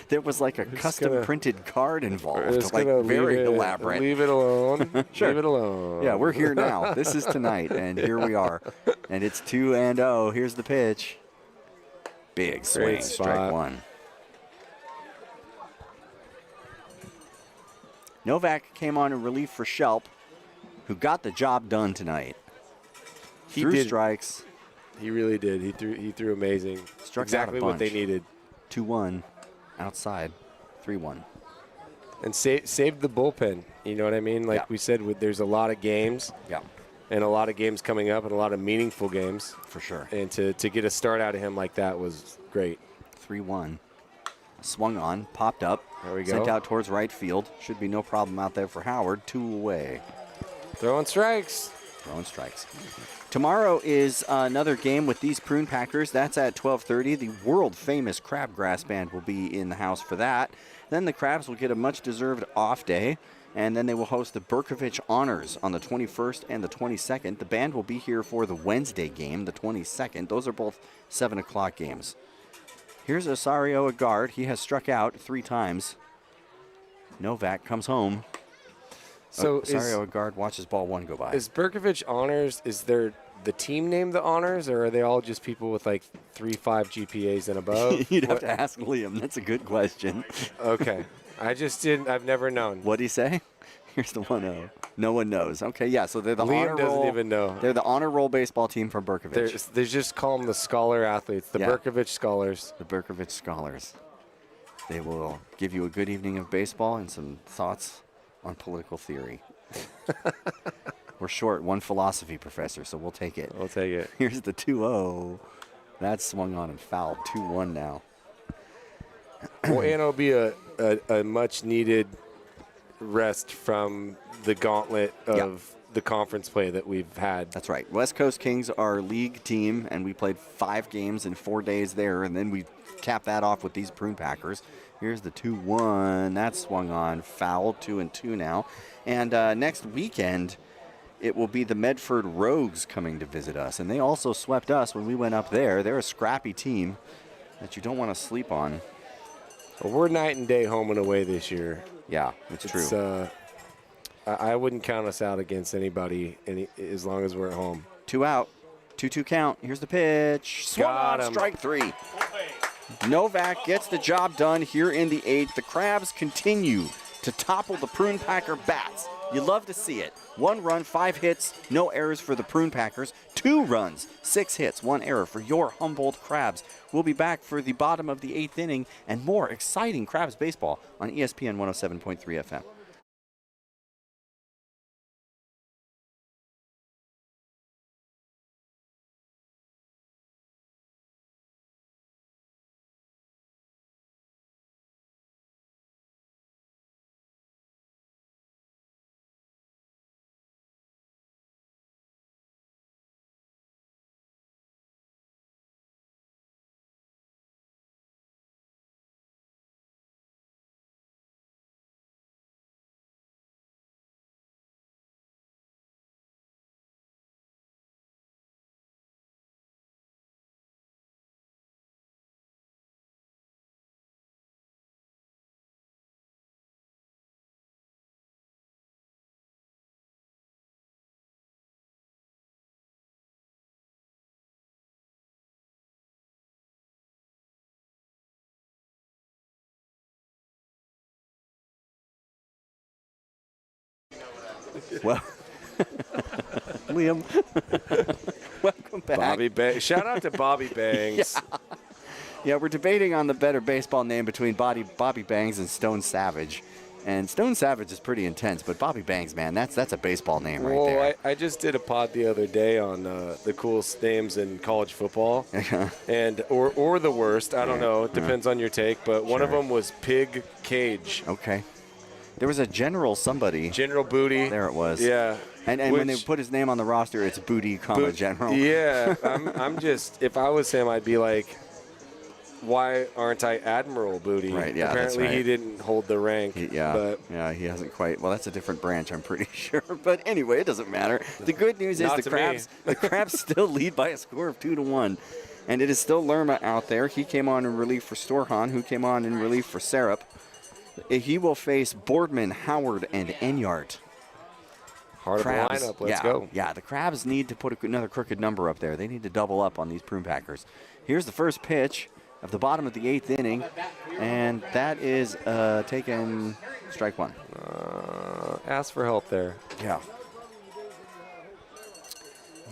There was like a custom gonna- printed card involved. Just Like gonna very leave it, elaborate. Leave it alone. Sure. Leave it alone. Yeah, we're here now. This is tonight, and here we are. And it's 2-0. Here's the pitch. Big swing. Great Strike spot. one. Novak came on in relief for Shelp, who got the job done tonight. He Threw did. strikes. He really did. He threw amazing. Struck out a exactly what they bunch. needed. 2-1. Outside. 3-1. And saved the bullpen. You know what I mean? Like Yeah. we said, there's a lot of games. Yeah, And a lot of games coming up and a lot of meaningful games. for sure. And to get a start out of him like that was great. 3-1. Swung on, popped up. There we go. Sent out towards right field. Should be no problem out there for Howard. 2 away. Throwing strikes. Throwing strikes. Tomorrow is another game with these Prune Packers. That's at 12:30. The world-famous Crabgrass Band will be in the house for that. Then the Crabs will get a much-deserved off day, and then they will host the Berkovich Honors on the 21st and the 22nd. The band will be here for the Wednesday game, the 22nd. Those are both 7 o'clock games. Here's Osorio Agard. He has struck out 3 times. Novak comes home. So Osorio Agard watches ball 1 go by. is Berkovich Honors, is there the team name the Honors, or are they all just people with like 3.5 GPAs and above? You'd have What- to ask Liam. That's a good question. Okay. I've never known. What'd he say? Here's the 1-0. No one knows. Okay, yeah, so they're the honor Liam doesn't roll. even know. They're the honor roll baseball team from Berkovich. They just call them the scholar athletes, the Yeah. Berkovich Scholars. The Berkovich Scholars. They will give you a good evening of baseball and some thoughts on political theory. We're short one philosophy professor, so we'll take it. I'll take it. Here's the 2-0. That's swung on and fouled. 2-1 now. Well, and it'll be a much needed rest from the gauntlet of the conference play that we've had. That's right. West Coast Kings are league team, and we played 5 games in 4 days there, and then we capped that off with these Prune Packers. Here's the 2-1. That swung on. Foul. 2-2 now. And next weekend, it will be the Medford Rogues coming to visit us, and they also swept us when we went up there. They're a scrappy team that you don't want to sleep on. Well, we're night and day home and away this year. Yeah, it's true. It's, I wouldn't count us out against anybody as long as we're at home. 2 out. 2-2 count. Here's the pitch. Swung Got on. him. Strike 3. Novak gets the job done here in the 8th. The Crabs continue to topple the Prune Packer bats. You love to see it. 1 run, 5 hits, no errors for the Prune Packers. 2 runs, 6 hits, 1 error for your Humboldt Crabs. We'll be back for the bottom of the 8th inning and more exciting Crabs baseball on ESPN 107.3 FM. Well, Liam, welcome back. Bobby Bangs. Shout out to Bobby Bangs. Yeah, we're debating on the better baseball name between Bobby Bangs and Stone Savage. And Stone Savage is pretty intense, but Bobby Bangs, man, that's a baseball name right Well, there. I just did a pod the other day on the coolest names in college football, and or the worst. I don't know. It depends on your take. But one of Sure. them was Pig Cage. Okay. There was a General somebody. General Booty. There it was. Yeah. And when they put his name on the roster, it's Booty, General. Yeah. I'm just, if I was him, I'd be like, why aren't I Admiral Booty? Right, yeah, Apparently that's right. he didn't hold the rank. He hasn't quite. Well, that's a different branch, I'm pretty sure. But anyway, it doesn't matter. The good news is Not to me. the Crabs still lead by a score of 2-1. And it is still Lerma out there. He came on in relief for Storhan, who came on in relief for Sarup. He will face Boardman, Howard, and Enyart. Heart Crabs, of the lineup. Let's go. Yeah, the Crabs need to put another crooked number up there. They need to double up on these Prune Packers. Here's the first pitch of the bottom of the 8th inning, and that is taken strike one. Ask for help there. Yeah.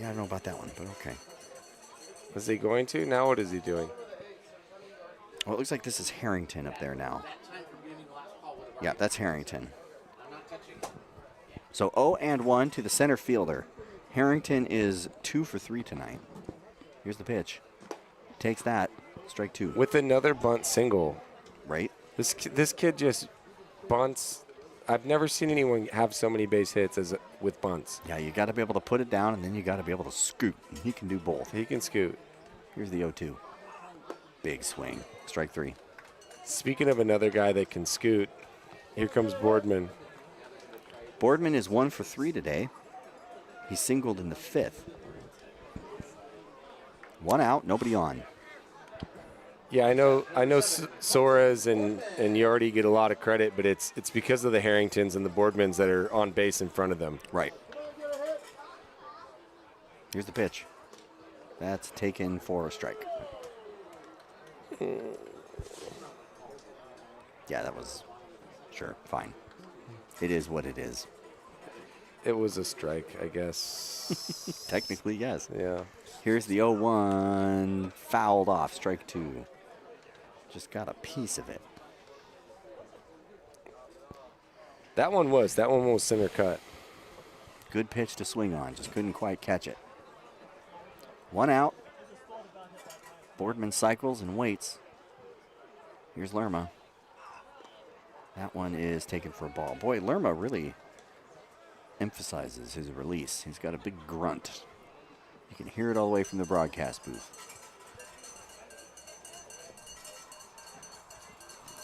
Yeah, I don't know about that one, but okay. Is he going to? Now what is he doing? Well, it looks like this is Harrington up there now. Yeah, that's Harrington. So 0-1 to the center fielder. Harrington is 2 for 3 tonight. Here's the pitch. Takes that. Strike two. With another bunt single. Right? This kid just bunts. I've never seen anyone have so many base hits as with bunts. Yeah, you got to be able to put it down, and then you got to be able to scoot. And he can do both. He can scoot. Here's the 0-2. Big swing. Strike three. Speaking of another guy that can scoot, here comes Boardman. Boardman is 1 for 3 today. He singled in the 5th. 1 out, nobody on. Yeah, I know. Soares and Yardy get a lot of credit, but it's because of the Harringtons and the Boardmans that are on base in front of them. Right. Here's the pitch. That's taken for a strike. Yeah, that was, sure, fine. It is what it is. It was a strike, I guess. Technically, yes. Yeah. Here's the 0-1, fouled off, strike two. Just got a piece of it. That one was center cut. Good pitch to swing on, just couldn't quite catch it. 1 out. Boardman cycles and waits. Here's Lerma. That one is taken for a ball. Boy, Lerma really emphasizes his release. He's got a big grunt. You can hear it all the way from the broadcast booth.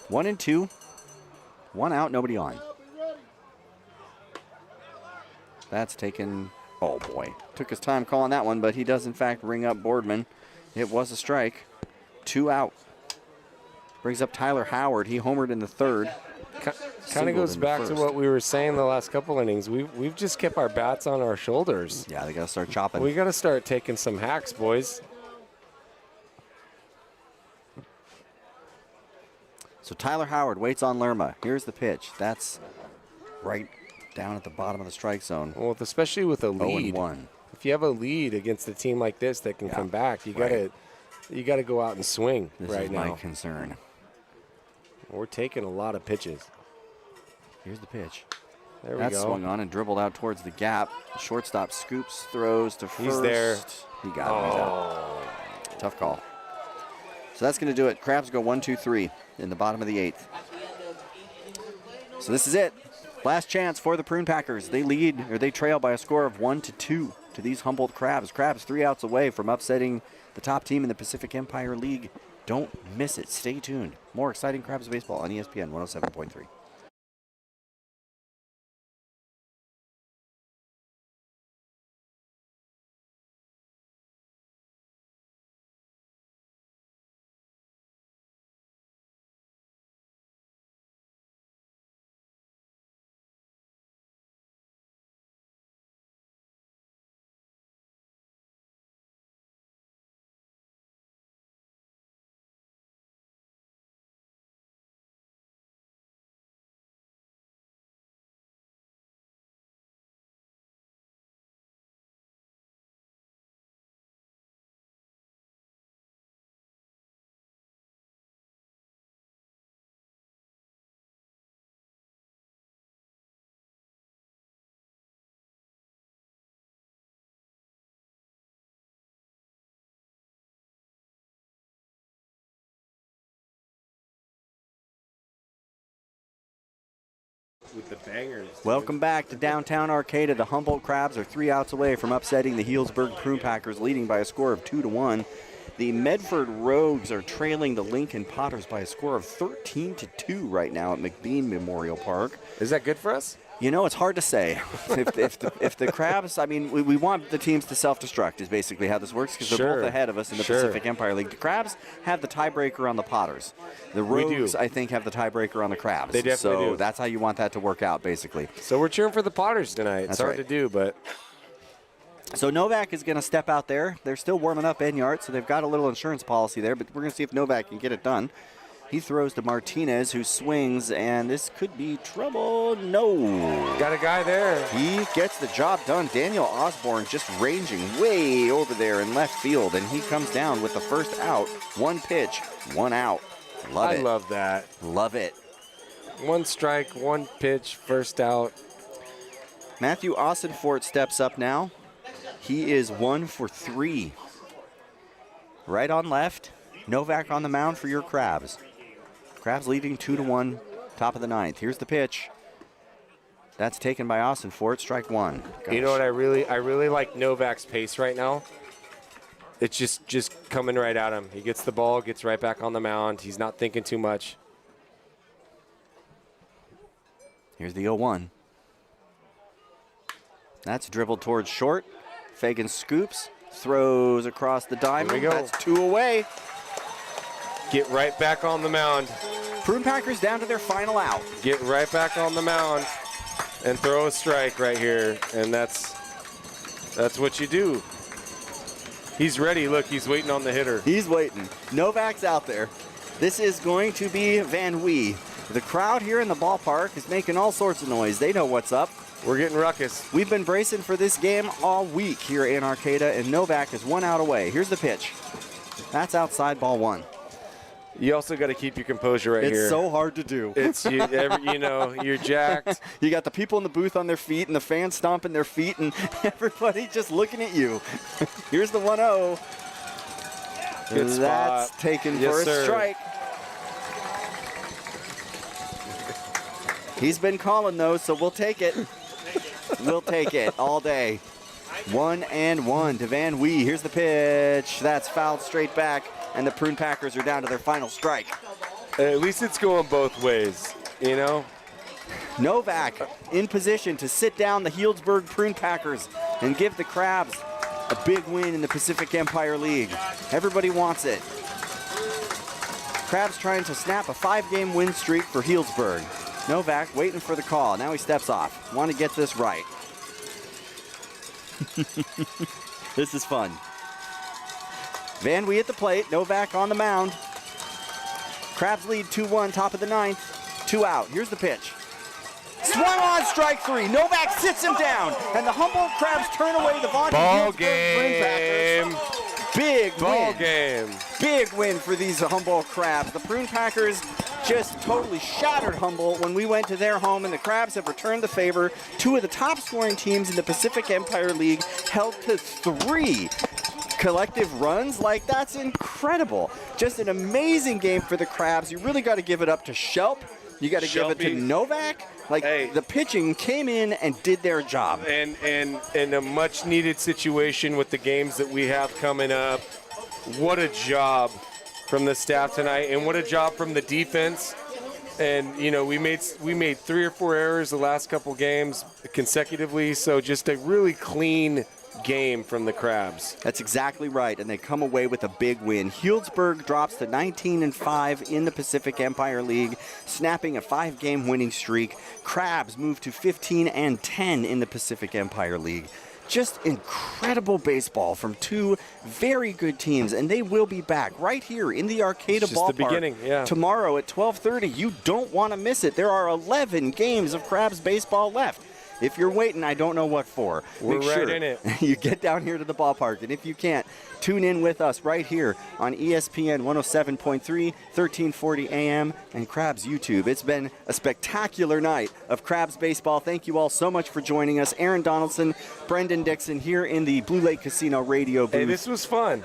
1-2. 1 out, nobody on. That's taken. Oh boy, took his time calling that one, but he does in fact ring up Boardman. It was a strike. 2 out. Brings up Tyler Howard. He homered in the 3rd. Kind of goes back to what we were saying the last couple innings. We've just kept our bats on our shoulders. Yeah, they got to start chopping. We got to start taking some hacks, boys. So Tyler Howard waits on Lerma. Here's the pitch. That's right down at the bottom of the strike zone. Well, especially with a lead. 0-1. If you have a lead against a team like this that can come back, you gotta go out and swing This right is now. my concern. We're taking a lot of pitches. Here's the pitch. There we That go. swung on and dribbled out towards the gap. Shortstop scoops, throws to first. He's there. He got it. He's out. Tough call. So that's going to do it. Crabs go 1-2-3 in the bottom of the 8th. So this is it. Last chance for the Prune Packers. They lead, or they trail by a score of 1-2 to these Humboldt Crabs. Crabs 3 outs away from upsetting the top team in the Pacific Empire League. Don't miss it. Stay tuned. More exciting Crabs baseball on ESPN 107.3. with the bangers. Welcome back to downtown Arcata. The Humboldt Crabs are 3 outs away from upsetting the Healdsburg Prune Packers, leading by a score of 2-1. The Medford Rogues are trailing the Lincoln Potters by a score of 13-2 right now at McBean Memorial Park. Is that good for us? You know, it's hard to say. if the Crabs, I mean, we want the teams to self-destruct is basically how this works because they're both ahead of us in the Pacific Empire League. The Crabs have the tiebreaker on the Potters. The Rogues, I think, have the tiebreaker on the Crabs. They definitely do. So that's how you want that to work out, basically. So we're cheering for the Potters tonight. It's hard to do, but... So Novak is going to step out there. They're still warming up Enyart, so they've got a little insurance policy there, but we're going to see if Novak can get it done. He throws to Martinez, who swings, and this could be trouble. No. Got a guy there. He gets the job done. Daniel Osborne just ranging way over there in left field, and he comes down with the first out. 1 pitch, 1 out. Love it. I love that. Love it. 1 strike, 1 pitch, first out. Matthew Ossenfort steps up now. He is 1 for 3. Right on left. Novak on the mound for your Crabs. Crabs leading 2-1, top of the 9th. Here's the pitch. That's taken by Ossenfort, strike 1. Gosh. You know what I really like Novak's pace right now. It's just coming right at him. He gets the ball, gets right back on the mound. He's not thinking too much. Here's the 0-1. That's dribbled towards short. Fagan scoops, throws across the diamond. There we go. That's 2 away. Get right back on the mound. Prune Packers down to their final out. Get right back on the mound and throw a strike right here. And that's what you do. He's ready. Look, he's waiting on the hitter. He's waiting. Novak's out there. This is going to be Van Wee. The crowd here in the ballpark is making all sorts of noise. They know what's up. We're getting ruckus. We've been bracing for this game all week here in Arcata, and Novak is 1 out away. Here's the pitch. That's outside, ball 1. You also got to keep your composure right here. It's so hard to do. It's you're jacked. You got the people in the booth on their feet and the fans stomping their feet and everybody just looking at you. Here's the 1-0. Good spot. That's taken for a strike. He's been calling those, so we'll take it. We'll take it all day. 1-1 to Van Wee. Here's the pitch. That's fouled straight back, and the Prune Packers are down to their final strike. At least it's going both ways, you know? Novak in position to sit down the Healdsburg Prune Packers and give the Crabs a big win in the Pacific Empire League. Everybody wants it. Crabs trying to snap a 5-game win streak for Healdsburg. Novak waiting for the call. Now he steps off. Want to get this right. This is fun. Van Wee at the plate. Novak on the mound. Crabs lead 2-1, top of the 9th. 2 out. Here's the pitch. Swung on, strike 3. Novak sits him down, and the Humboldt Crabs turn away the Von Ball Prune Packers. Big Ball win. game. Big win for these Humboldt Crabs. The Prune Packers just totally shattered Humboldt when we went to their home, and the Crabs have returned the favor. 2 of the top scoring teams in the Pacific Empire League held to 3 collective runs. Like, that's incredible. Just an amazing game for the Crabs. You really got to give it up to Shelp. You got to give it to Novak. Like, the pitching came in and did their job. And in a much needed situation with the games that we have coming up. What a job from the staff tonight, and what a job from the defense. And you know, we made 3 or 4 errors the last couple games consecutively, so just a really clean game from the Crabs. That's exactly right, and they come away with a big win. Healdsburg drops to 19-5 in the Pacific Empire League, snapping a 5-game winning streak. Crabs move to 15-10 in the Pacific Empire League. Just incredible baseball from 2 very good teams, and they will be back right here in the Arcata Ballpark ballpark the beginning, yeah. tomorrow at 12:30. You don't want to miss it. There are 11 games of Crabs baseball left. If you're waiting, I don't know what for. We're Make right sure in it. you get down here to the ballpark, and if you can't, tune in with us right here on ESPN 107.3, 1340 AM, and Crabs YouTube. It's been a spectacular night of Crabs baseball. Thank you all so much for joining us. Aaron Donaldson, Brendan Dixon here in the Blue Lake Casino radio booth. Hey, this was fun.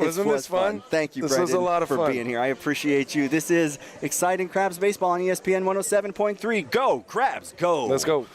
Wasn't this fun? Thank you, This Brendan, was a lot of for fun. being here. I appreciate you. This is Exciting Crabs Baseball on ESPN 107.3. Go, Crabs, go. Let's go.